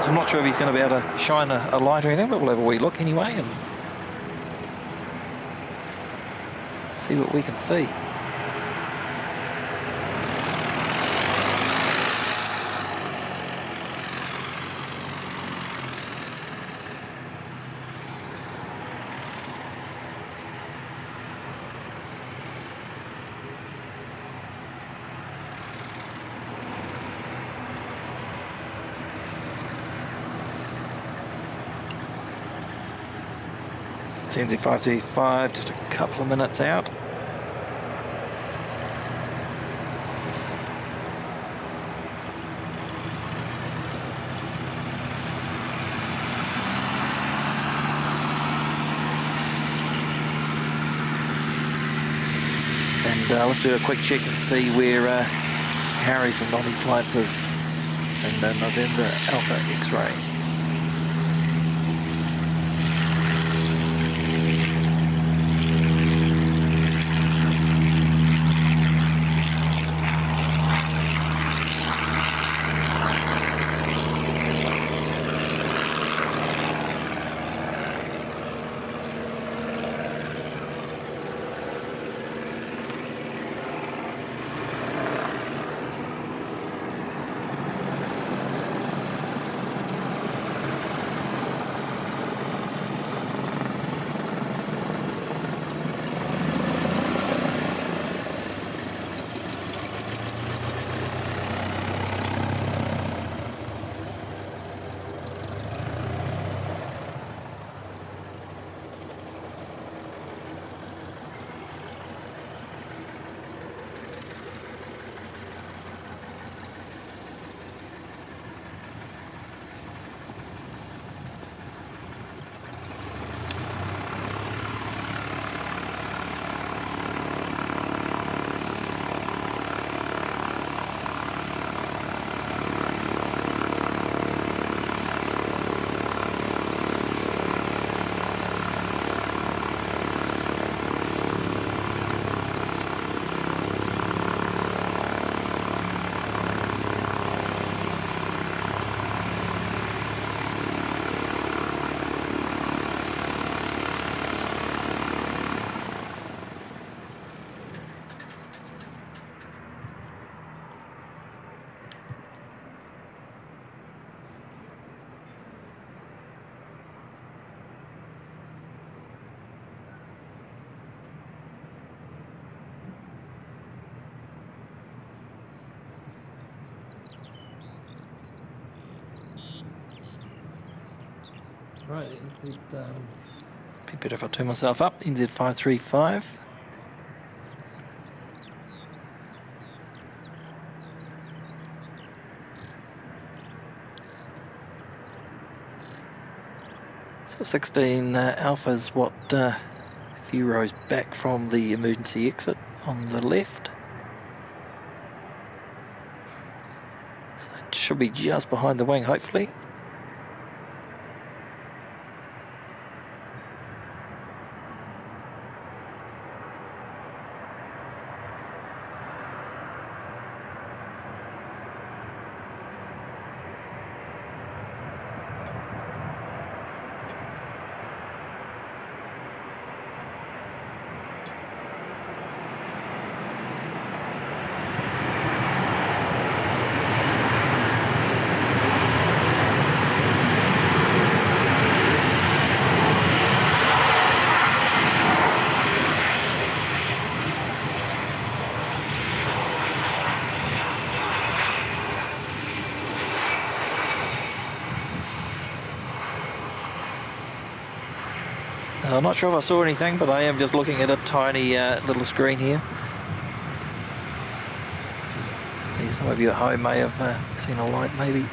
So I'm not sure if he's going to be able to shine a light or anything, but we'll have a wee look anyway and see what we can see. NZ535, just a couple of minutes out. And let's do a quick check and see where Harry from Nonny Flights is in November Alpha X-Ray. Right, be better if I turn myself up. NZ535. So 16 Alpha is what, a few rows back from the emergency exit on the left. So it should be just behind the wing, hopefully. I'm not sure if I saw anything, but I am just looking at a tiny little screen here. Yeah, some of you at home may have seen a light maybe.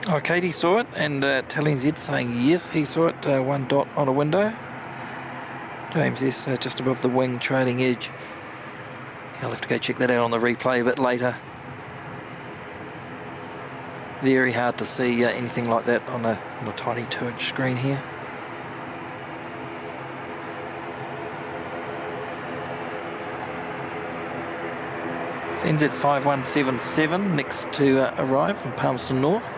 Oh, Katie saw it, and Tally's Ed saying yes, he saw it, one dot on a window. James S just above the wing trailing edge. I'll have to go check that out on the replay a bit later. Very hard to see anything like that on a tiny 2-inch screen here. It's NZ 5177 next to arrive from Palmerston North.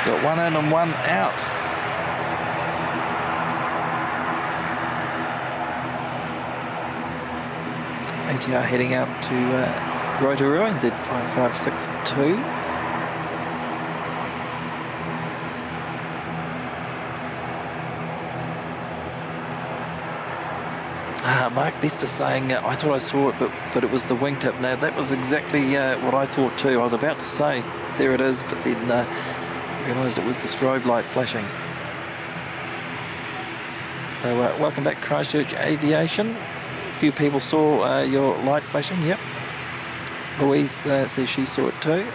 Got one in and one out. ATR heading out to Rotorua, NZ 5562. Mark Bester saying, I thought I saw it, but it was the wingtip. Now, that was exactly what I thought too. I was about to say, there it is, but then realised it was the strobe light flashing. So welcome back, Christchurch Aviation. A few people saw your light flashing, yep. Louise says she saw it too.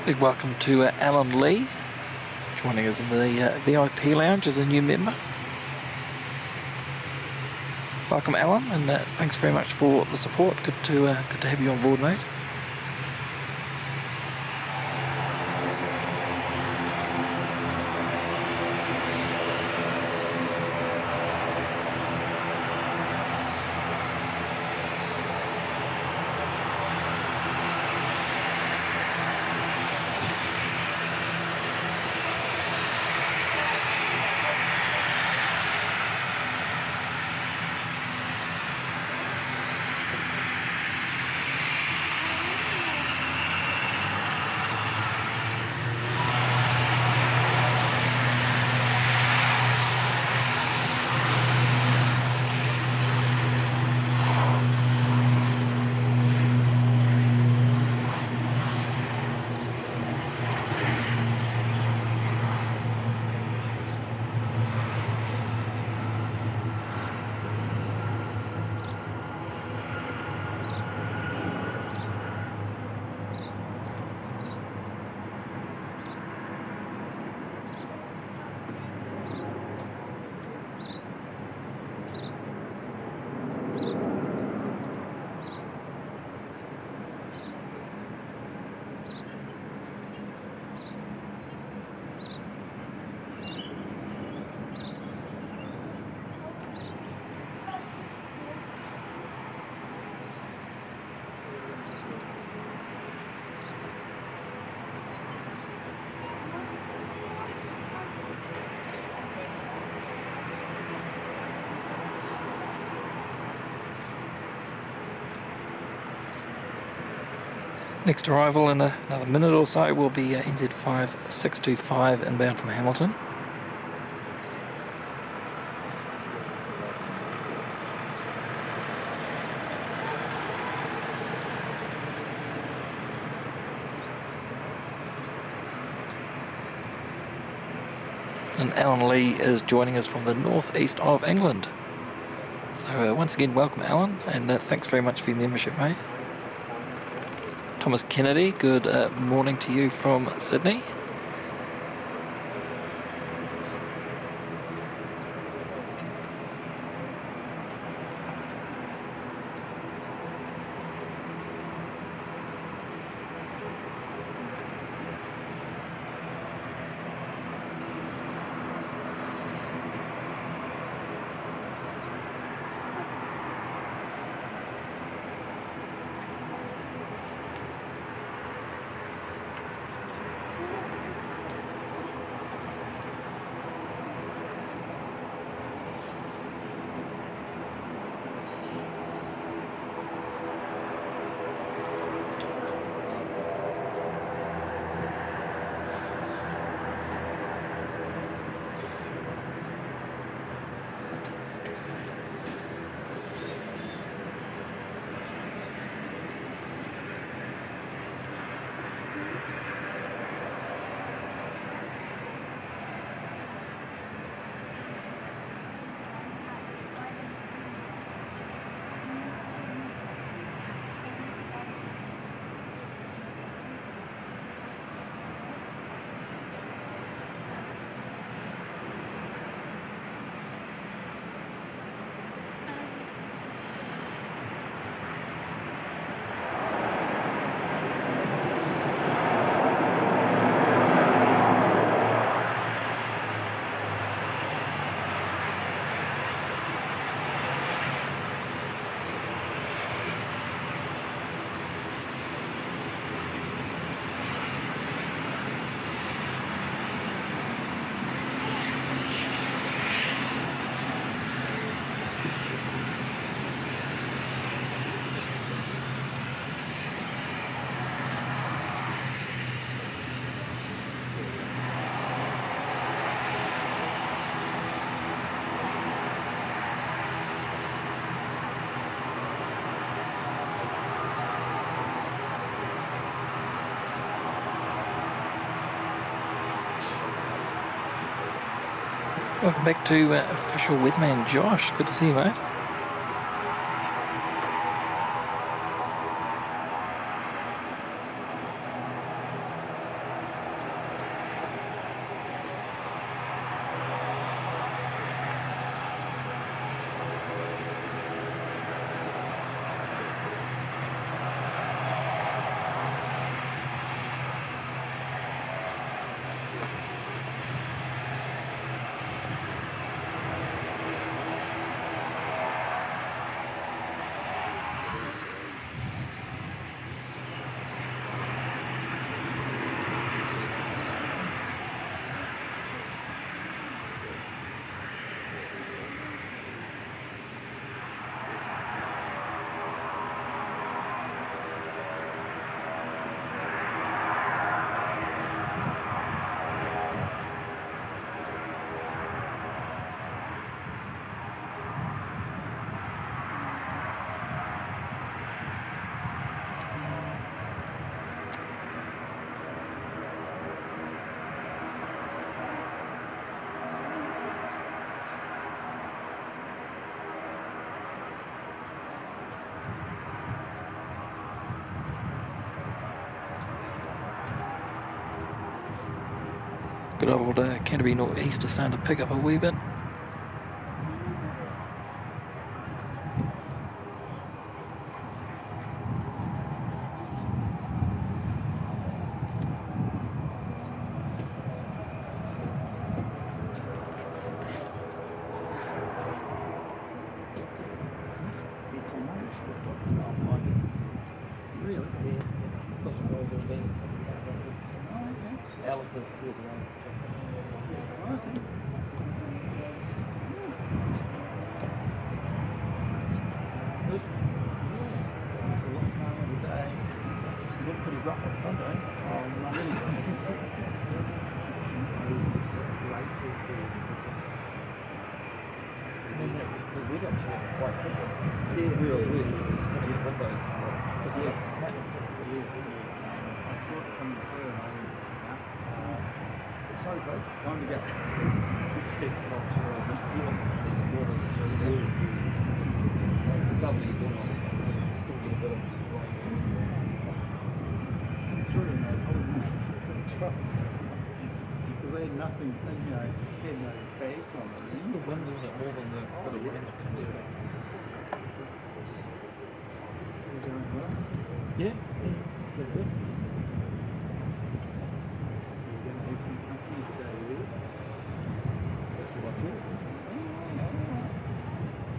Big welcome to Alan Lee, joining us in the VIP lounge as a new member. Welcome, Alan, and thanks very much for the support. Good to have you on board, mate. Next arrival in another minute or so will be NZ5625 inbound from Hamilton. And Alan Lee is joining us from the northeast of England. So once again, welcome Alan, and thanks very much for your membership, mate. Thomas Kennedy, good morning to you from Sydney. Welcome back to official weatherman Josh. Good to see you, mate. Good old Canterbury Northeast is starting to pick up a wee bit. Really? Yeah. Alice is here today. Okay. Look pretty rough on Sunday. And then the weather turned quite quickly. Yeah, Real yeah. weird. Just looking at windows, just like Yeah. snaps. I saw it coming through and I went, sorry folks, it's time to go. It's not too early. Just even these waters really suddenly still get a bit of rain. Through in those whole trucks. Because they had nothing, you know, they had no bags on them. It's the wind, isn't it, more than the bit of rain that comes through. They're doing well. Yeah, it's been good. You're going to have some company today, really. That's what I thought.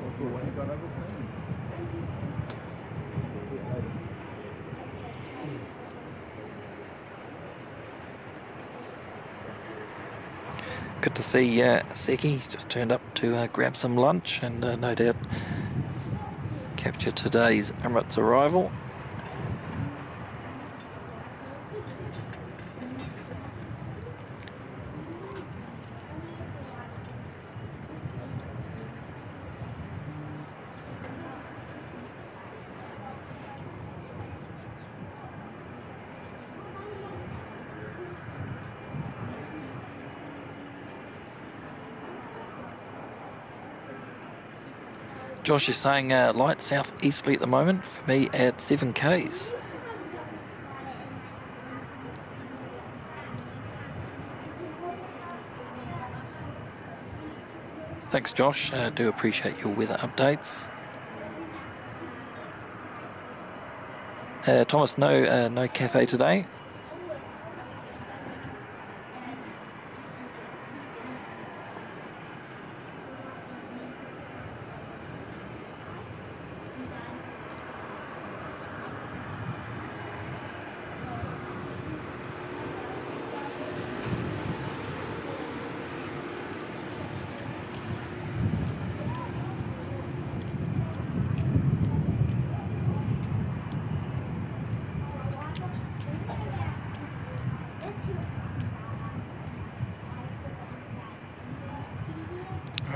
Of course, they've got other plans. Good to see Seki. He's just turned up to grab some lunch and no doubt capture today's Emirates arrival. Josh is saying light southeasterly at the moment, for me at 7 k's. Thanks Josh, do appreciate your weather updates. Thomas, no cafe today.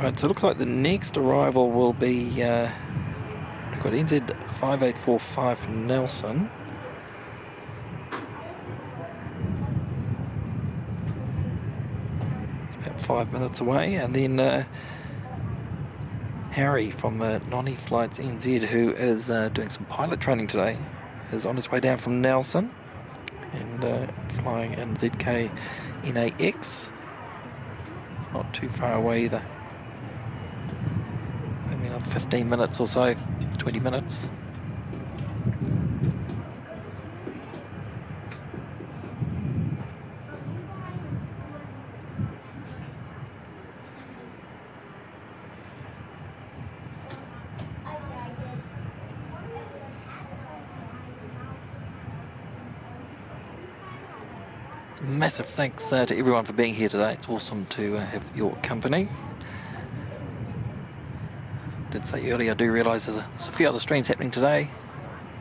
Right, so it looks like the next arrival will be, we've got NZ 5845 from Nelson. It's about 5 minutes away, and then Harry from Nonny Flights NZ, who is doing some pilot training today, is on his way down from Nelson and flying in ZK NAX. It's not too far away either. Maybe another 15 minutes or so, 20 minutes. Massive thanks to everyone for being here today. It's awesome to have your company. Did say earlier, I do realise there's a few other streams happening today,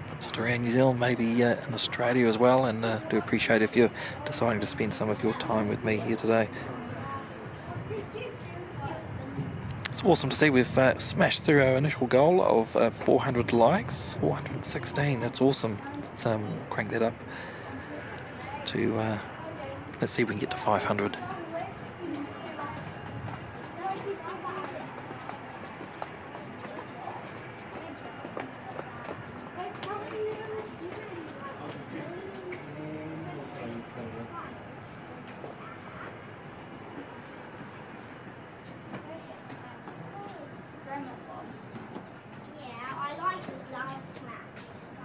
not just around New Zealand, maybe in Australia as well, and do appreciate if you're deciding to spend some of your time with me here today. It's awesome to see we've smashed through our initial goal of 400 likes, 416. That's awesome. Let's crank that up to, let's see if we can get to 500.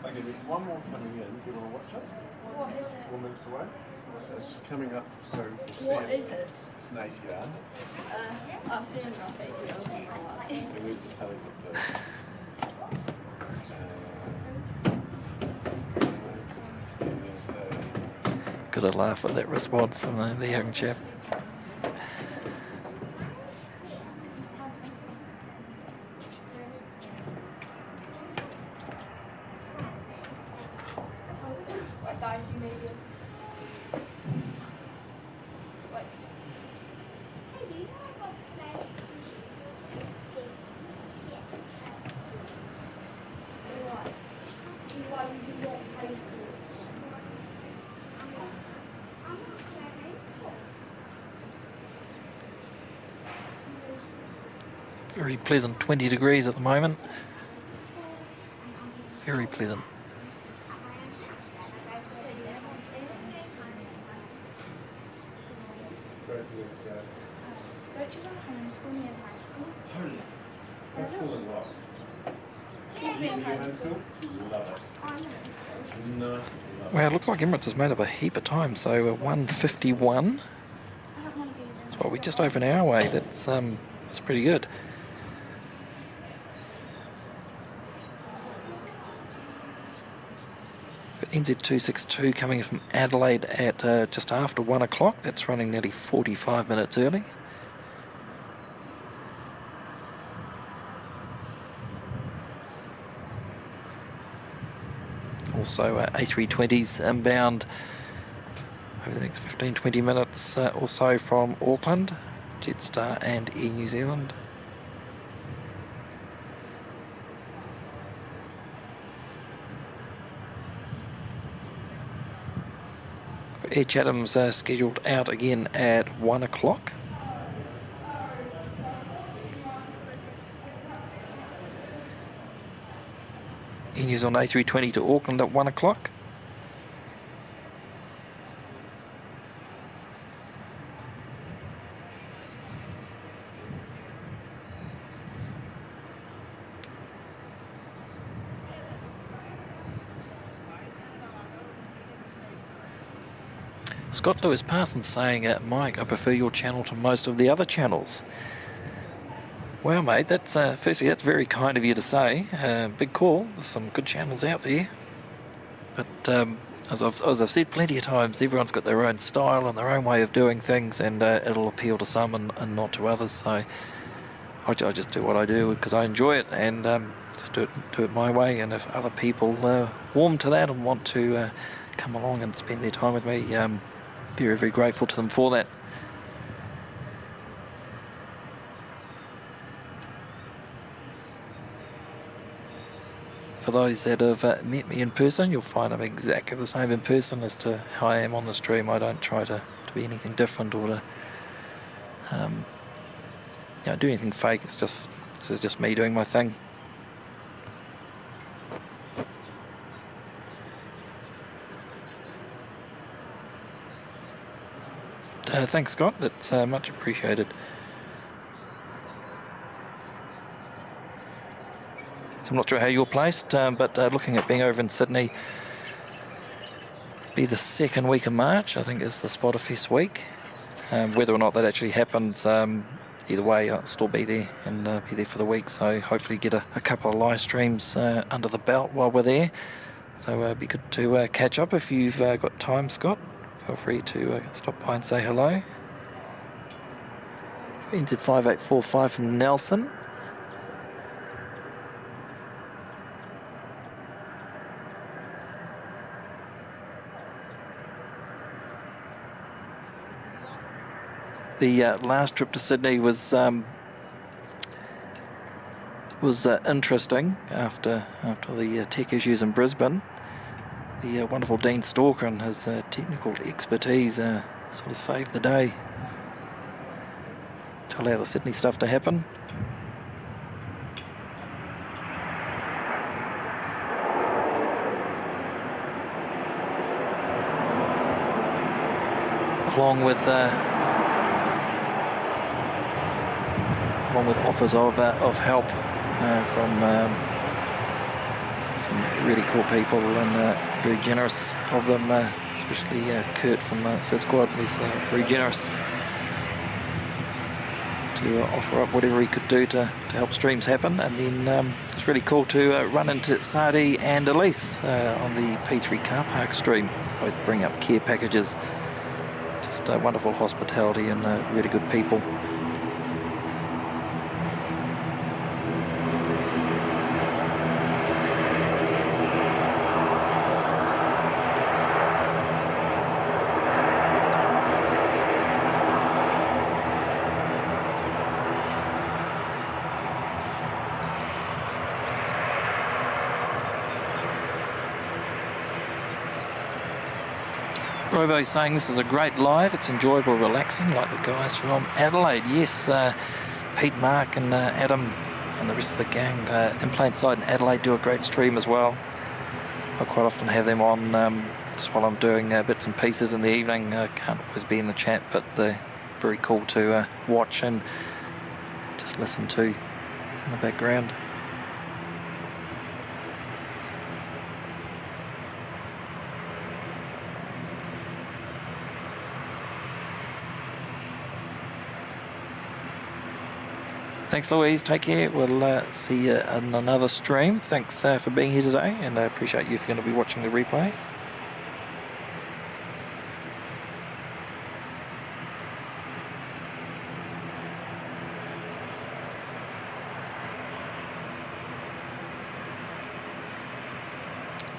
Okay, there's one more coming in. Do you want to watch it? 4 minutes away. So it's just coming up. So What is it? It's an ATR. I've seen enough And where's this helicopter? Got to laugh at that response from the young chap. surprise you maybe. What? Hey, do you know what flag is? What? Do you want to do that play first? I'm not Very pleasant 20 degrees at the moment. Very pleasant. Don't you want to homeschool me in high school? Totally. Homeschooling loves. She's been homeschooled. Love it. Nice. Love Well, it looks like Emirates has made up a heap of time, so 1:51. That's what, we're just over an hour away. That's pretty good. Got NZ262 coming from Adelaide at just after 1 o'clock. That's running nearly 45 minutes early. Also A320s inbound over the next 15-20 minutes or so from Auckland, Jetstar and Air New Zealand. Air Chatham's scheduled out again at 1 o'clock. Air New Zealand A320 to Auckland at 1 o'clock. Scott Lewis Parsons saying, Mike, I prefer your channel to most of the other channels. Well, mate, that's firstly, that's very kind of you to say. Big call. There's some good channels out there. But as I've said plenty of times, everyone's got their own style and their own way of doing things, and it'll appeal to some and not to others. So I just do what I do because I enjoy it, and just do it my way. And if other people warm to that and want to come along and spend their time with me, very, very grateful to them for that. For those that have met me in person, you'll find I'm exactly the same in person as to how I am on the stream. I don't try to be anything different or to do anything fake. This is just me doing my thing. Thanks, Scott. That's much appreciated. So I'm not sure how you're placed, but looking at being over in Sydney, be the second week of March, I think, is the Spotterfest week. Whether or not that actually happens, either way, I'll still be there and be there for the week. So hopefully get a couple of live streams under the belt while we're there. So it'd be good to catch up if you've got time, Scott. Feel free to stop by and say hello. NZ5845 from Nelson. The last trip to Sydney was interesting after the tech issues in Brisbane. The wonderful Dean Stalker and his technical expertise sort of saved the day to allow the Sydney stuff to happen. Along with offers of help from some really cool people, and very generous of them, especially Kurt from Sid Squad was very generous to offer up whatever he could do to help streams happen. And then it's really cool to run into Sadi and Elise on the P3 car park stream, both bring up care packages. Just wonderful hospitality and really good people. Robo saying this is a great live. It's enjoyable, relaxing, like the guys from Adelaide. Yes, Pete, Mark and Adam and the rest of the gang in plain sight in Adelaide do a great stream as well. I quite often have them on just while I'm doing bits and pieces in the evening. Can't always be in the chat, but they're very cool to watch and just listen to in the background. Thanks, Louise. Take care. We'll see you in another stream. Thanks for being here today, and I appreciate you if you're going to be watching the replay.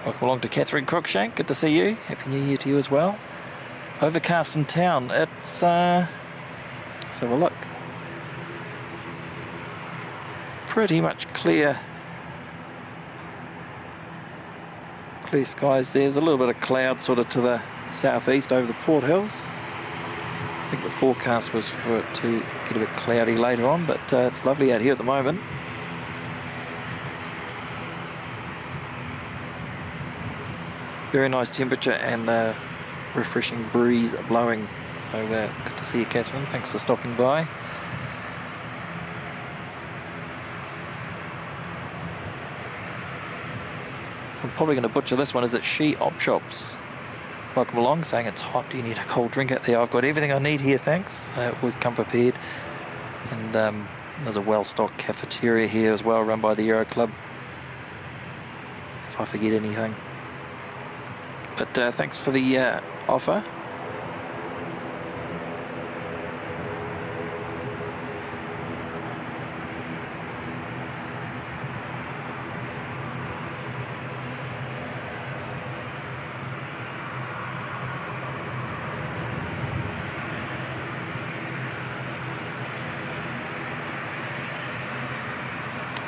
Welcome along to Catherine Crookshank. Good to see you. Happy New Year to you as well. Overcast in town. It's let's have a look. Pretty much clear skies. There's a little bit of cloud sort of to the southeast over the Port Hills. I think the forecast was for it to get a bit cloudy later on, but it's lovely out here at the moment. Very nice temperature and refreshing breeze blowing. So good to see you, Catherine. Thanks for stopping by. I'm probably going to butcher this one. Is it She Op Shops? Welcome along, saying it's hot. Do you need a cold drink out there? I've got everything I need here, thanks. Always come prepared. And there's a well-stocked cafeteria here as well, run by the Euro Club, if I forget anything. But thanks for the offer.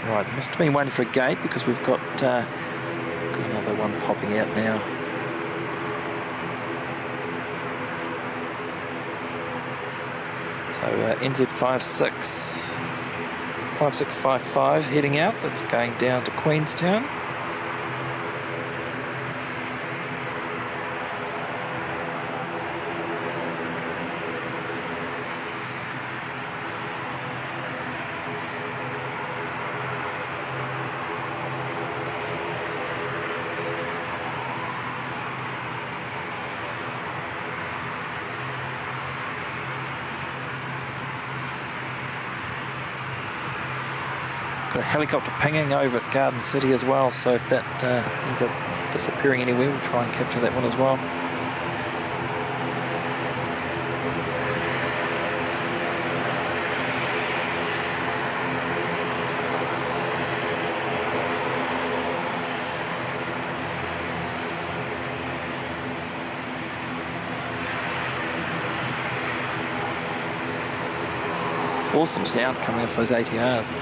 Right, must have been waiting for a gate because we've got another one popping out now. So NZ5655 heading out. That's going down to Queenstown. Got a helicopter pinging over at Garden City as well, so if that ends up disappearing anywhere, we'll try and capture that one as well. Awesome sound coming off those ATRs.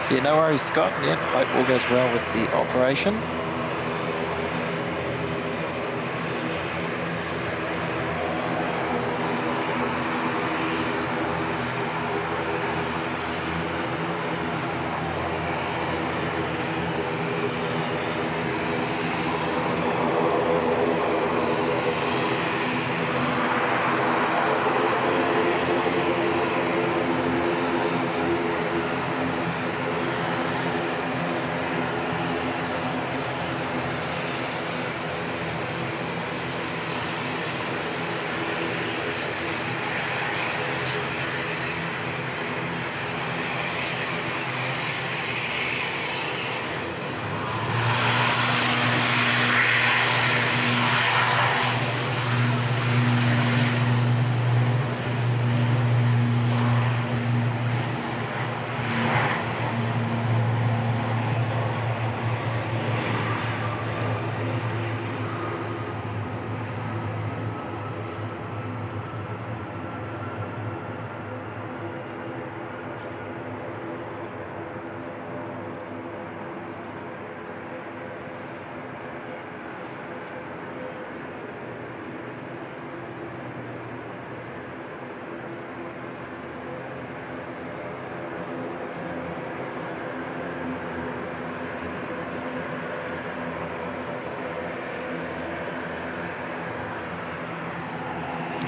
Yeah, no worries, Scott. Yeah, hope all goes well with the operation.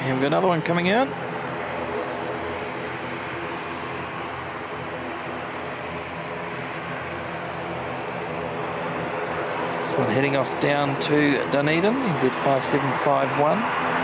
Here we've got another one coming out. This one heading off down to Dunedin, NZ5751.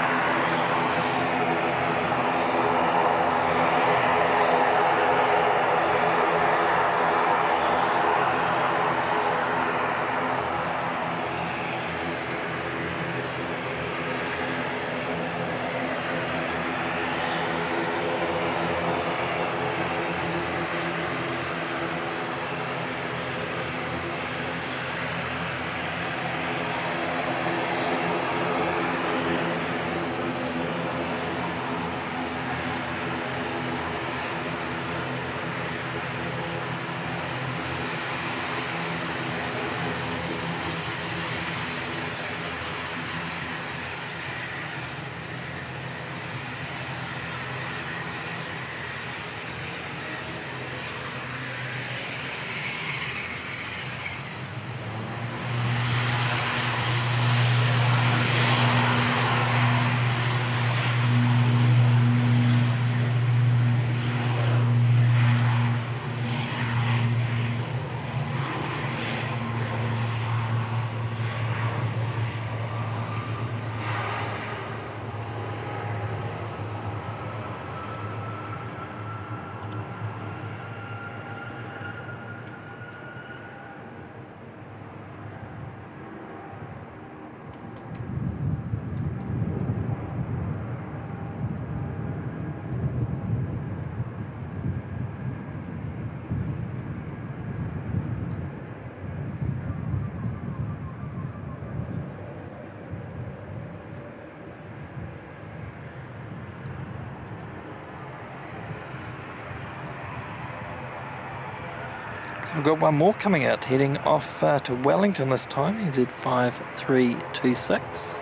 So we've got one more coming out, heading off to Wellington this time, NZ5326.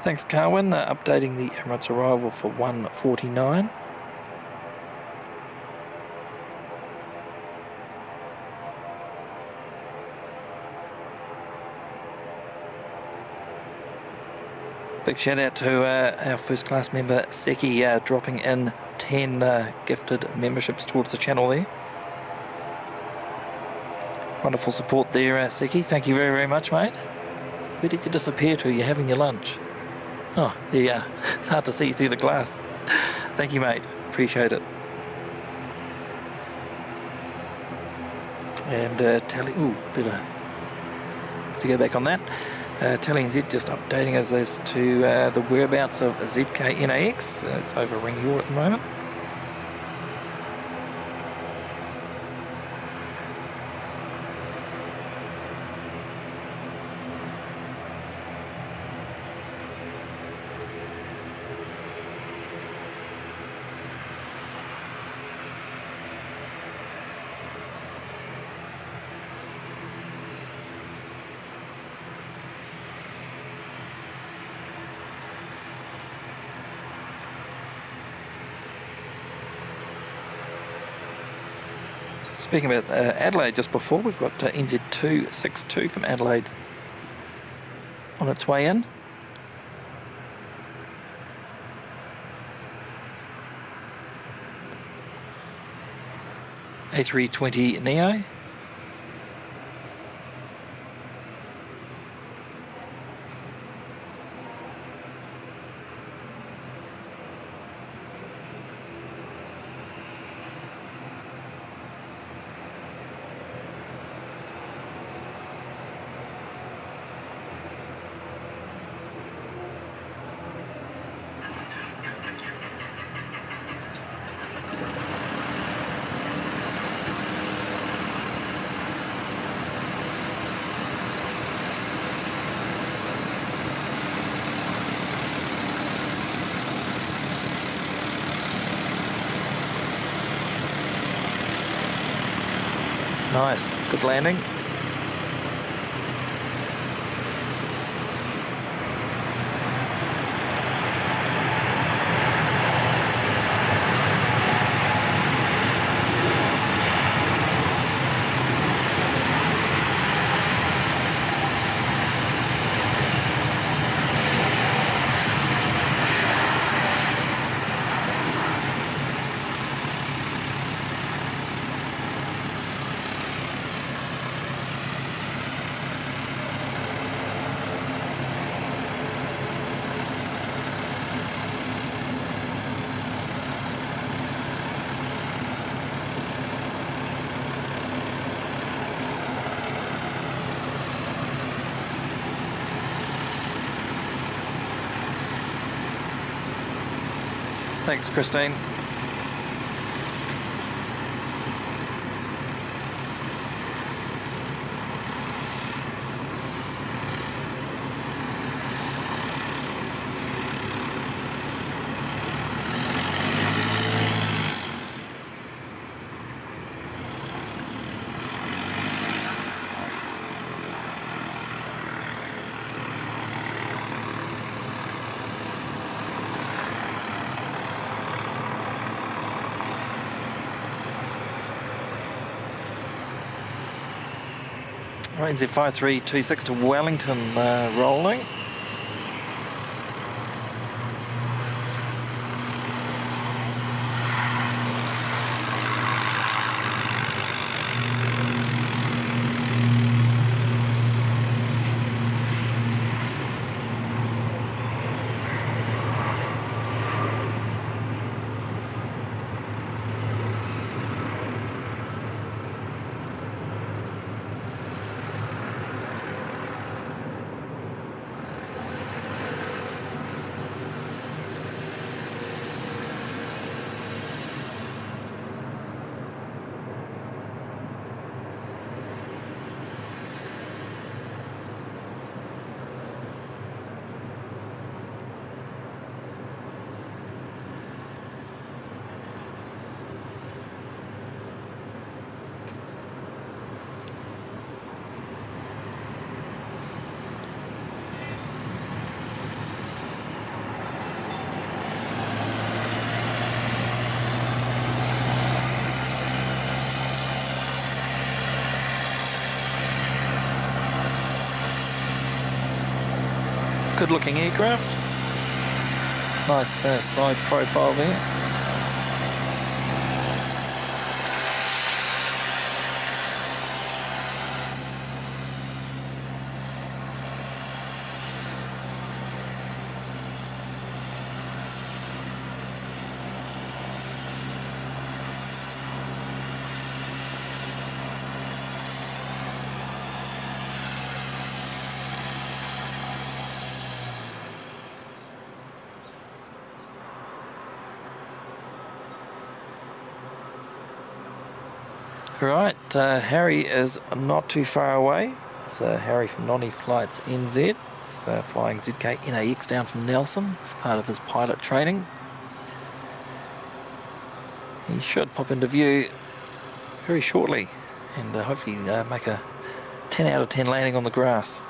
Thanks, Carwin, updating the Emirates arrival for 1:49. Big shout out to our first class member Seki, dropping in 10 gifted memberships towards the channel there. Wonderful support there, Seki. Thank you very, very much, mate. Where did you disappear to? You're having your lunch. Oh, there you are. It's hard to see through the glass. Thank you, mate. Appreciate it. And Tally, better go back on that. Tally NZ just updating us as to the whereabouts of ZKNAX. It's over Ringhall at the moment. Speaking about Adelaide just before, we've got NZ262 from Adelaide on its way in. A320 Neo. Nice, good landing. Thanks, Christine. Right, NZ5326 to Wellington rolling. Good looking aircraft. Nice side profile there. Right, Harry is not too far away. It's Harry from Nonny Flights NZ. It's flying ZK NAX down from Nelson. It's part of his pilot training. He should pop into view very shortly and hopefully make a 10 out of 10 landing on the grass.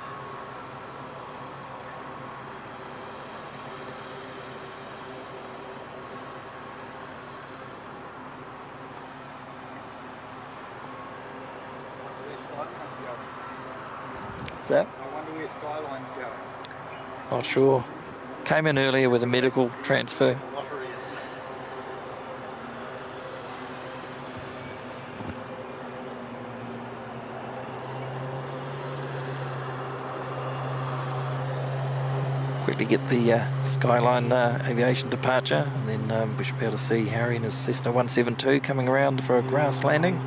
What's that? I wonder where Skyline's going. Not sure. Came in earlier with a medical transfer. Lottery, isn't it? Quickly get the Skyline Aviation departure, and then we should be able to see Harry and his Cessna 172 coming around for a grass landing.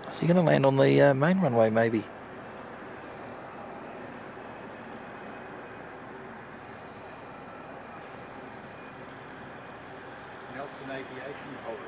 Is he going to land on the main runway, maybe? Nelson Aviation holder.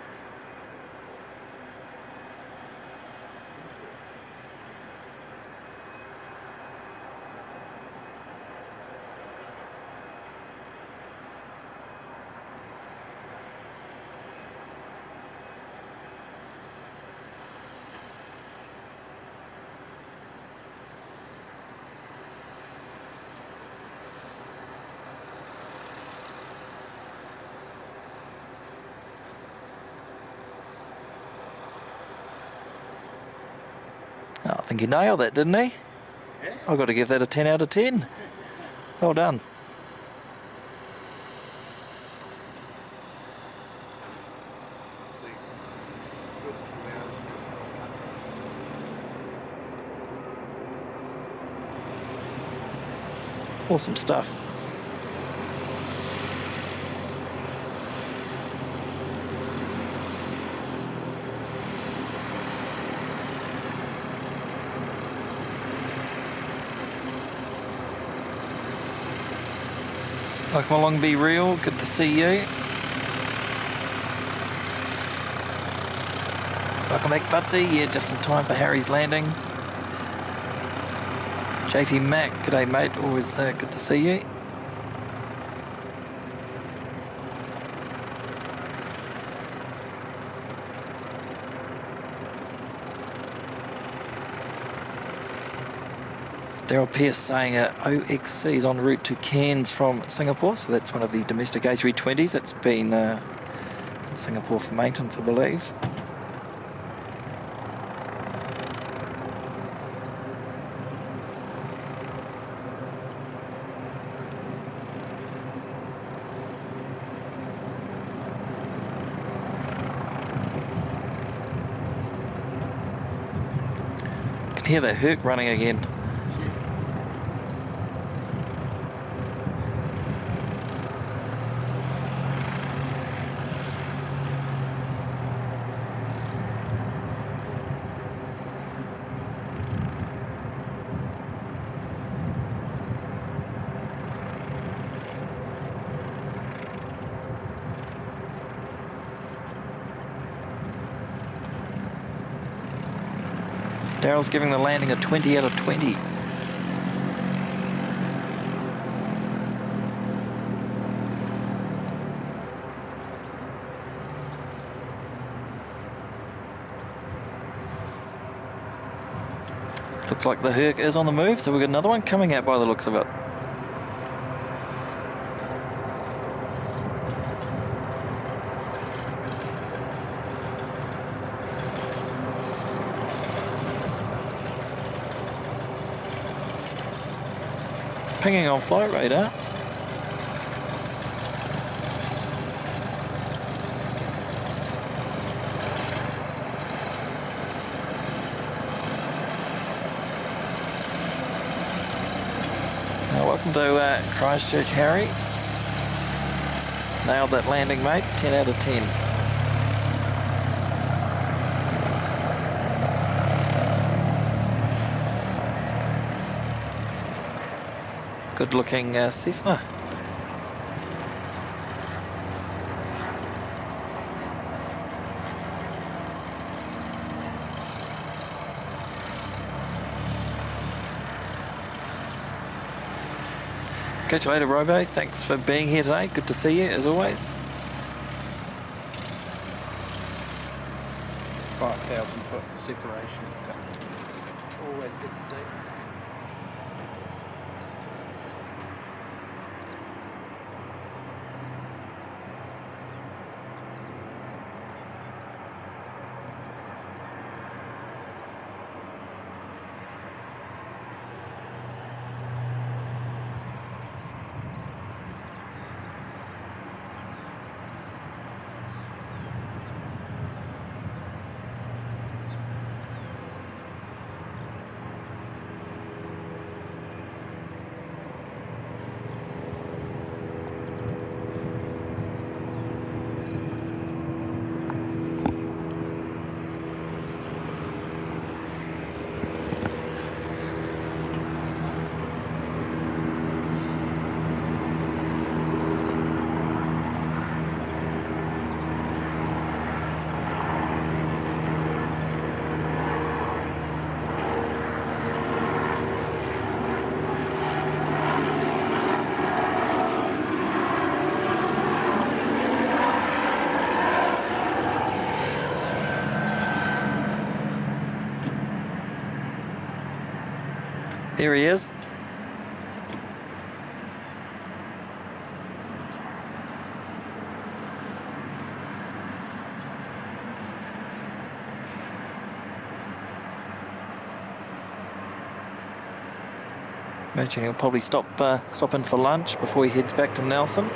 Oh, I think he nailed that, didn't he? Yeah. I've got to give that a 10 out of 10. Well done. Let's see. Good few hours for his cross country. Awesome stuff. Welcome along, Be Real. Good to see you. Welcome back, Butsy. Yeah, just in time for Harry's landing. JP Mac, g'day mate. Always good to see you. Daryl Pierce saying OXC is en route to Cairns from Singapore, so that's one of the domestic A320s that's been in Singapore for maintenance, I believe. I can hear that Herc running again. Daryl's giving the landing a 20 out of 20. Looks like the Herc is on the move, so we've got another one coming out by the looks of it. Pinging on flight radar. Now, welcome to Christchurch, Harry. Nailed that landing, mate. 10 out of 10. Good looking Cessna. Catch you later, Robo. Thanks for being here today. Good to see you, as always. 5,000 foot separation. Always good to see. There he is. Imagine he'll probably stop in for lunch before he heads back to Nelson.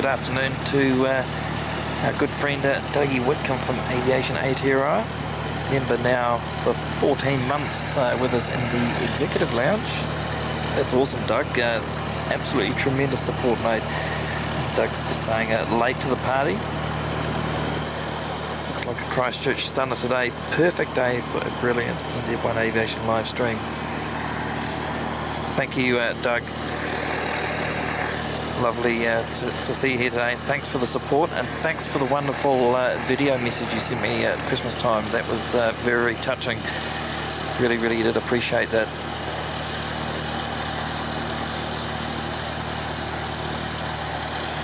good afternoon to our good friend Dougie Whitcomb from Aviation Aotearoa, member now for 14 months with us in the Executive Lounge. That's awesome, Doug. Absolutely tremendous support, mate. Doug's just saying late to the party. Looks like a Christchurch stunner today. Perfect day for a brilliant NZ1 Aviation live stream. Thank you, Doug. Lovely to see you here today. Thanks for the support, and thanks for the wonderful video message you sent me at Christmas time. That was very touching. Really, really did appreciate that.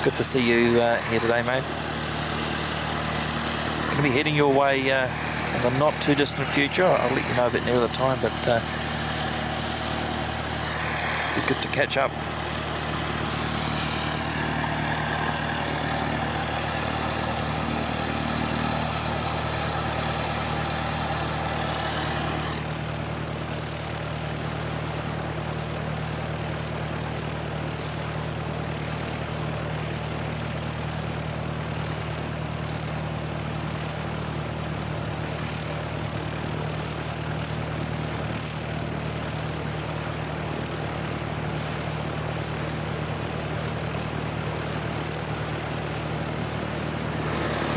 Good to see you here today, mate. I'm going to be heading your way in the not too distant future. I'll let you know a bit nearer the time, but be good to catch up.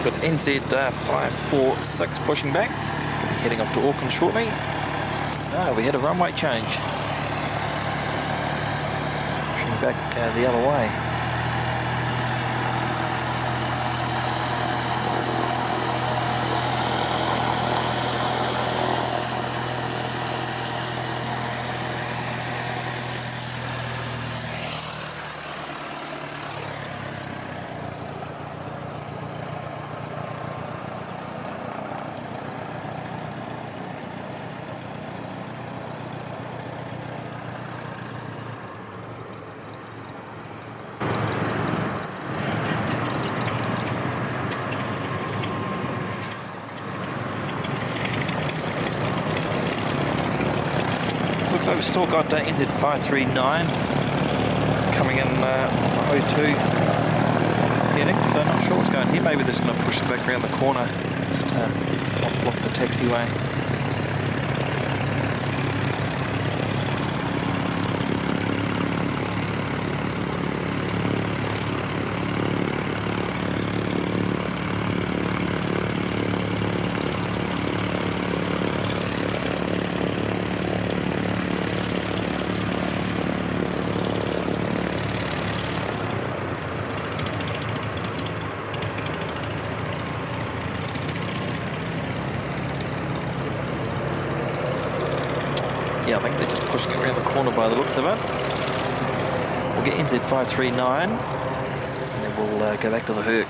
Got NZ 546 pushing back. It's going to be heading off to Auckland shortly. We had a runway change. Pushing back the other way. So we've still got NZ 539 coming in 02 heading, so not sure what's going here. Maybe they're just going to push it back around the corner, just block the taxiway. Yeah, I think they're just pushing it around the corner by the looks of it. We'll get NZ 539 and then we'll go back to the Herc.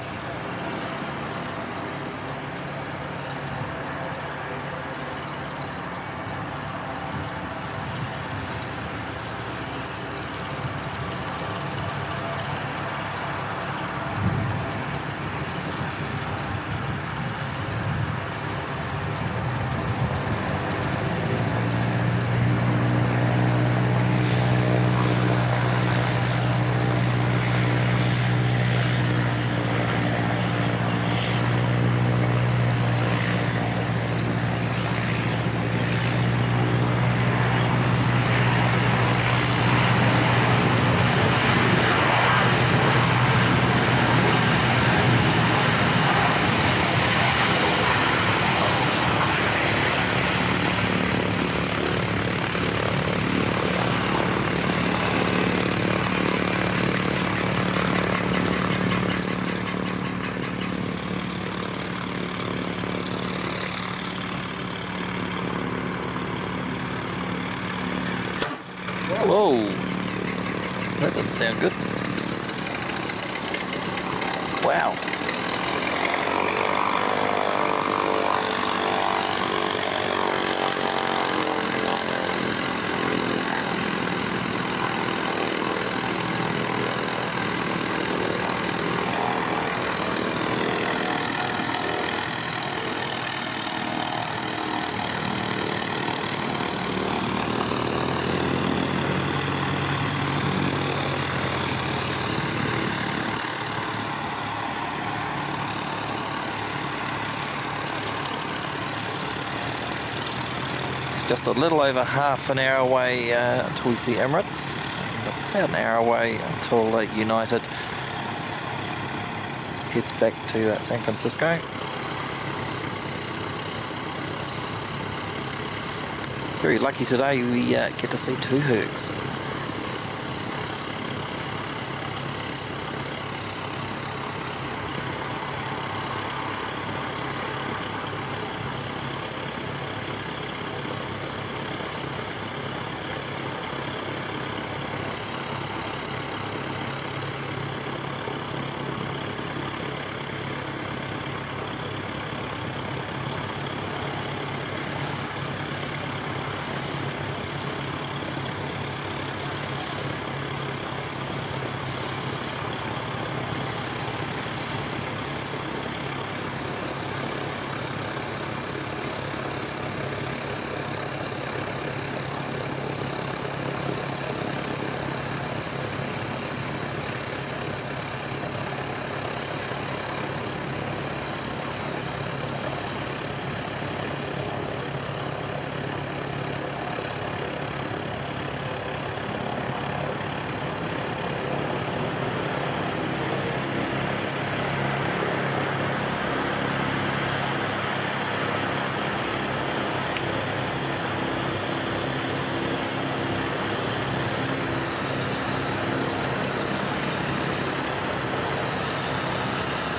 Whoa, that doesn't sound good. Wow. Just a little over half an hour away until we see Emirates. And about an hour away until United heads back to San Francisco. Very lucky today we get to see 2 Hercs.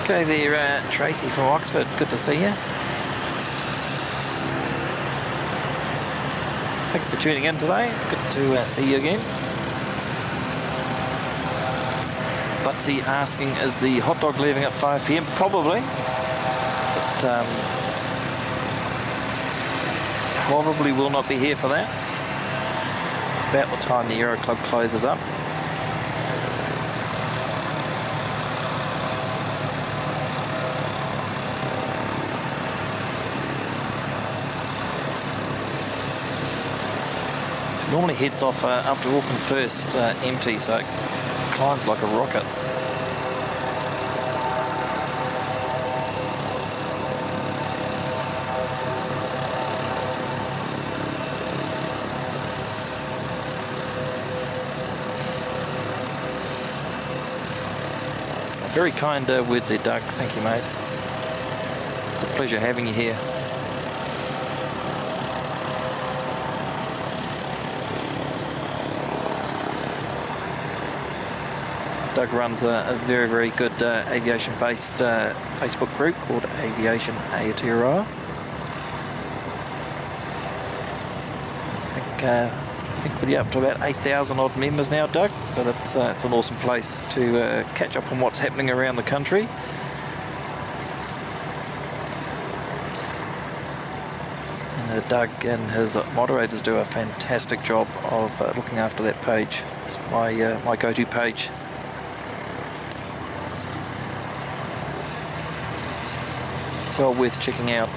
Okay there, Tracy from Oxford, good to see you. Thanks for tuning in today, good to see you again. Butsy asking, is the hot dog leaving at 5 PM? Probably, but probably will not be here for that. It's about the time the Euro Club closes up. Normally heads off after Auckland first empty, so it climbs like a rocket. Very kind words there, Doug. Thank you, mate. It's a pleasure having you here. Doug runs a very, very good aviation-based Facebook group called Aviation Aotearoa. I think we're up to about 8,000 odd members now, Doug, but it's an awesome place to catch up on what's happening around the country. And Doug and his moderators do a fantastic job of looking after that page. It's my go-to page. Well worth checking out.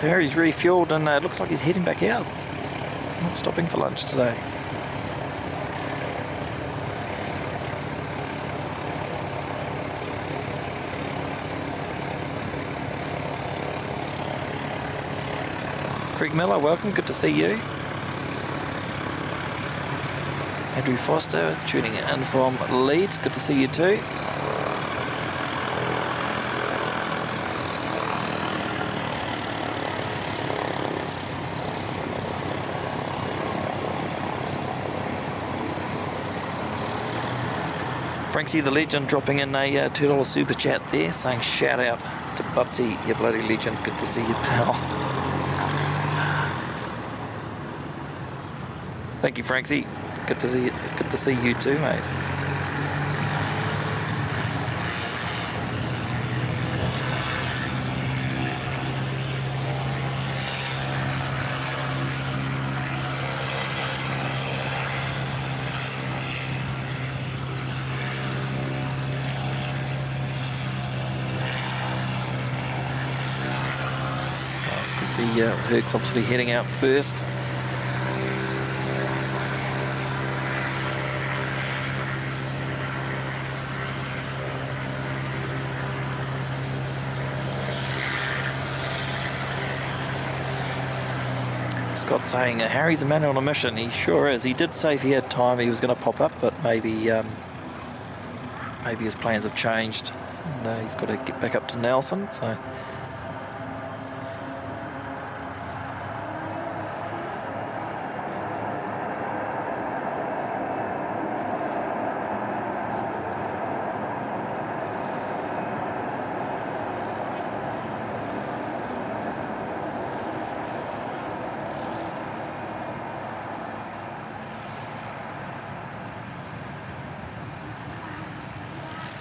Harry's refueled and it looks like he's heading back out. He's not stopping for lunch today. Greg Miller, welcome, good to see you. Andrew Foster tuning in from Leeds, good to see you too. Frankie the Legend dropping in a $2 super chat there, saying shout out to Butsy, you bloody legend. Good to see you, pal. Thank you, Frankie. Good to see you. Good to see you too, mate. The Herc's obviously heading out first. Scott saying Harry's a man on a mission. He sure is. He did say if he had time he was going to pop up, but maybe maybe his plans have changed. And, he's got to get back up to Nelson. So.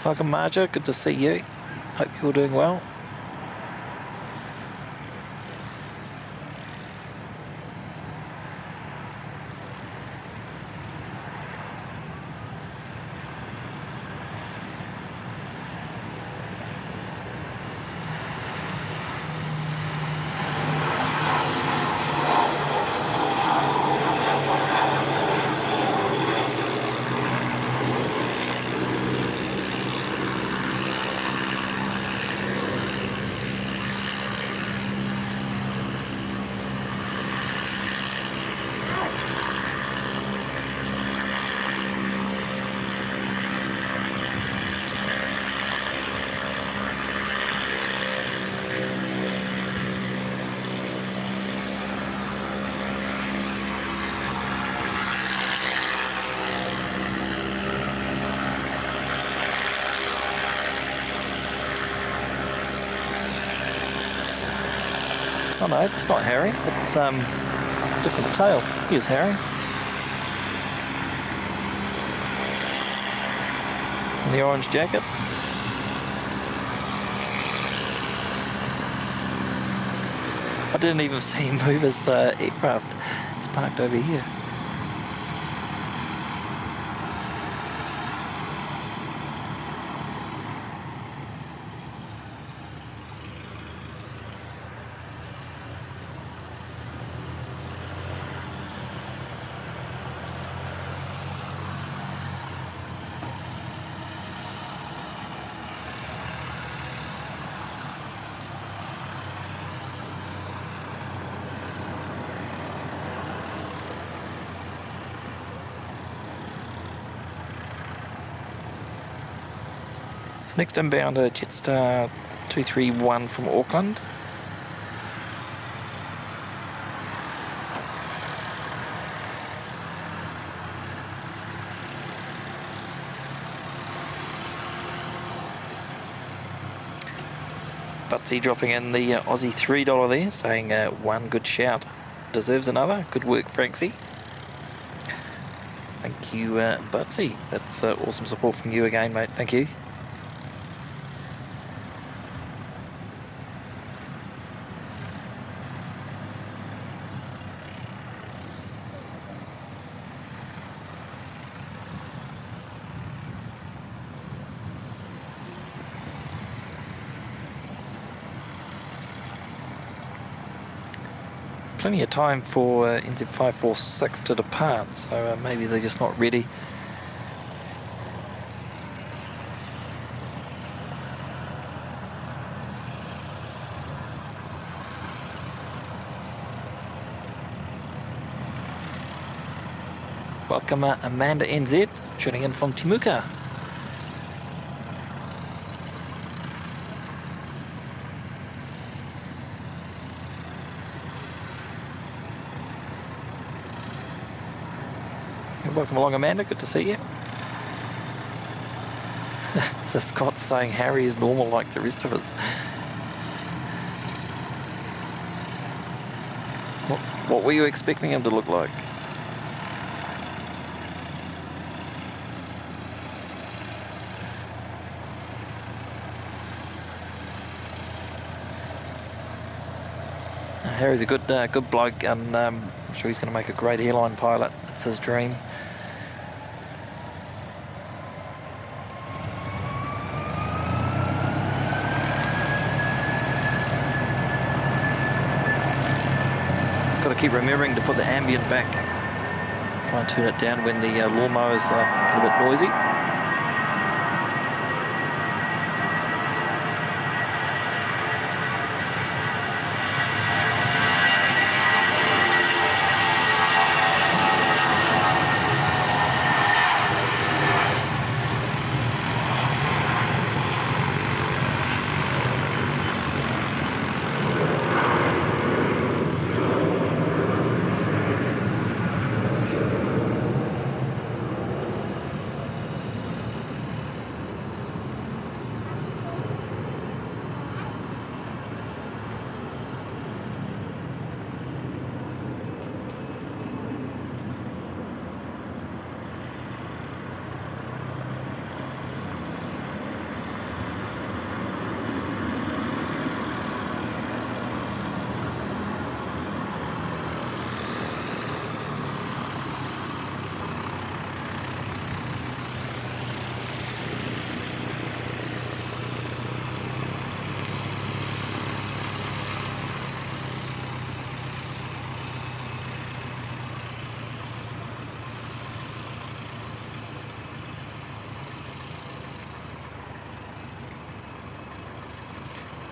Welcome, Marja. Good to see you. Hope you're doing well. Oh no, that's not Harry. It's a different tail. Here's Harry. In the orange jacket. I didn't even see him move his aircraft. He's parked over here. Next inbound, Jetstar 231 from Auckland. Butsy dropping in the Aussie $3 there, saying one good shout deserves another. Good work, Franksy. Thank you, Butsy. That's awesome support from you again, mate. Thank you. Plenty of time for NZ546 to depart, so maybe they're just not ready. Welcome Amanda NZ, tuning in from Timuka. Welcome along, Amanda. Good to see you. So Scott's saying Harry is normal like the rest of us. What were you expecting him to look like? Harry's a good bloke, and I'm sure he's going to make a great airline pilot. It's his dream. got to keep remembering to put the ambient back. Try and turn it down when the lawnmowers get a bit noisy.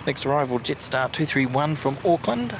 Next arrival, Jetstar 231 from Auckland.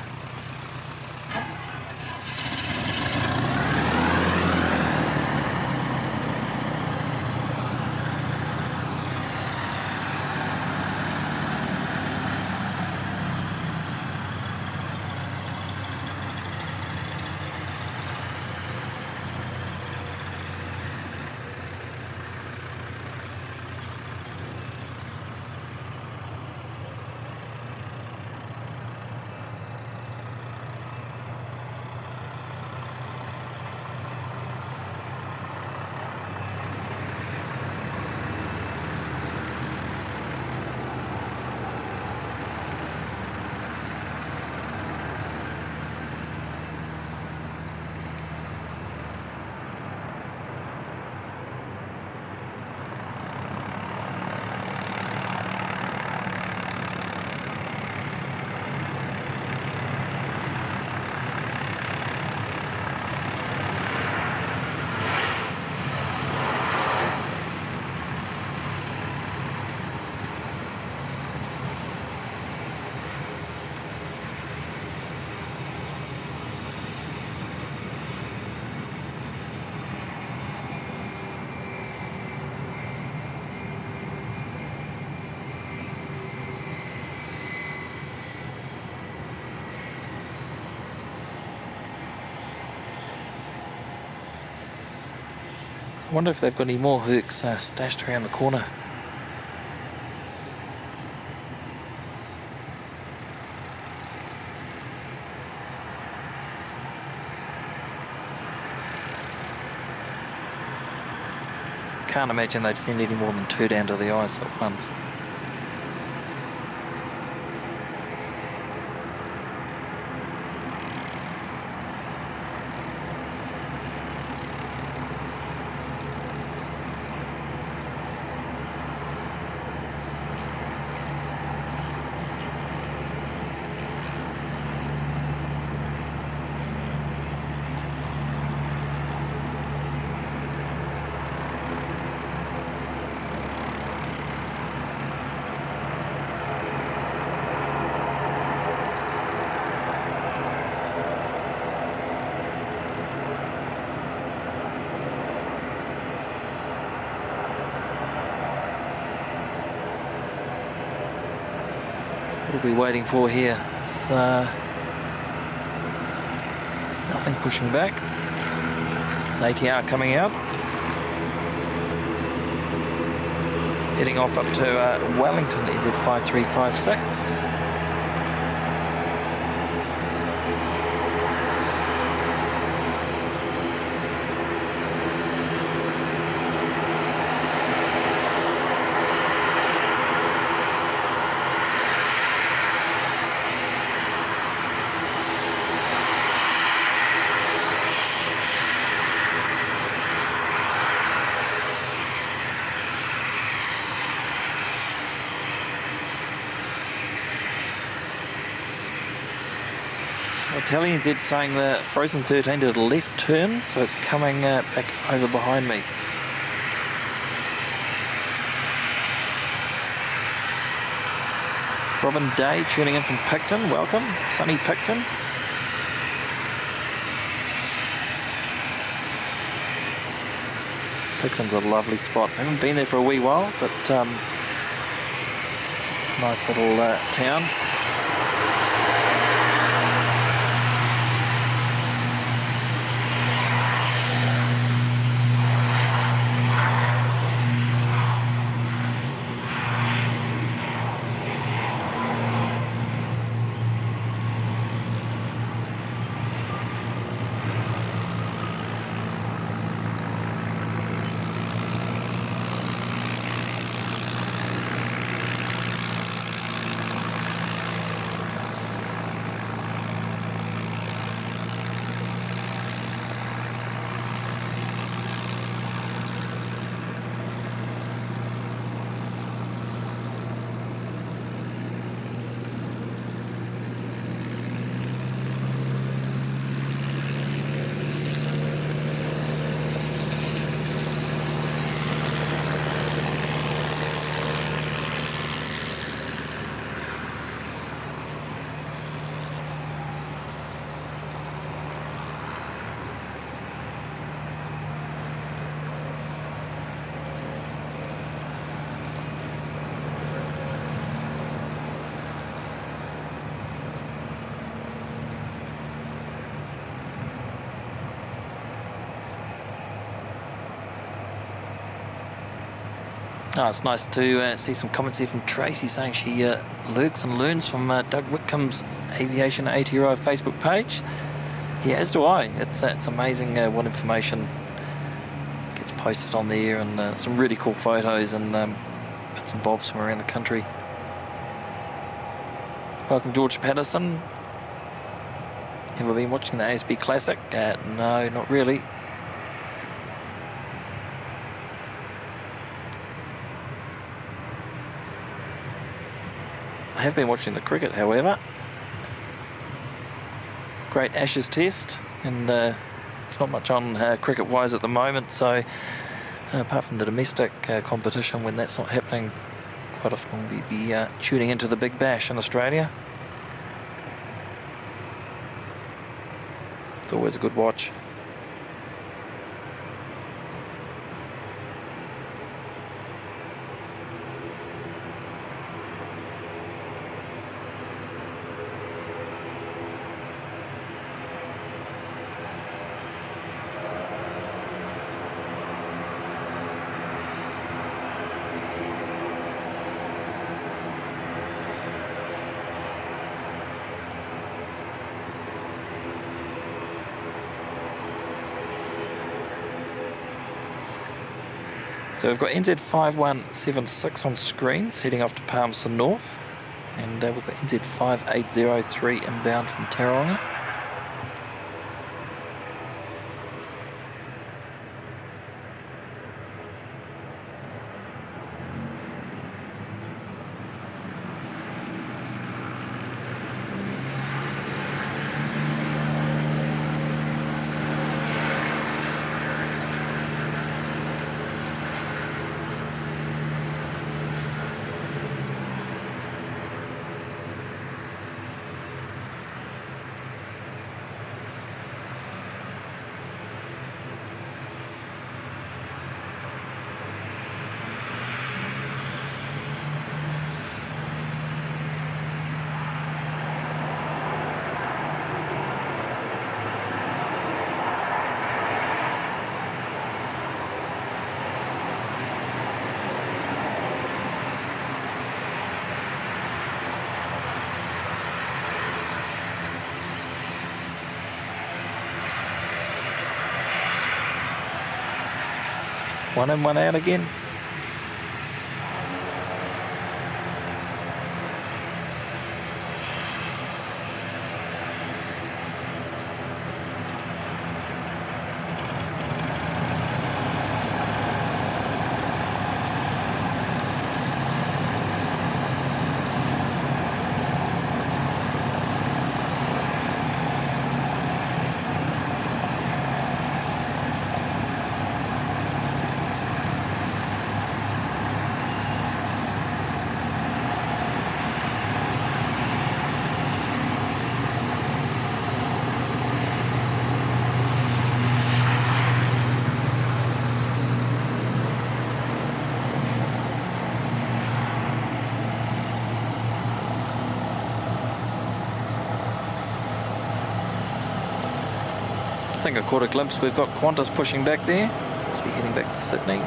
I wonder if they've got any more Hercs stashed around the corner. Can't imagine they'd send any more than 2 down to the ice at once. What are we waiting for here? There's nothing pushing back. An ATR coming out. Heading off up to Wellington, NZ5356. Italian Z's saying the Frozen 13 did a left turn, so it's coming back over behind me. Robin Day tuning in from Picton, welcome. Sunny Picton. Picton's a lovely spot. I haven't been there for a wee while, but nice little town. Oh, it's nice to see some comments here from Tracy saying she lurks and learns from Doug Whitcomb's Aviation 80-year-old Facebook page. Yeah, as do I. It's amazing what information gets posted on there, and some really cool photos and bits and bobs from around the country. Welcome, George Patterson. Have I been watching the ASB Classic? No, not really. I have been watching the cricket, however. Great Ashes test, and there's not much on cricket-wise at the moment, so apart from the domestic competition, when that's not happening, quite often we'd be tuning into the Big Bash in Australia. It's always a good watch. So we've got NZ5176 on screens heading off to Palmerston North, and we've got NZ5803 inbound from Tauranga. One in, one out again. I think I caught a glimpse. We've got Qantas pushing back there. Must be heading back to Sydney.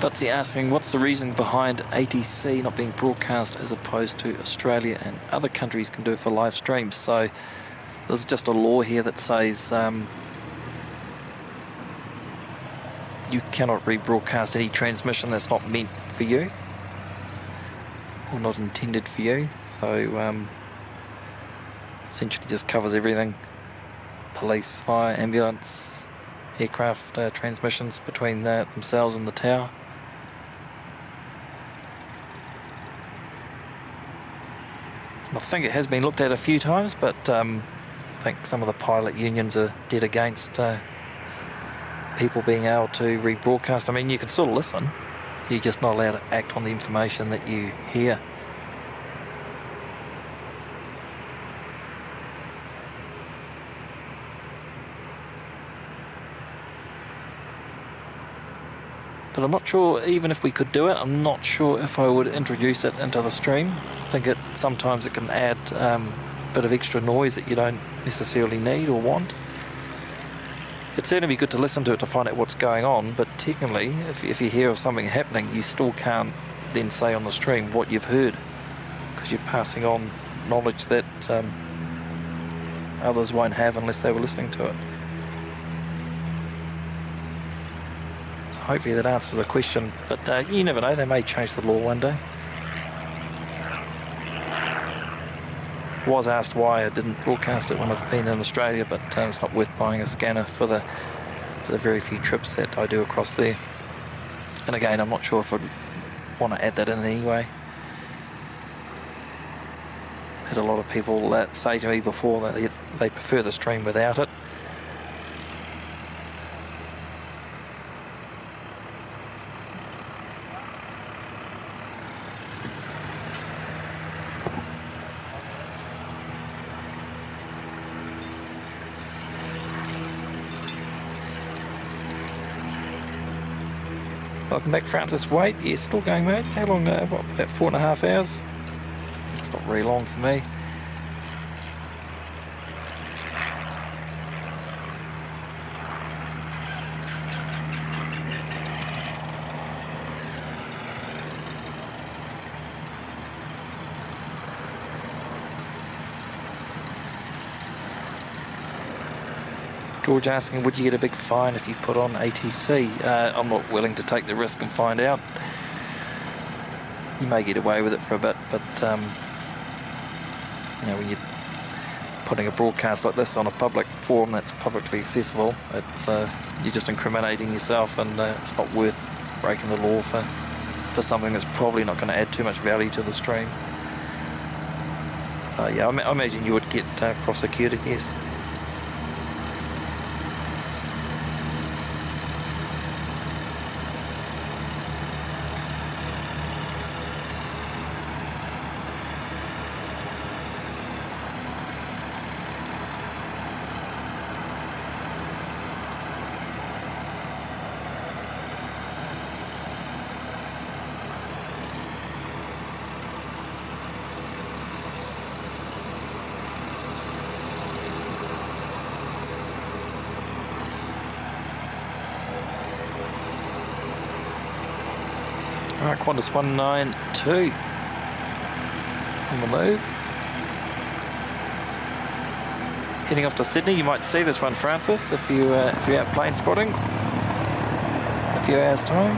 Butsy asking, what's the reason behind ATC not being broadcast as opposed to Australia and other countries can do it for live streams? So there's just a law here that says you cannot rebroadcast any transmission that's not meant for you or not intended for you. So essentially just covers everything: police, fire, ambulance, aircraft transmissions between themselves and the tower. I think it has been looked at a few times, but I think some of the pilot unions are dead against people being able to rebroadcast. I mean, you can still listen, you're just not allowed to act on the information that you hear. But I'm not sure, even if we could do it, I'm not sure if I would introduce it into the stream. I think sometimes it can add a bit of extra noise that you don't necessarily need or want. It'd certainly be good to listen to it to find out what's going on, but technically, if you hear of something happening, you still can't then say on the stream what you've heard, because you're passing on knowledge that others won't have unless they were listening to it. So hopefully that answers the question, but you never know, they may change the law one day. I was asked why I didn't broadcast it when I've been in Australia, but it's not worth buying a scanner for the very few trips that I do across there. And again, I'm not sure if I'd want to add that in anyway. Had a lot of people say to me before that they prefer the stream without it. Welcome back, Francis. Wait, yeah, still going, mate. How long? What, about 4.5 hours? It's not very long for me. George asking, would you get a big fine if you put on ATC? I'm not willing to take the risk and find out. You may get away with it for a bit, but you know, when you're putting a broadcast like this on a public forum that's publicly accessible, it's you're just incriminating yourself, and it's not worth breaking the law for something that's probably not going to add too much value to the stream. So yeah, I imagine you would get prosecuted, yes. Alright, Qantas 192 on the move. Heading off to Sydney. You might see this one, Francis, if you're out plane spotting in a few hours' time.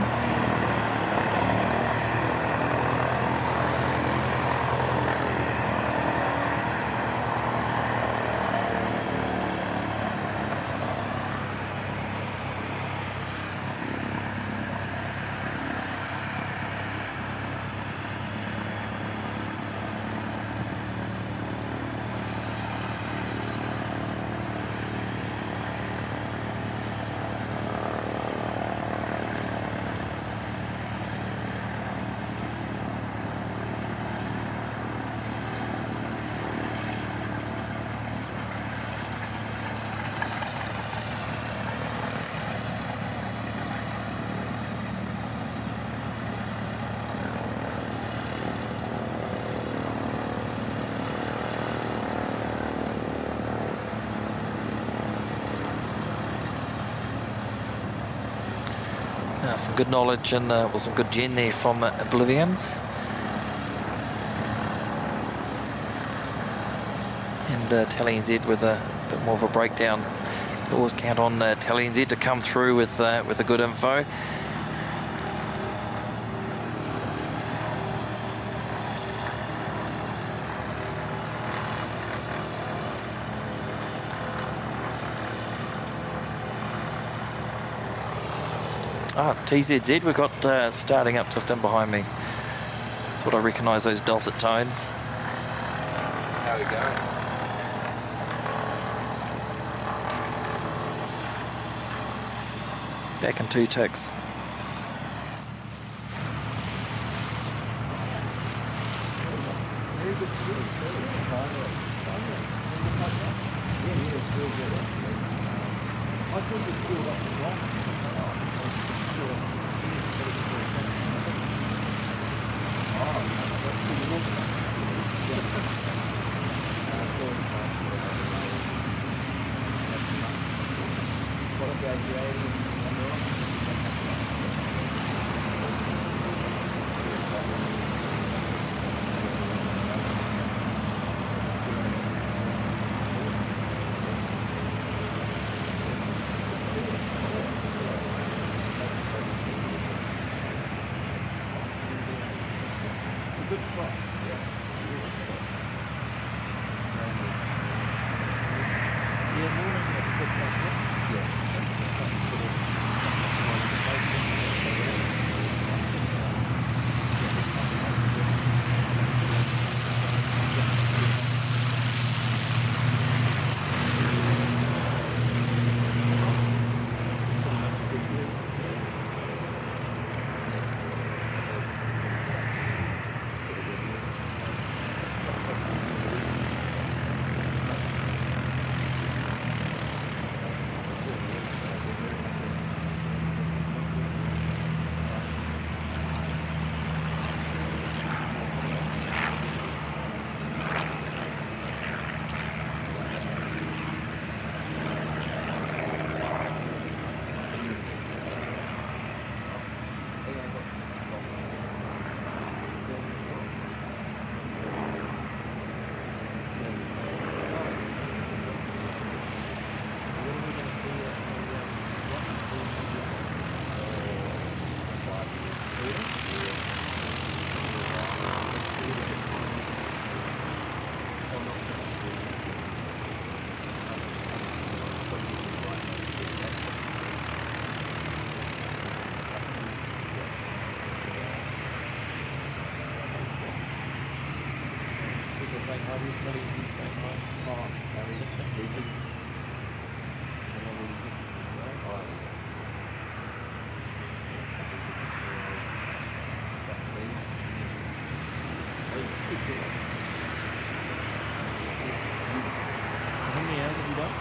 Some good knowledge and well, some good gen there from Oblivions. And TeleNZ with a bit more of a breakdown. You always count on TeleNZ to come through with the good info. TZZ we've got starting up just in behind me. Thought I recognised those dulcet tones. How are we going? Back in 2 ticks. How many hours have you done?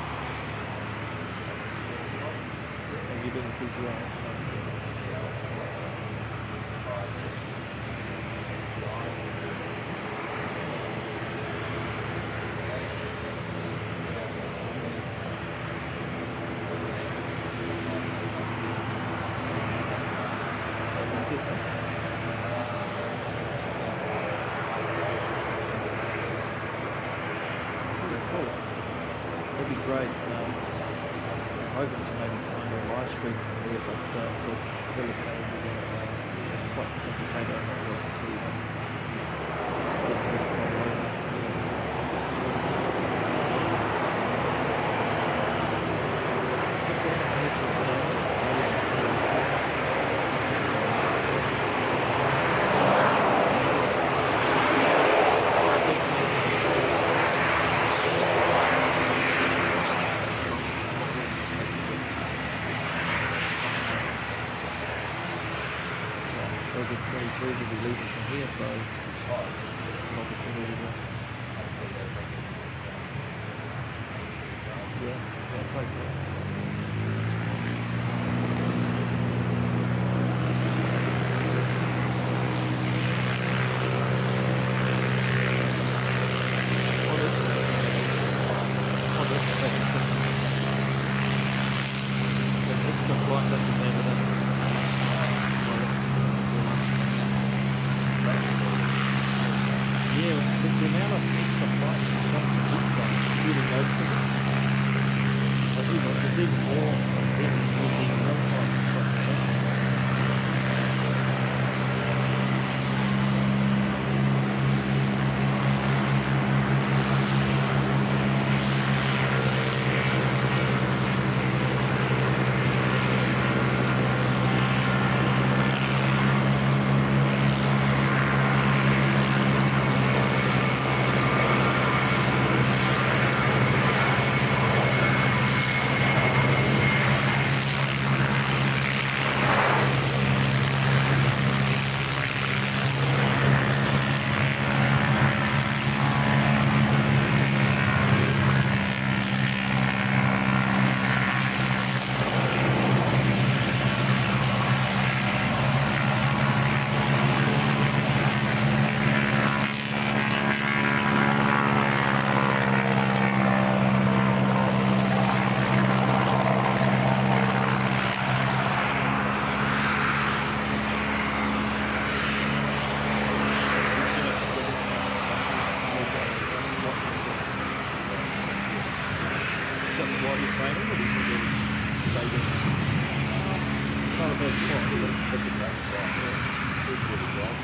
Have you been CPR? That'd be great. I was hoping to maybe find a live stream from there, but we'll quite complicated on that work to get the control over. Those are 22s will be leaving from here, so it's an opportunity to I'd say so. Extra flight, that's the name of that. There's even more in the while you're training, or do you think you'll stay there? Not a bad spot, is it? That's a great spot, yeah. It's really great.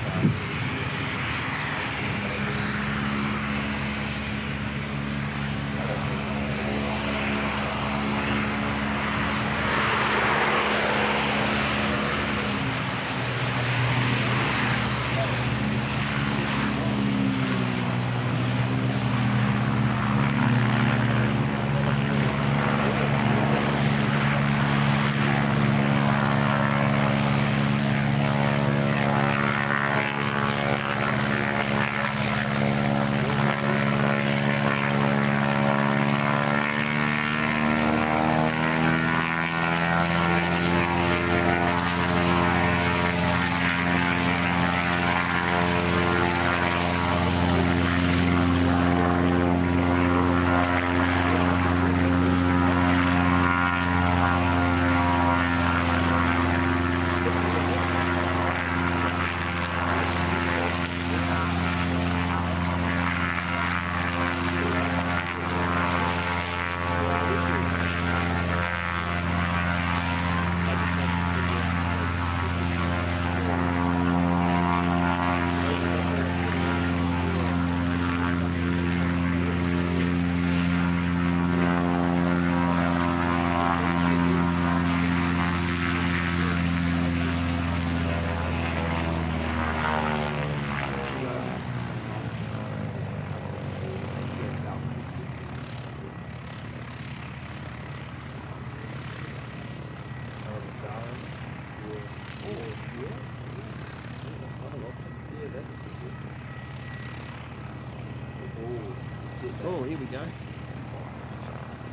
Oh, here we go.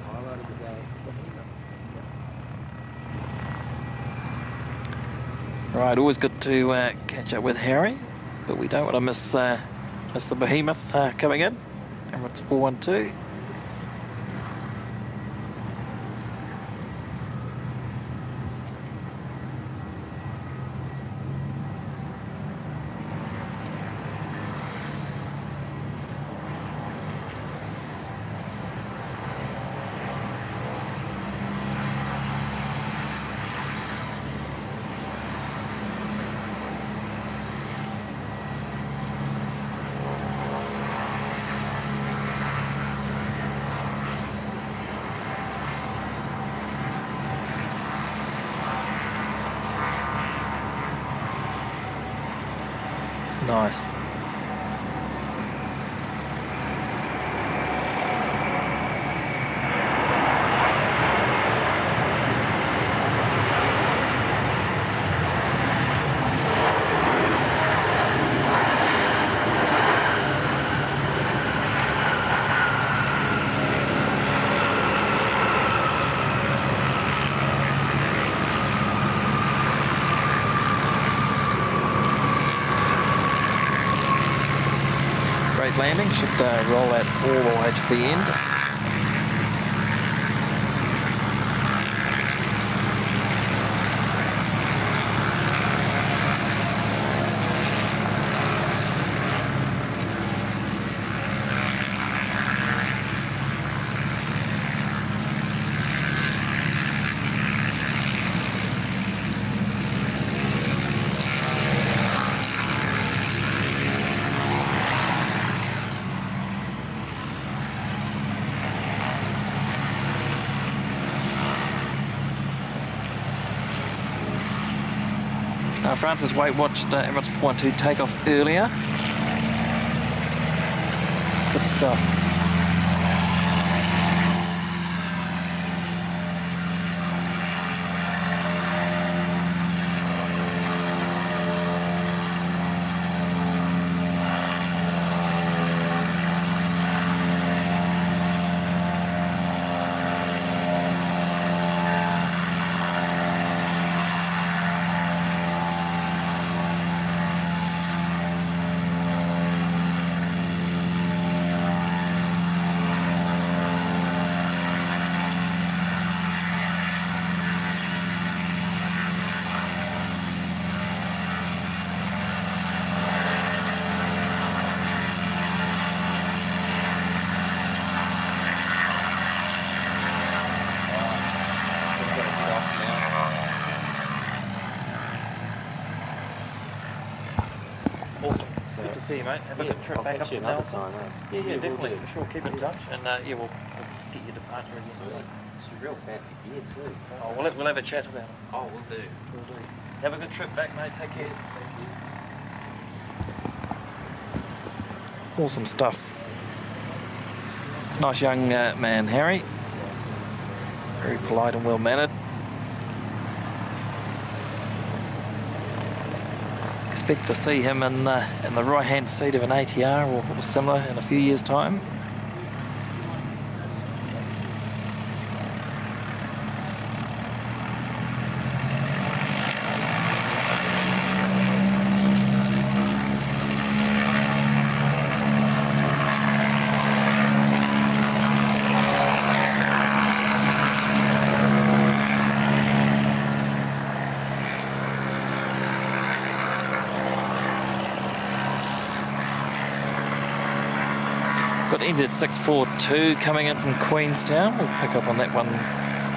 Highlight of the day. Right, always good to catch up with Harry, but we don't want to miss the behemoth coming in. Emirates 412. Nice. Landing should roll that all the way to the end. Francis Waite watched Emirates 412 take off earlier. Good stuff. Awesome. Good to see you, mate. Have a good trip back up to Nelson. Yeah, definitely, for sure. Keep in touch, and we'll get your departure again. It's a real fancy gear too. Oh, we'll have a chat about it. Oh, we'll do. Have a good trip back, mate. Take care. Awesome stuff. Nice young man, Harry. Very polite and well-mannered. Expect to see him in the right-hand seat of an ATR or similar in a few years' time. Got NZ642 coming in from Queenstown. We'll pick up on that one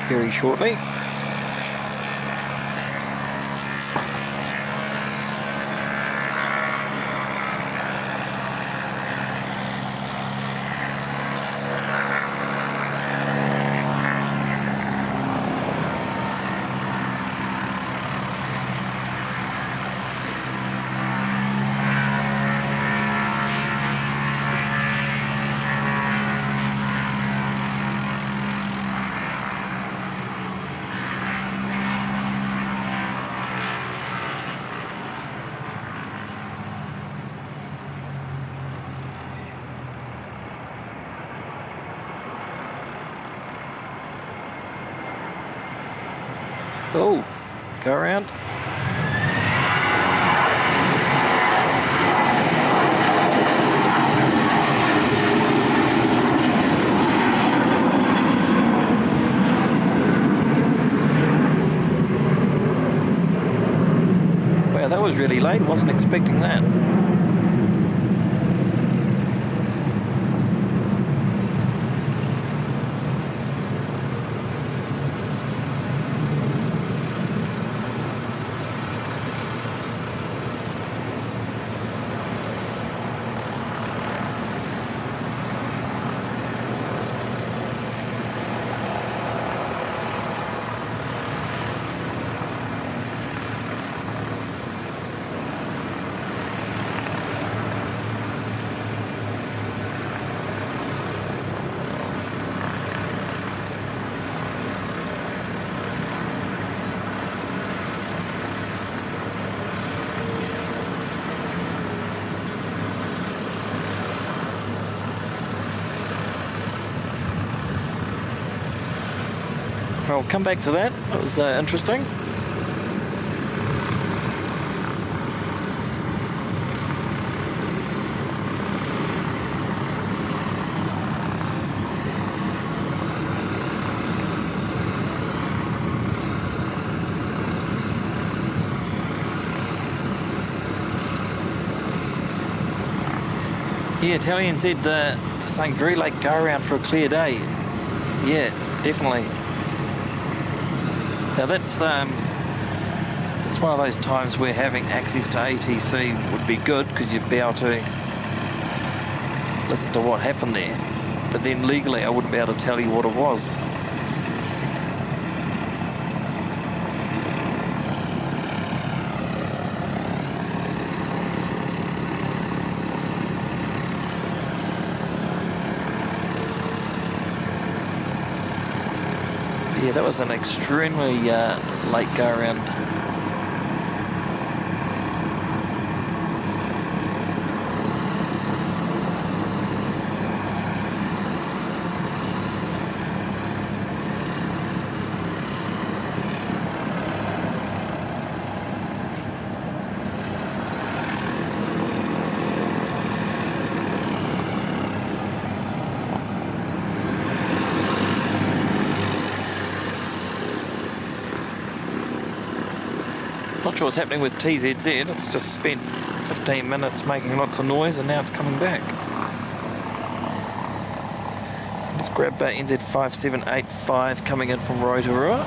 very shortly. Oh, go around. Wow, that was really late. Wasn't expecting that. I'll come back to that. That was interesting. Yeah, Italian said saying very late go around for a clear day. Yeah, definitely. Now that's one of those times where having access to ATC would be good because you'd be able to listen to what happened there. But then legally I wouldn't be able to tell you what it was. Yeah, that was an extremely late go around. Not sure what's happening with TZZ. It's just spent 15 minutes making lots of noise and now it's coming back. Let's grab NZ5785 coming in from Rotorua.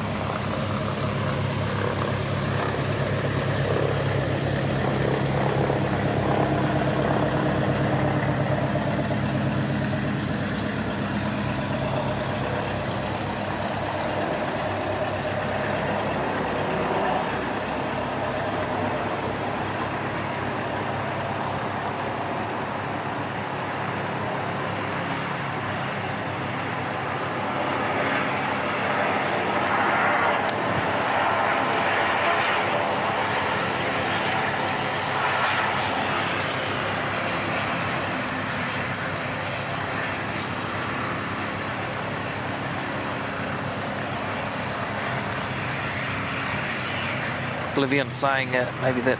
Oblivion saying maybe that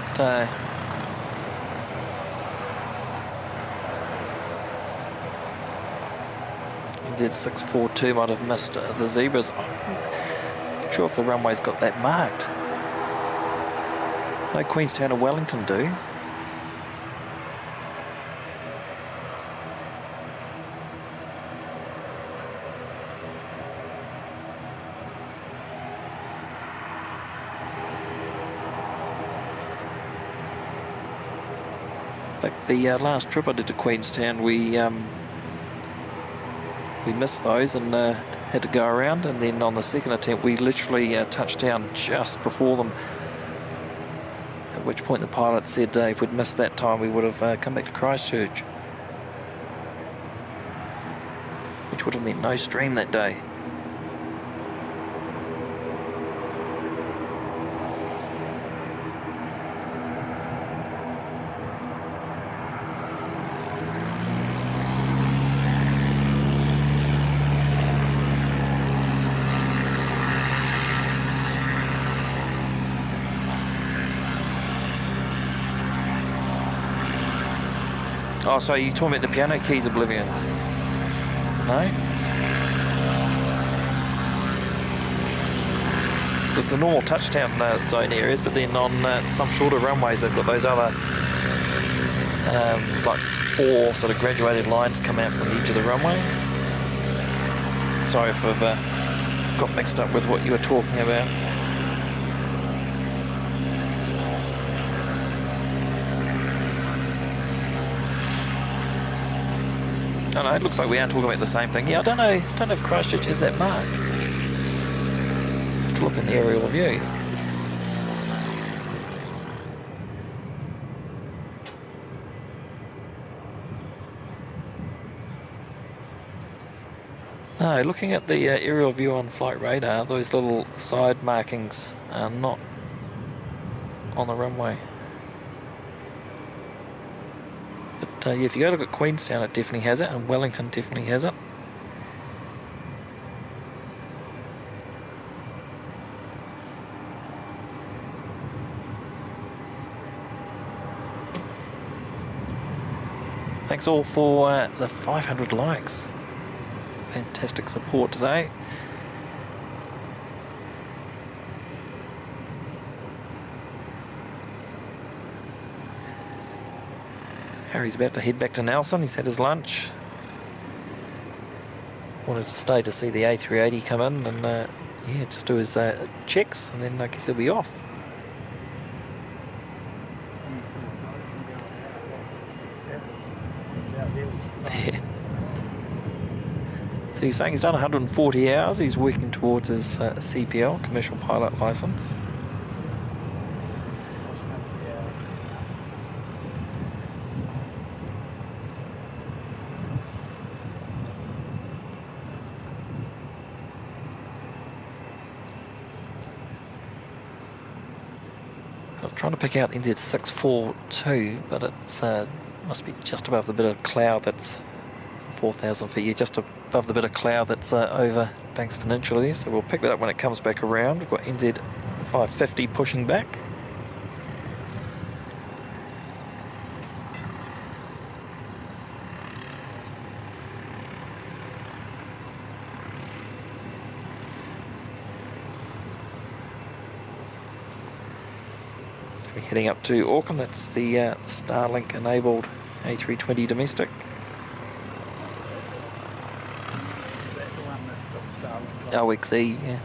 NZ642 might have missed the zebras. I'm not sure if the runway's got that marked. No, Queenstown and Wellington do. In fact, the last trip I did to Queenstown, we missed those and had to go around, and then on the second attempt we literally touched down just before them, at which point the pilot said if we'd missed that time we would have come back to Christchurch, which would have meant no stream that day. Oh, so you're talking about the piano keys, Oblivion? No? There's the normal touchdown zone areas, but then on some shorter runways they've got those other, it's like 4 sort of graduated lines come out from the edge of the runway. Sorry if I've got mixed up with what you were talking about. I don't know, it looks like we are talking about the same thing. Yeah, I don't know if Christchurch has that mark. Have to look in the aerial view. No, looking at the aerial view on flight radar, those little side markings are not on the runway. But yeah, if you go look at Queenstown, it definitely has it, and Wellington definitely has it. Thanks all for the 500 likes. Fantastic support today. Harry's about to head back to Nelson. He's had his lunch. Wanted to stay to see the A380 come in and yeah, just do his checks, and then I guess he'll be off. Yeah. So he's saying he's done 140 hours. He's working towards his CPL, commercial pilot license. I'm trying to pick out NZ642, but it's must be just above the bit of cloud that's 4,000 feet. Yeah, just above the bit of cloud that's over Banks Peninsula there. So we'll pick that up when it comes back around. We've got NZ550 pushing back. We're heading up to Auckland. That's the Starlink enabled A320 domestic. Is that the one that's got the Starlink on? OXE, yeah.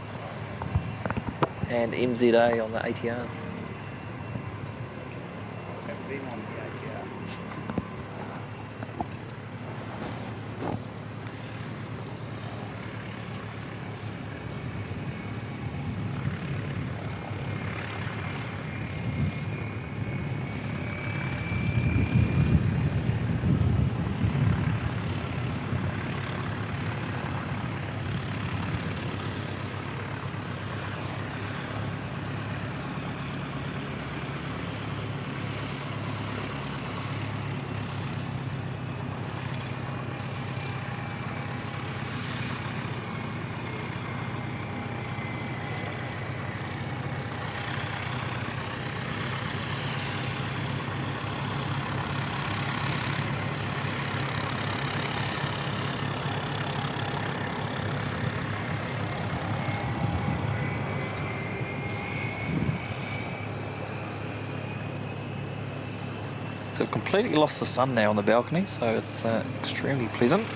And MZA on the ATRs. Have them on the ATR. So I've completely lost the sun now on the balcony, so it's extremely pleasant.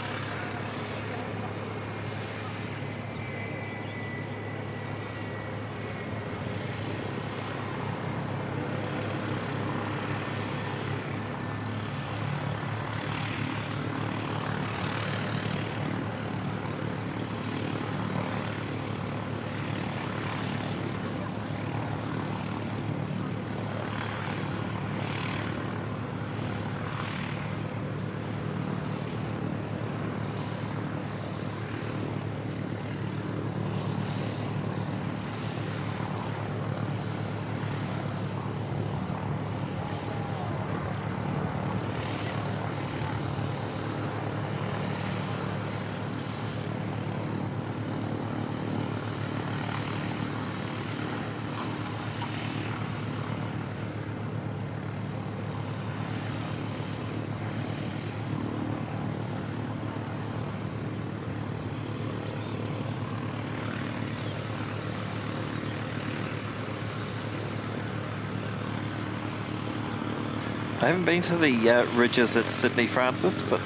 I haven't been to the ridges at Sydney Francis, but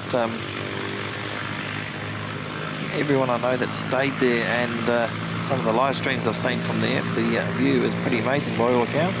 everyone I know that stayed there and some of the live streams I've seen from there, the view is pretty amazing by all accounts.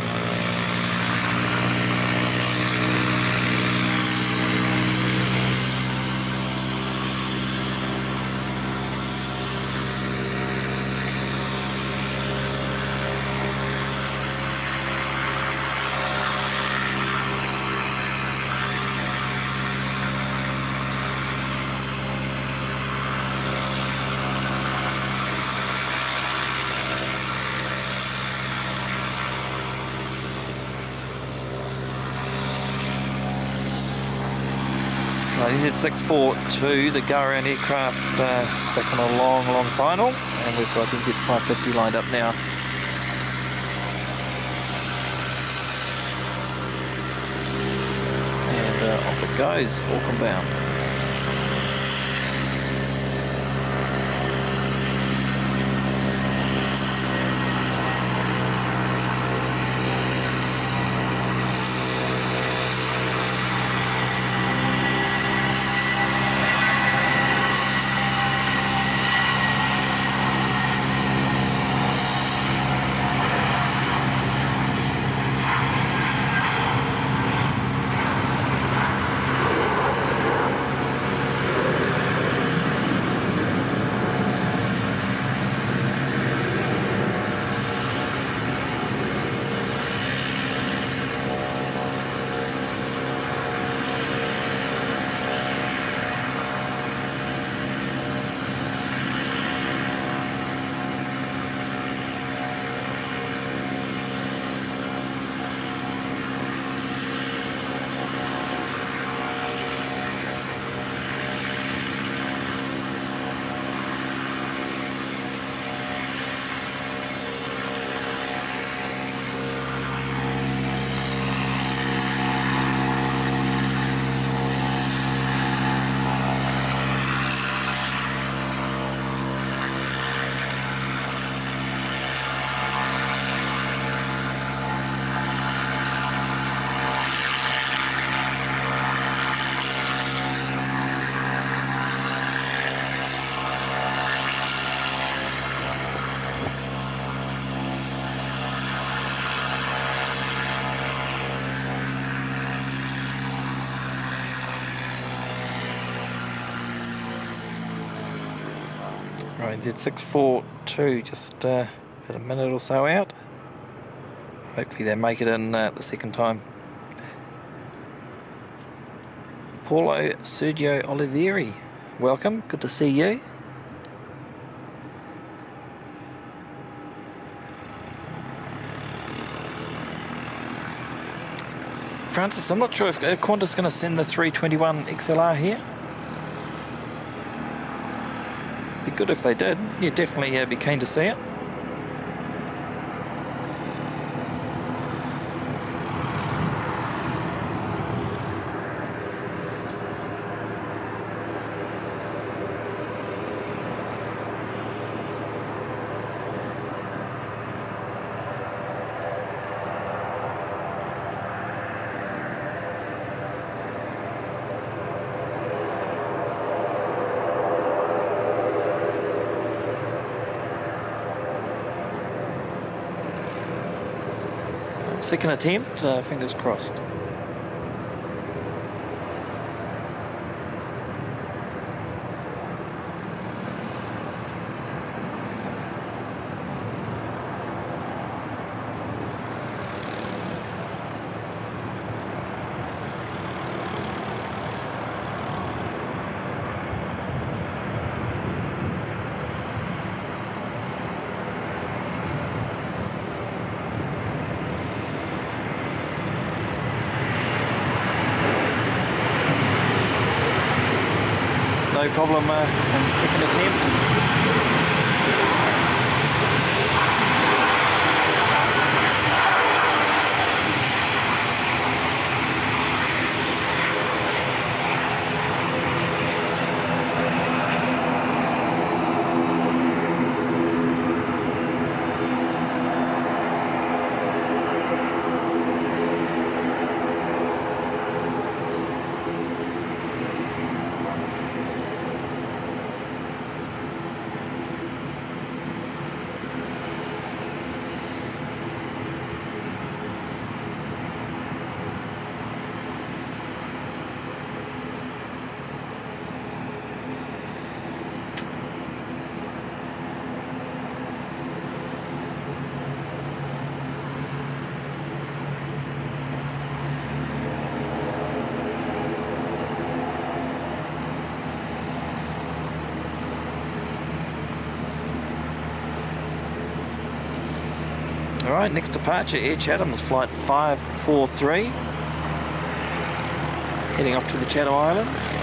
NZ642, the go-around aircraft back on a long final, and we've got NZ550 lined up now. And off it goes, Auckland bound. RNZ 642, just about a minute or so out. Hopefully they make it in the second time. Paulo Sergio Olivieri, welcome, good to see you. Francis, I'm not sure if Qantas going to send the 321 XLR here. Be good if they did. Yeah, definitely be keen to see it. Second attempt, fingers crossed. No problem on second attempt. Alright, next departure, Air Chatham's flight 543. Heading off to the Channel Islands.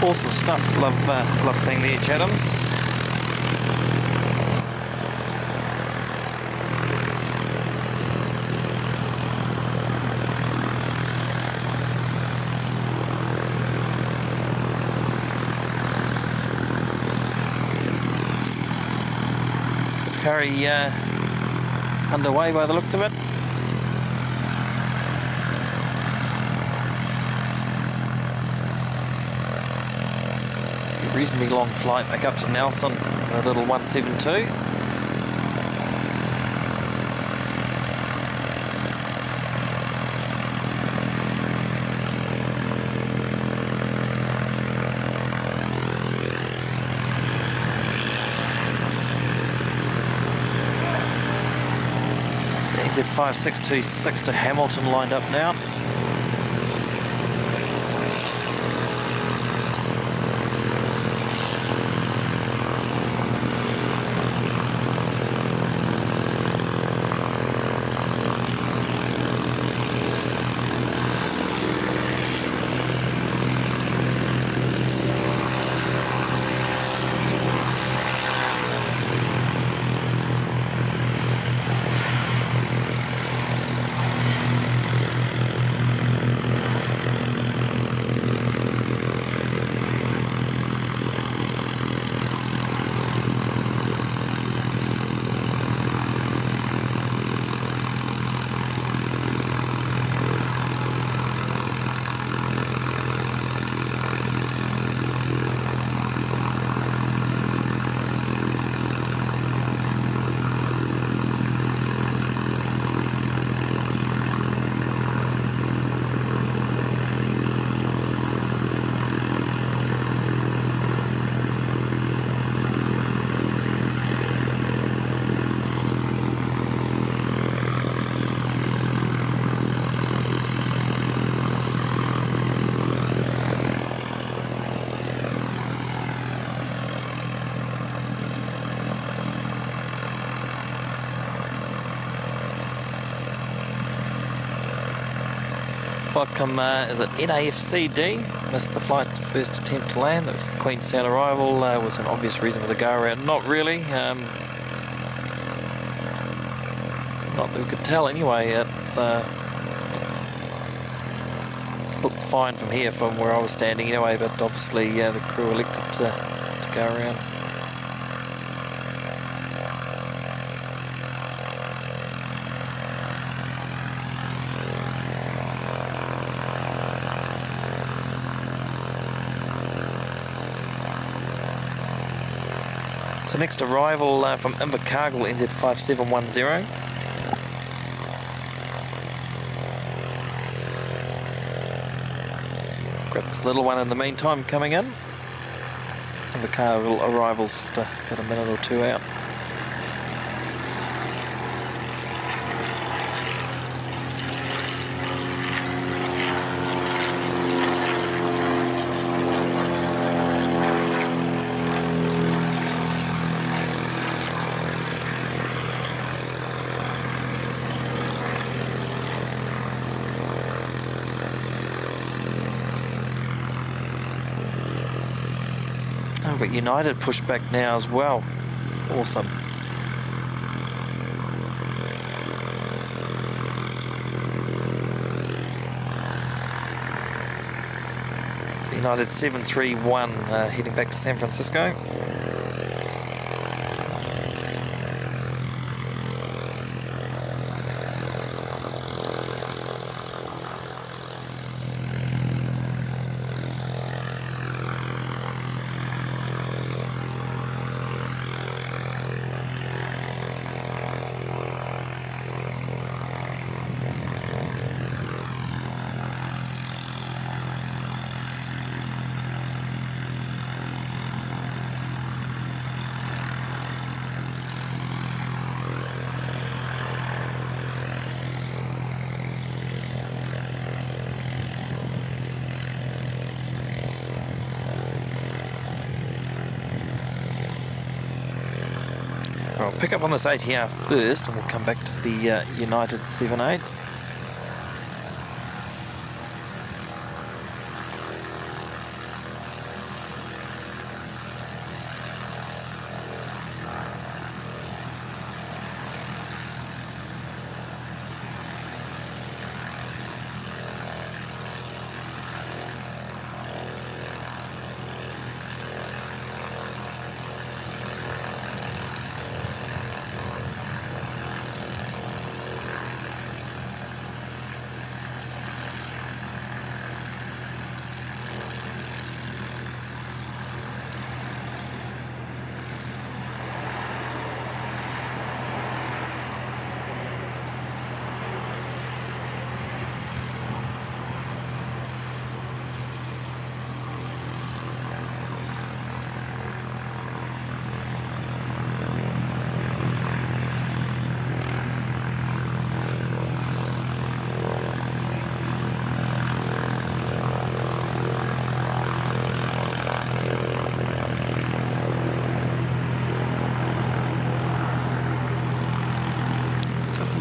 Awesome stuff. Love seeing the Air Chathams. Harry underway by the looks of it. A reasonably long flight back up to Nelson, a little 172. NZ 5626 to Hamilton lined up now. Welcome, is it NAFCD? Missed the flight's first attempt to land. It was the Queenstown arrival. Was an obvious reason for the go around. Not really. Not that we could tell anyway. It looked fine from here, from where I was standing anyway, but obviously the crew elected to go around. So next arrival from Invercargill, NZ 5710. Grab this little one in the meantime coming in. Invercargill arrival's just about a minute or two out. But United pushed back now as well. Awesome. So United 731 heading back to San Francisco. I'll pick up on this ATR first and we'll come back to the United 78.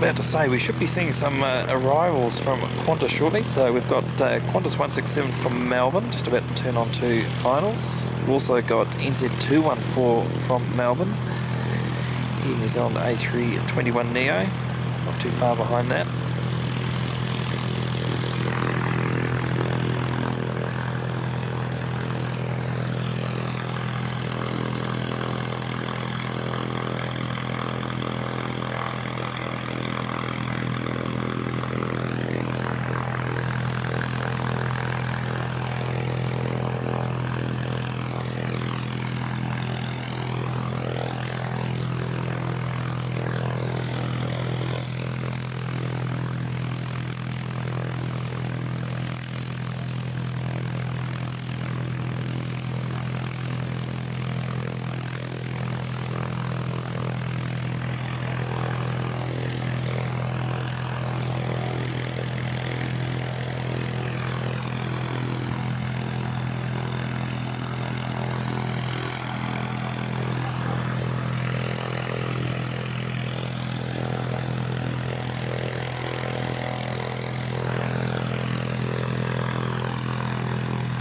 about to say, we should be seeing some arrivals from Qantas shortly. So we've got Qantas 167 from Melbourne, just about to turn on to finals. We've also got NZ214 from Melbourne. Air New Zealand A321 Neo, not too far behind that.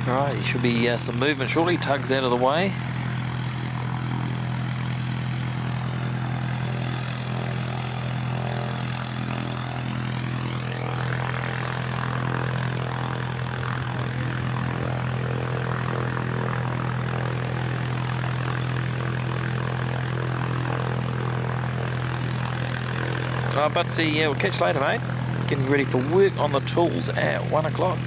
Right, there should be some movement shortly. Tug's out of the way. But yeah, we'll catch you later, mate. Getting ready for work on the tools at 1 o'clock.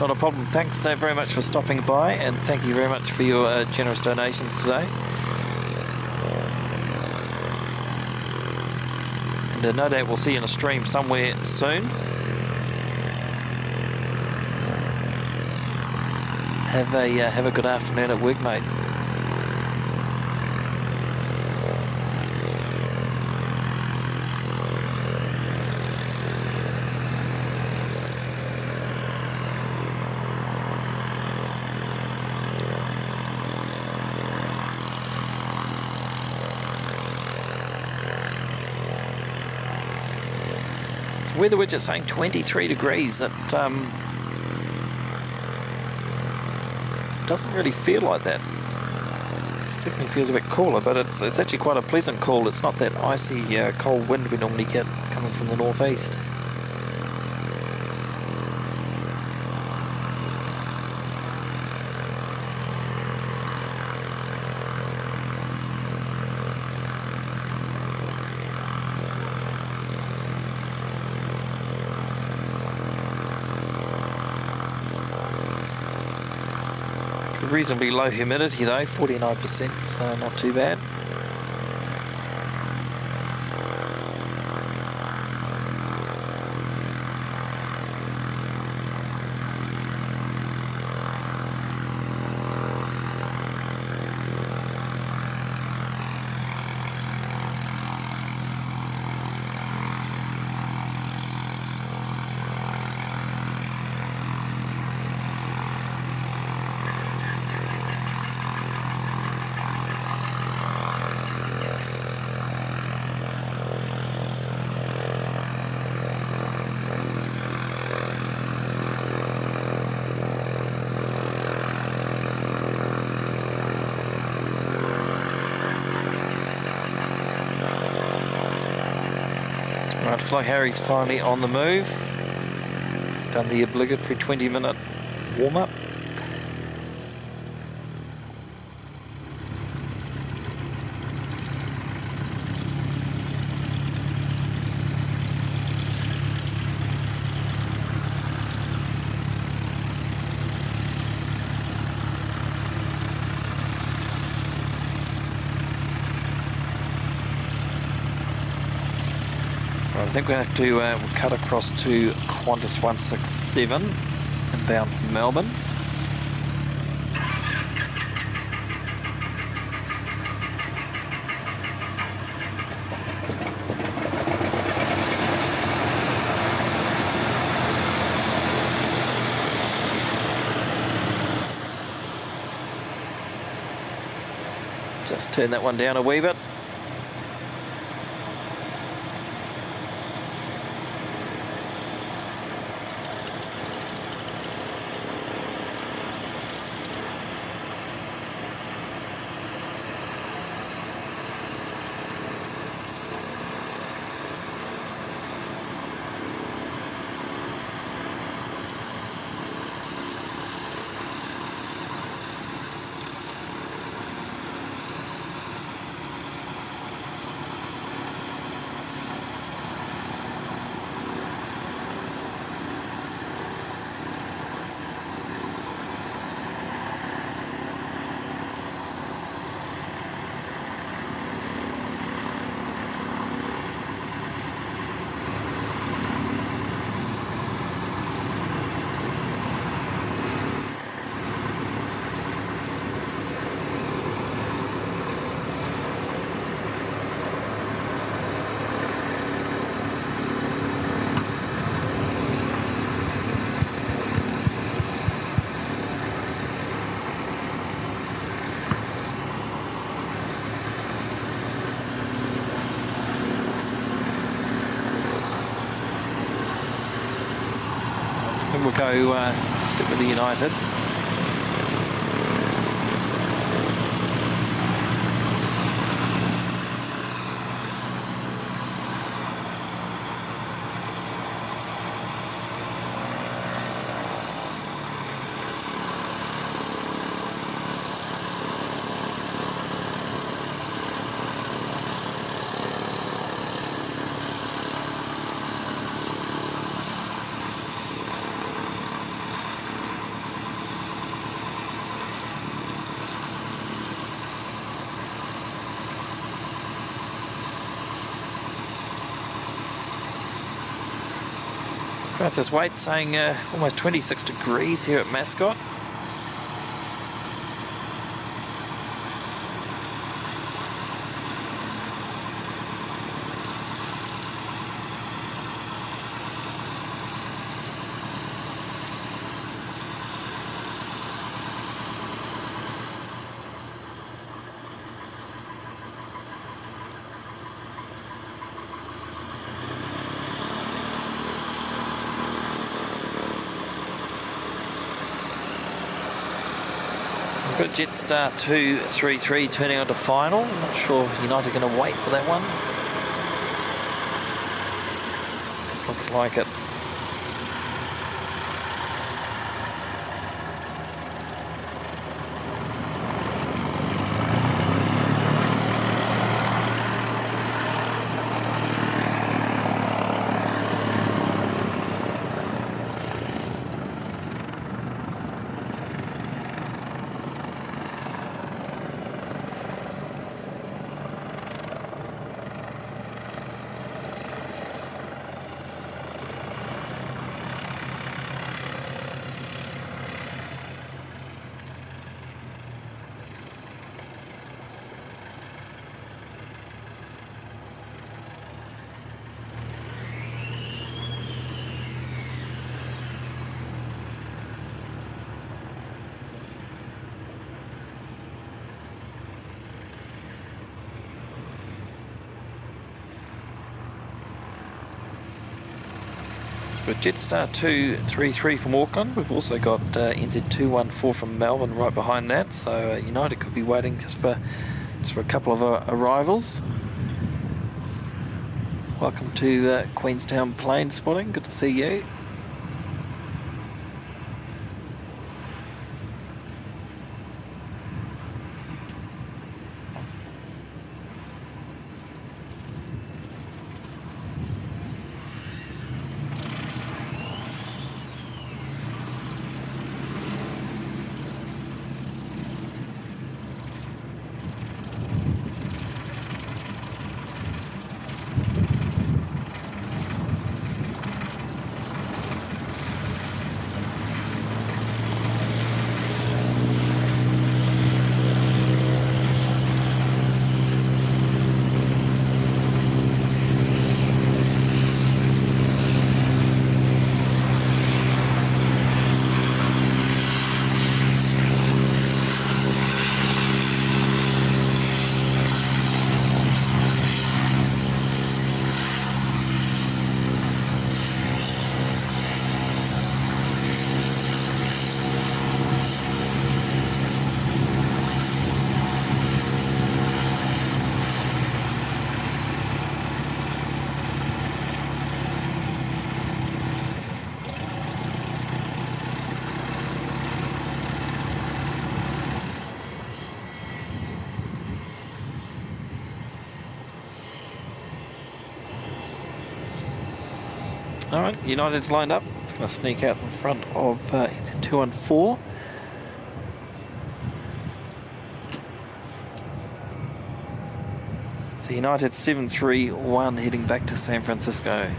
Not a problem. Thanks so very much for stopping by, and thank you very much for your generous donations today. And no doubt we'll see you in a stream somewhere soon. Have a good afternoon at work, mate. Weather widget saying 23 degrees. That doesn't really feel like that. It definitely feels a bit cooler, but it's actually quite a pleasant cool. It's not that icy cold wind we normally get coming from the northeast. Reasonably low humidity though, 49%, so not too bad. Looks like Harry's finally on the move. Done the obligatory 20-minute warm-up. I think we have to we'll cut across to Qantas 167 inbound from Melbourne. Just turn that one down a wee bit. we'll go stick with the United. Francis Waite saying almost 26 degrees here at Mascot. We've got Jetstar 233 turning on to final. Not sure United going to wait for that one. Looks like it. We've got Jetstar 233 from Auckland. We've also got NZ214 from Melbourne right behind that. So United could be waiting just for a couple of arrivals. Welcome to Queenstown Planespotting. Good to see you. Alright, United's lined up. It's going to sneak out in front of NZ214. So United 731 heading back to San Francisco.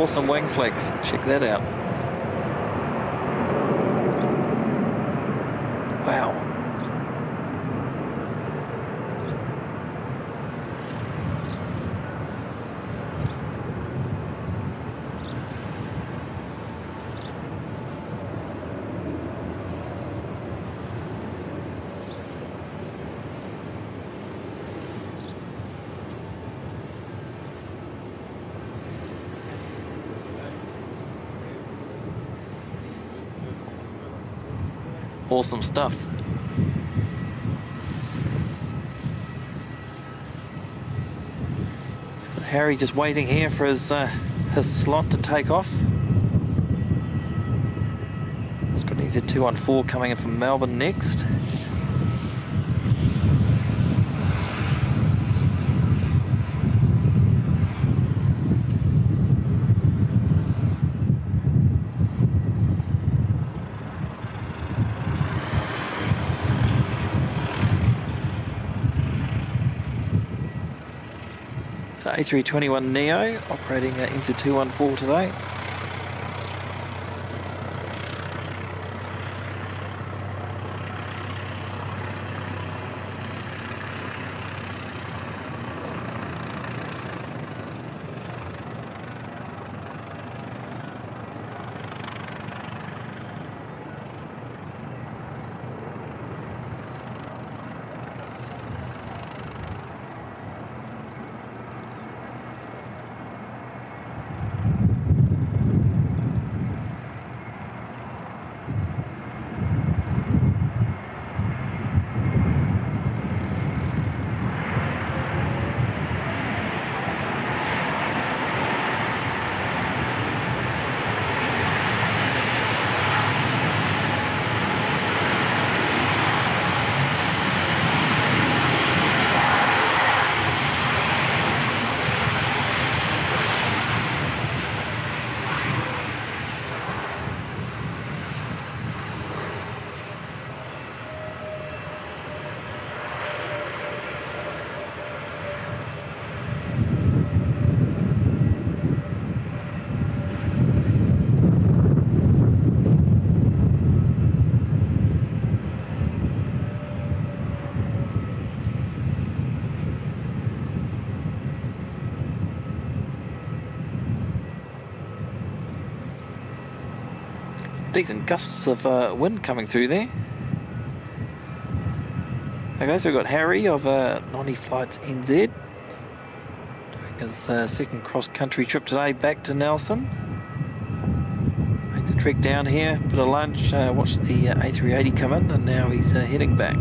awesome wing flicks. Check that out. Wow. Awesome stuff. Harry just waiting here for his slot to take off. He's got NZ214 coming in from Melbourne next. So A321neo operating NZ214 today. Decent gusts of wind coming through there. Okay, so we've got Harry of Nonny Flights NZ doing his second cross-country trip today back to Nelson. Made the trek down here, bit of lunch, watched the A380 come in, and now he's heading back.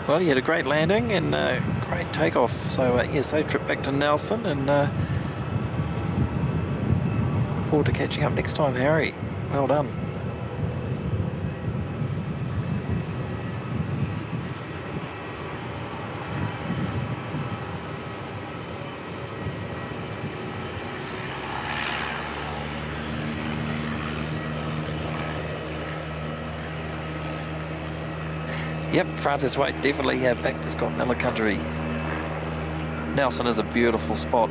Well, you had a great landing and great takeoff. So, yeah, safe trip back to Nelson, and forward to catching up next time, Harry. Well done. Yep, Francis Waite definitely back to Scott Miller country. Nelson is a beautiful spot.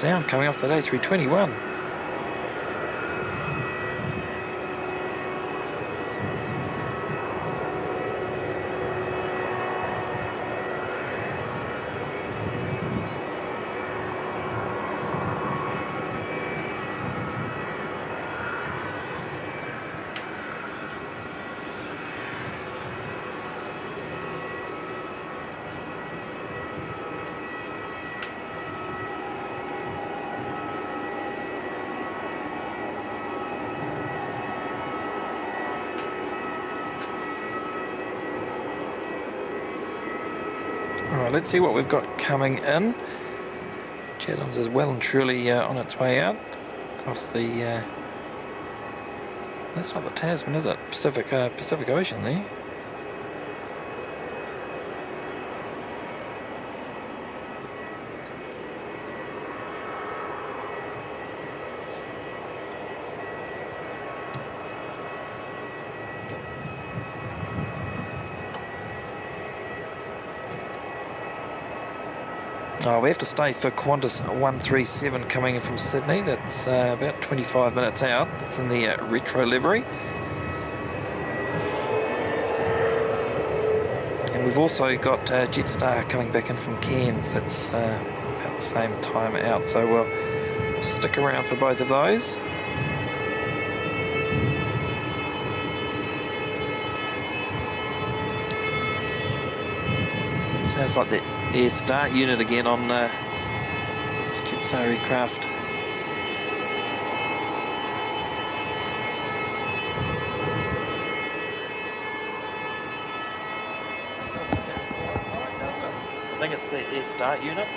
sound coming off that A321. Alright, let's see what we've got coming in. Chatham's is well and truly on its way out across the... that's not the Tasman, is it? Pacific Ocean there. Oh, we have to stay for Qantas 137 coming in from Sydney. That's about 25 minutes out. That's in the retro livery. And we've also got Jetstar coming back in from Cairns. That's about the same time out. So we'll stick around for both of those. Sounds like the Air Start unit again on this Jetstar aircraft. I think it's the Air Start unit.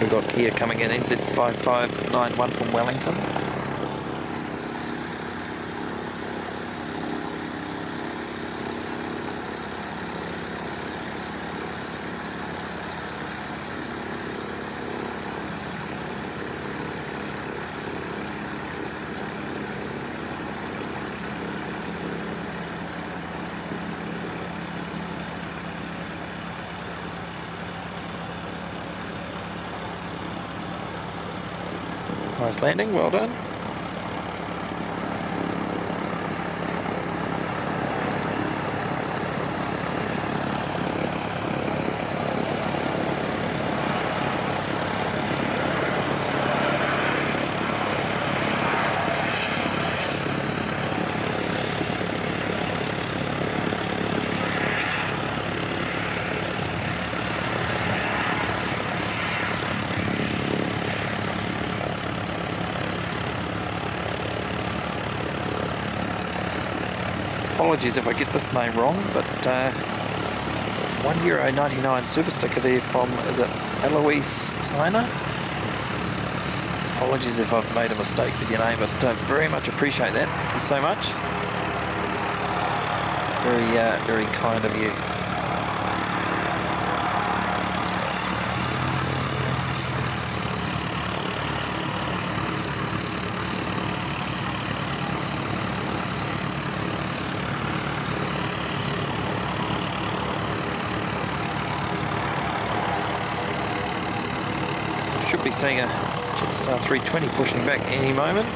We've got Kia coming in, NZ5591 from Wellington. Nice landing, well done. Apologies if I get this name wrong, but €1.99 super sticker there from, is it Eloise Siner? Apologies if I've made a mistake with your name, but very much appreciate that. Thank you so much. Very kind of you. Should be seeing a Jetstar 320 pushing back any moment.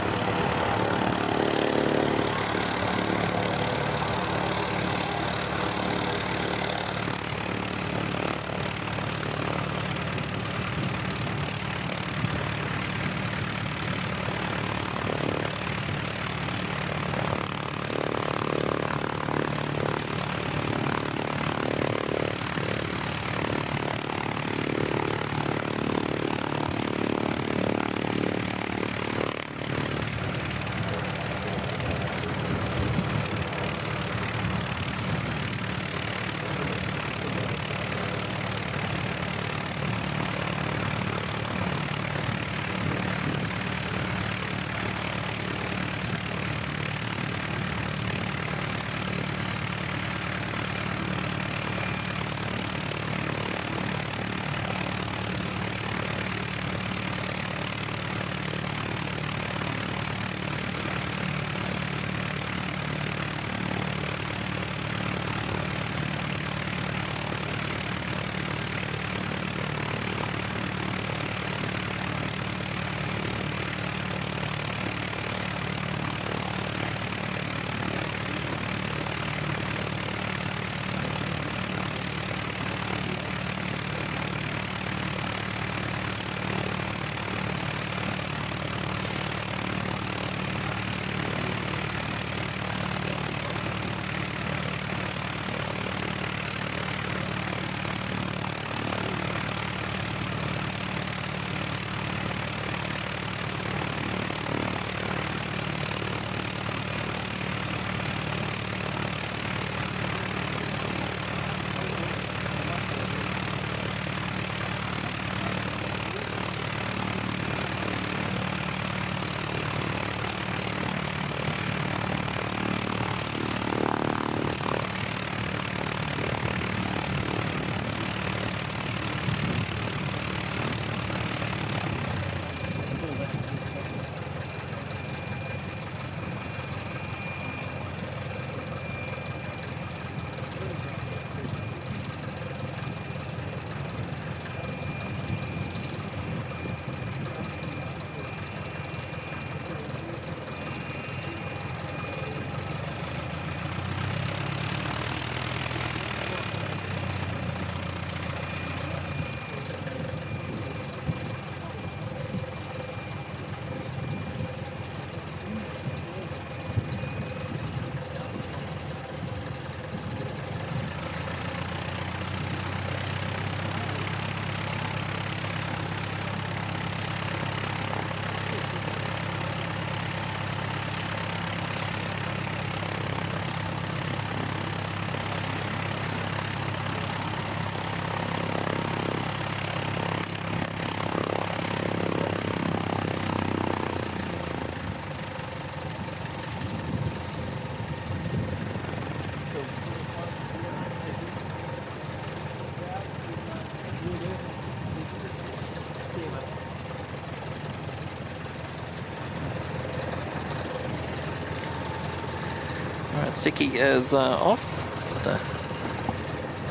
Seki is off. Just,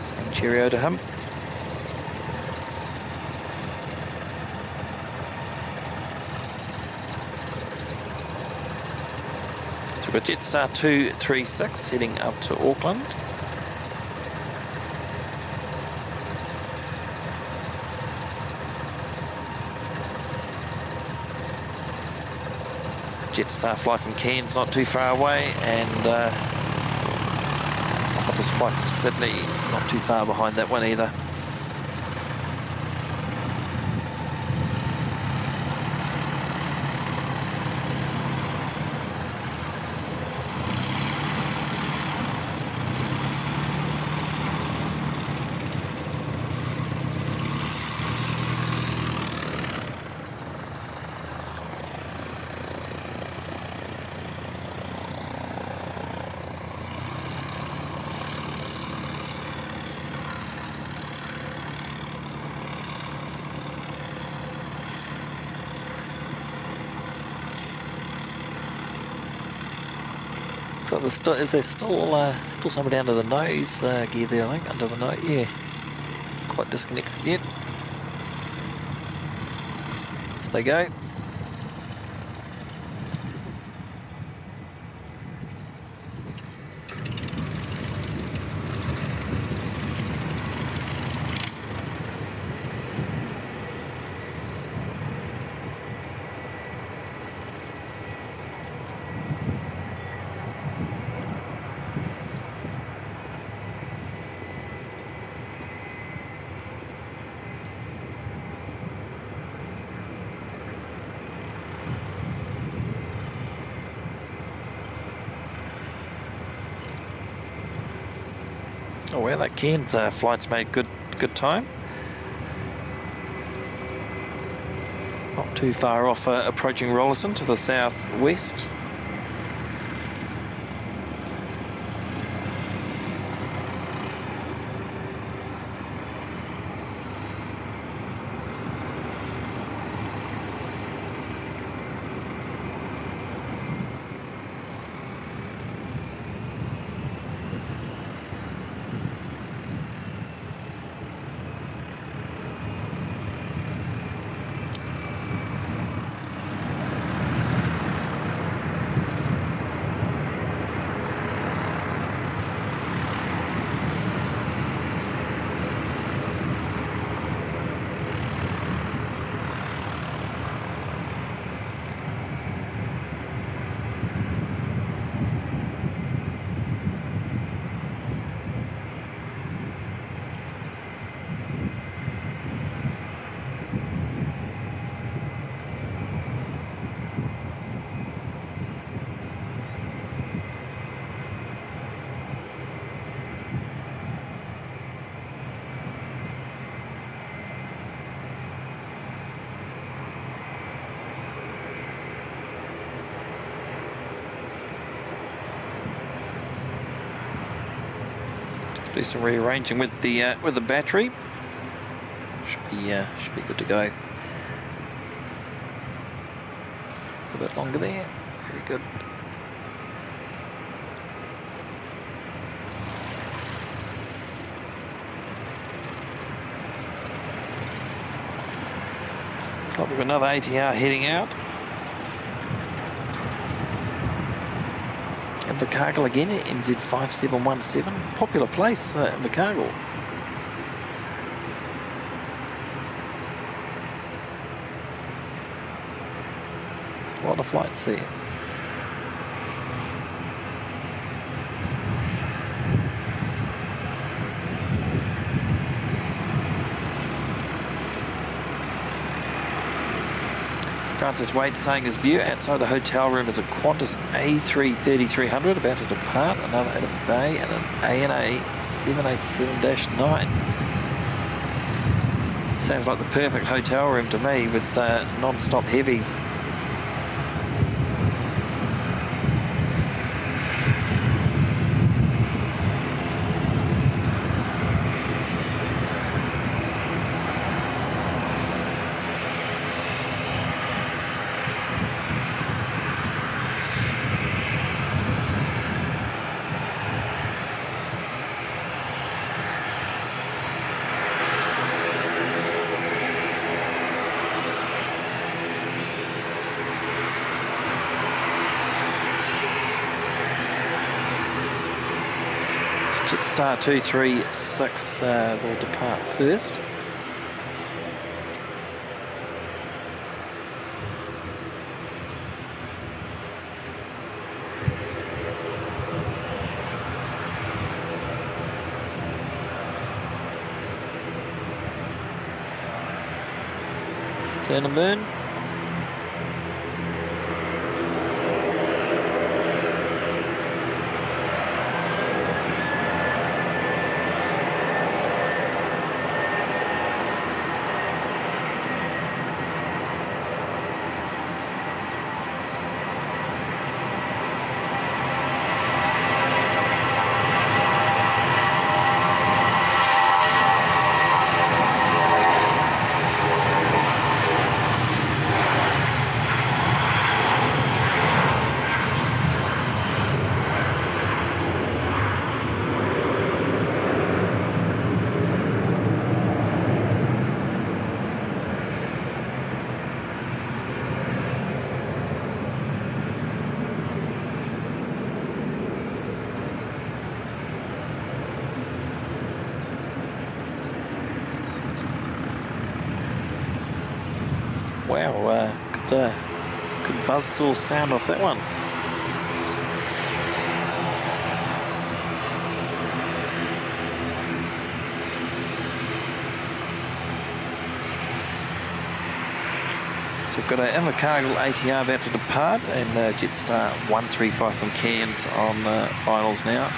saying cheerio to him. So we've got Jetstar 236 heading up to Auckland. Jetstar fly from Cairns, not too far away, and Qantas fly from Sydney, not too far behind that one either. So is there still somebody under the nose gear there, I think, under the nose, yeah. Quite disconnected yet. There they go. Oh well, that Cairns flight's made good time. Not too far off approaching Rolleston to the southwest. Do some rearranging with the battery. Should be good to go. A bit longer there. Very good. So we've got another ATR heading out. Invercargill again at NZ5717. Popular place, Invercargill. A lot of flights there. Francis Wade saying his view outside the hotel room is a Qantas A330-300 about to depart, another at a bay, and an ANA 787-9. Sounds like the perfect hotel room to me with non-stop heavies. Jetstar 236 will depart first. Turn and burn. Wow, good buzzsaw sound off that one. So we've got an Invercargill ATR about to depart, and Jetstar 135 from Cairns on finals now.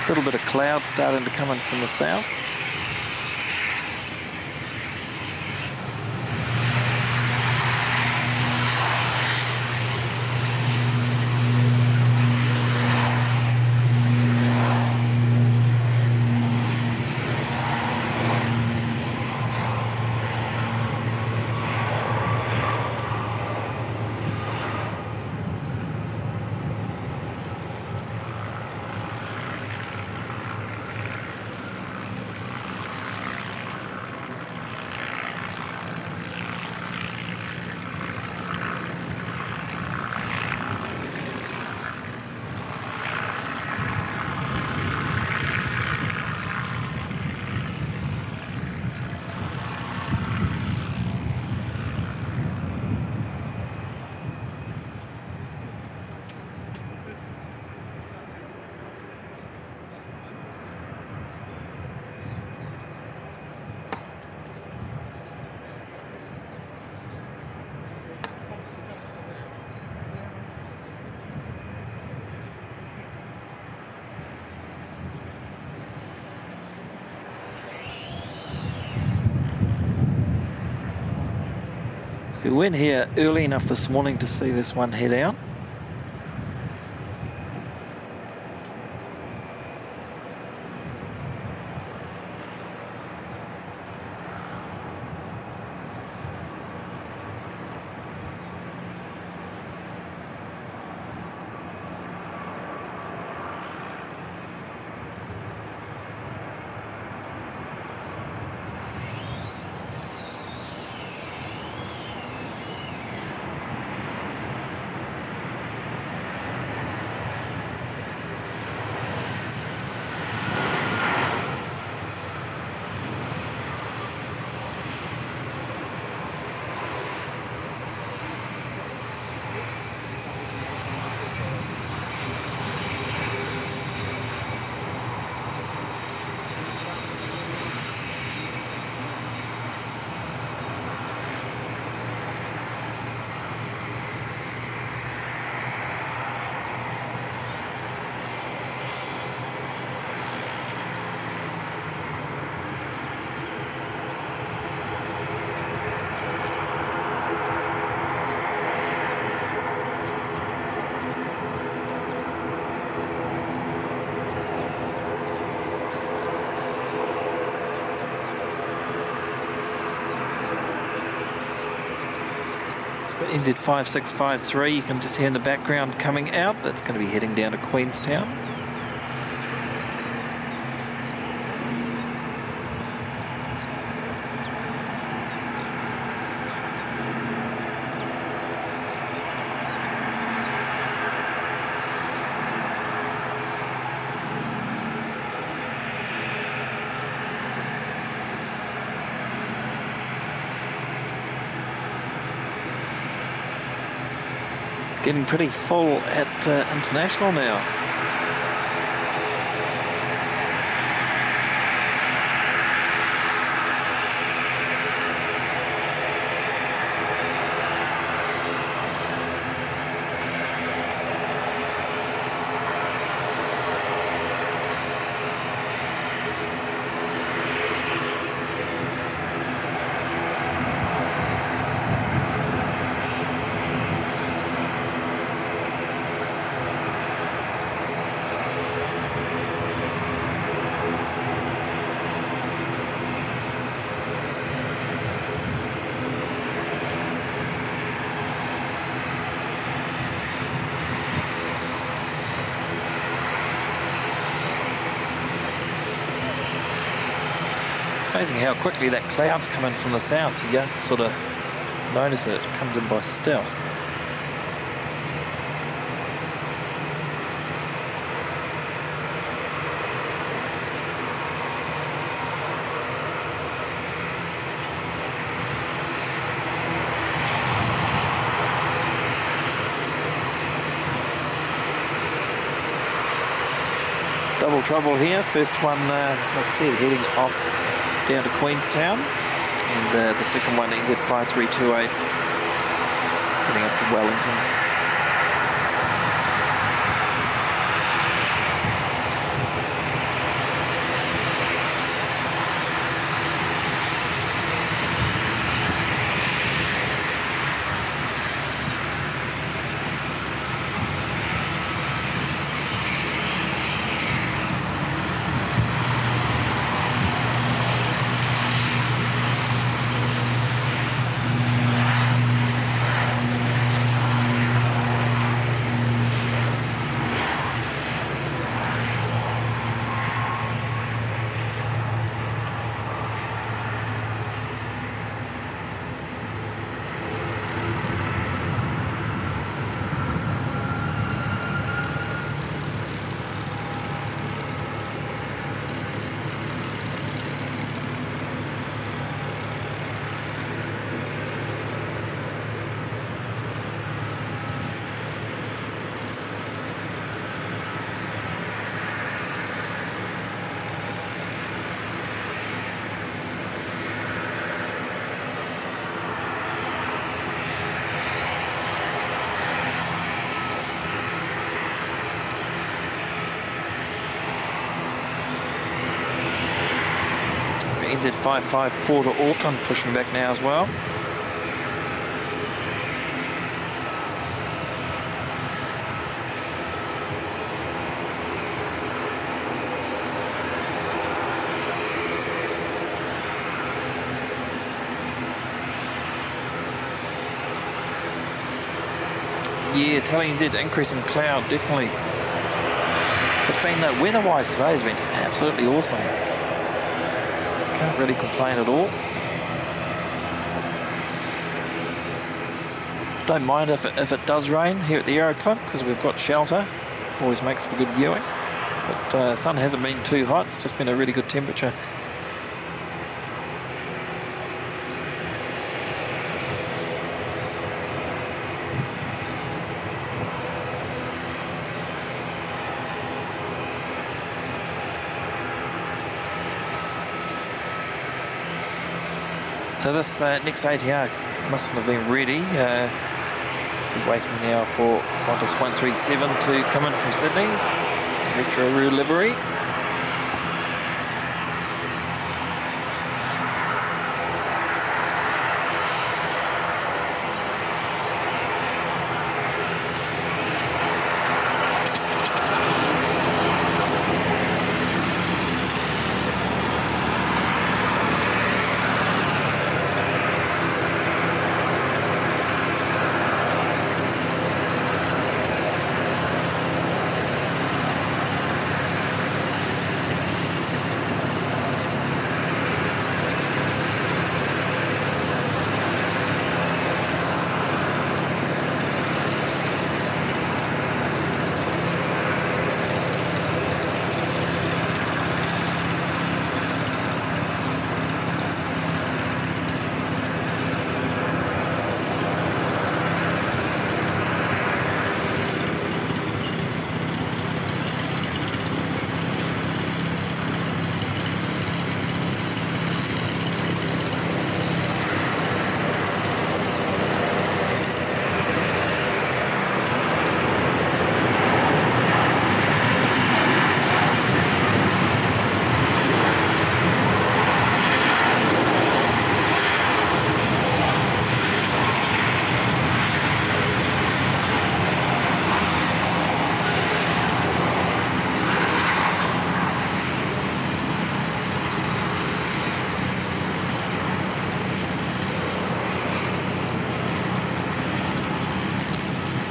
A little bit of cloud starting to come in from the south. We went here early enough this morning to see this one head out. NZ5653, you can just hear in the background coming out. That's going to be heading down to Queenstown. getting pretty full at International now. Amazing how quickly that cloud's come in from the south. You don't sort of notice it. It comes in by stealth. Double trouble here. First one, like I said, heading off down to Queenstown, and the second one NZ5328 heading up to Wellington. NZ554 to Auckland, pushing back now as well. Yeah, telling NZ increase in cloud, definitely. It's been, weather-wise today has been absolutely awesome. Can't really complain at all. Don't mind if it does rain here at the Aero Club, because we've got shelter. Always makes for good viewing. But sun hasn't been too hot. It's just been a really good temperature. So this next ATR mustn't have been ready. We're waiting now for Qantas 137 to come in from Sydney. Retro Roo livery.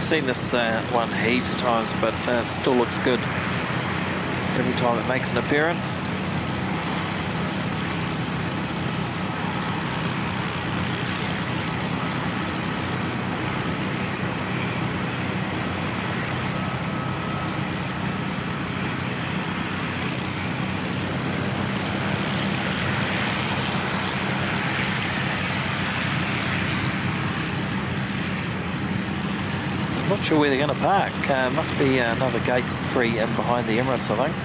seen this one heaps of times, but still looks good every time it makes an appearance. Not sure where they're going to park. Must be another gate free in behind the Emirates, I think.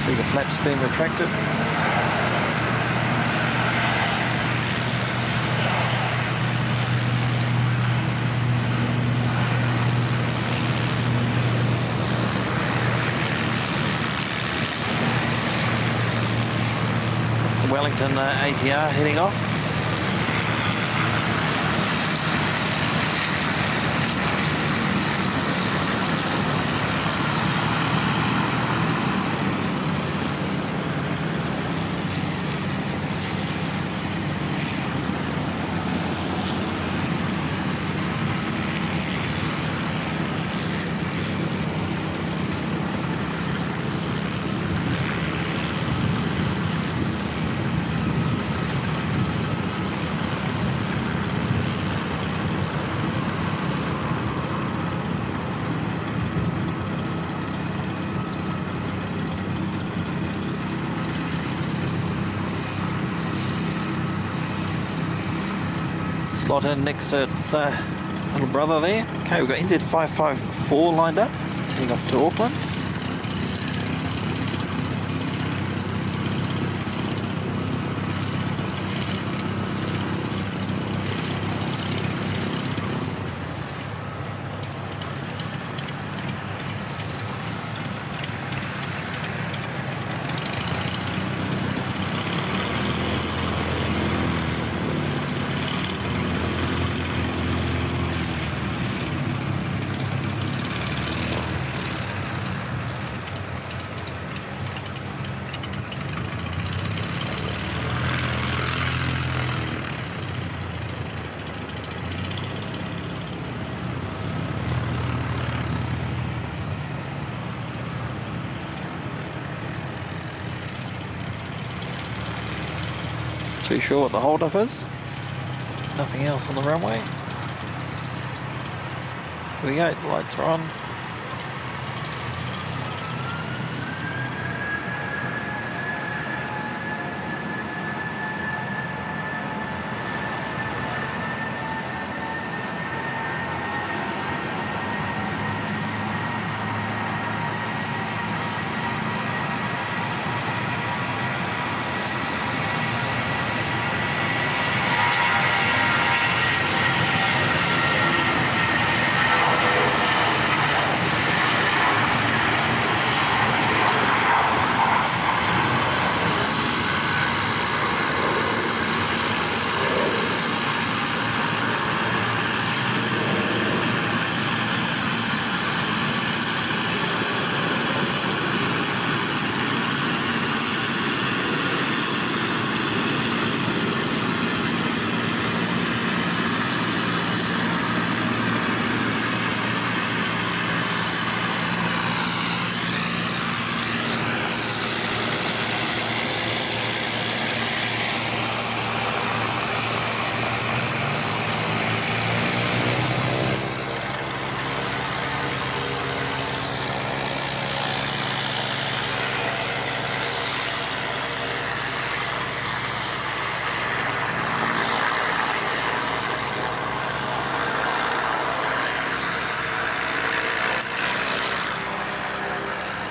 See the flaps being retracted. Wellington ATR heading off. Slot in next to its little brother there. Okay, we've got NZ554 lined up. It's heading off to Auckland. Too sure what the hold-up is. Nothing else on the runway. Here we go, the lights are on.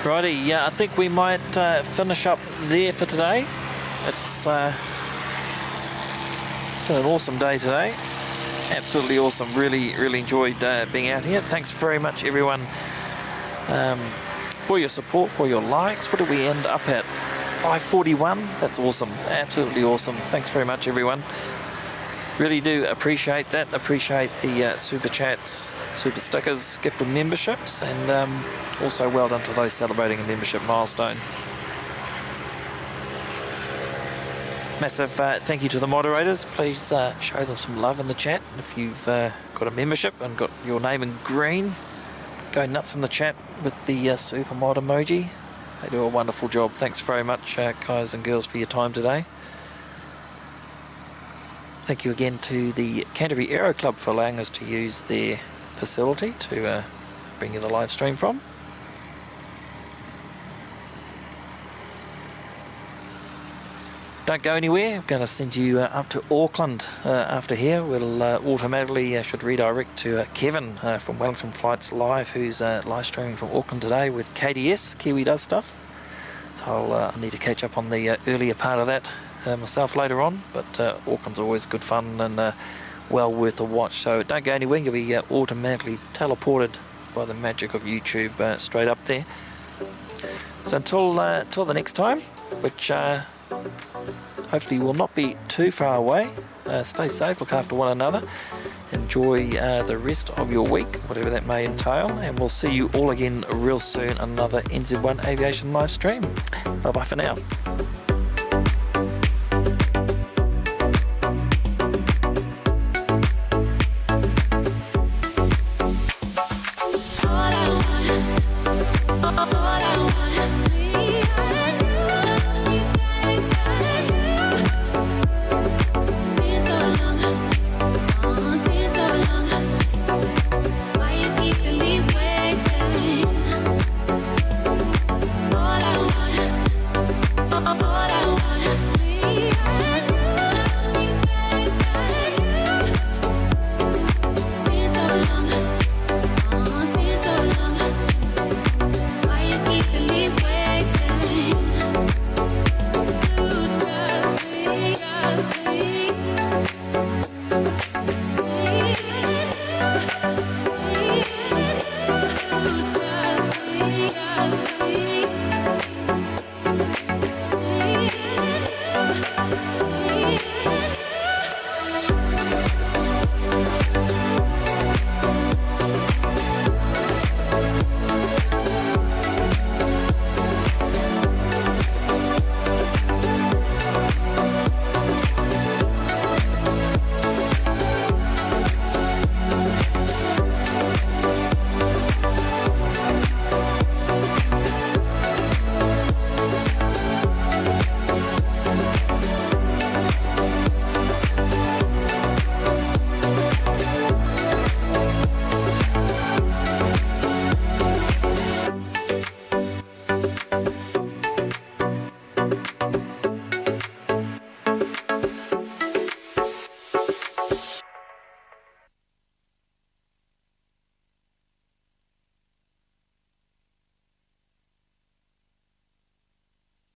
Righty, yeah, I think we might finish up there for today. It's been an awesome day today. Absolutely awesome. Really enjoyed being out here. Thanks very much, everyone, for your support, for your likes. What did we end up at? 541? That's awesome. Absolutely awesome. Thanks very much, everyone. Really do appreciate that. Appreciate the super chats, super stickers, gifted memberships, and also well done to those celebrating a membership milestone. Massive thank you to the moderators. Please show them some love in the chat. If you've got a membership and got your name in green, go nuts in the chat with the super mod emoji. They do a wonderful job. Thanks very much, guys and girls, for your time today. Thank you again to the Canterbury Aero Club for allowing us to use their facility to bring you the live stream from. Don't go anywhere. I'm going to send you up to Auckland after here. We'll automatically should redirect to Kevin from Wellington Flights Live, who's live streaming from Auckland today with KDS, Kiwi Does Stuff. So I'll need to catch up on the earlier part of that myself later on, but Auckland's always good fun and well worth a watch. So don't go anywhere. You'll be automatically teleported by the magic of YouTube straight up there. So until the next time, which hopefully will not be too far away. Stay safe, look after one another, enjoy the rest of your week, whatever that may entail, and we'll see you all again real soon, another NZ1 Aviation live stream. Bye bye for now.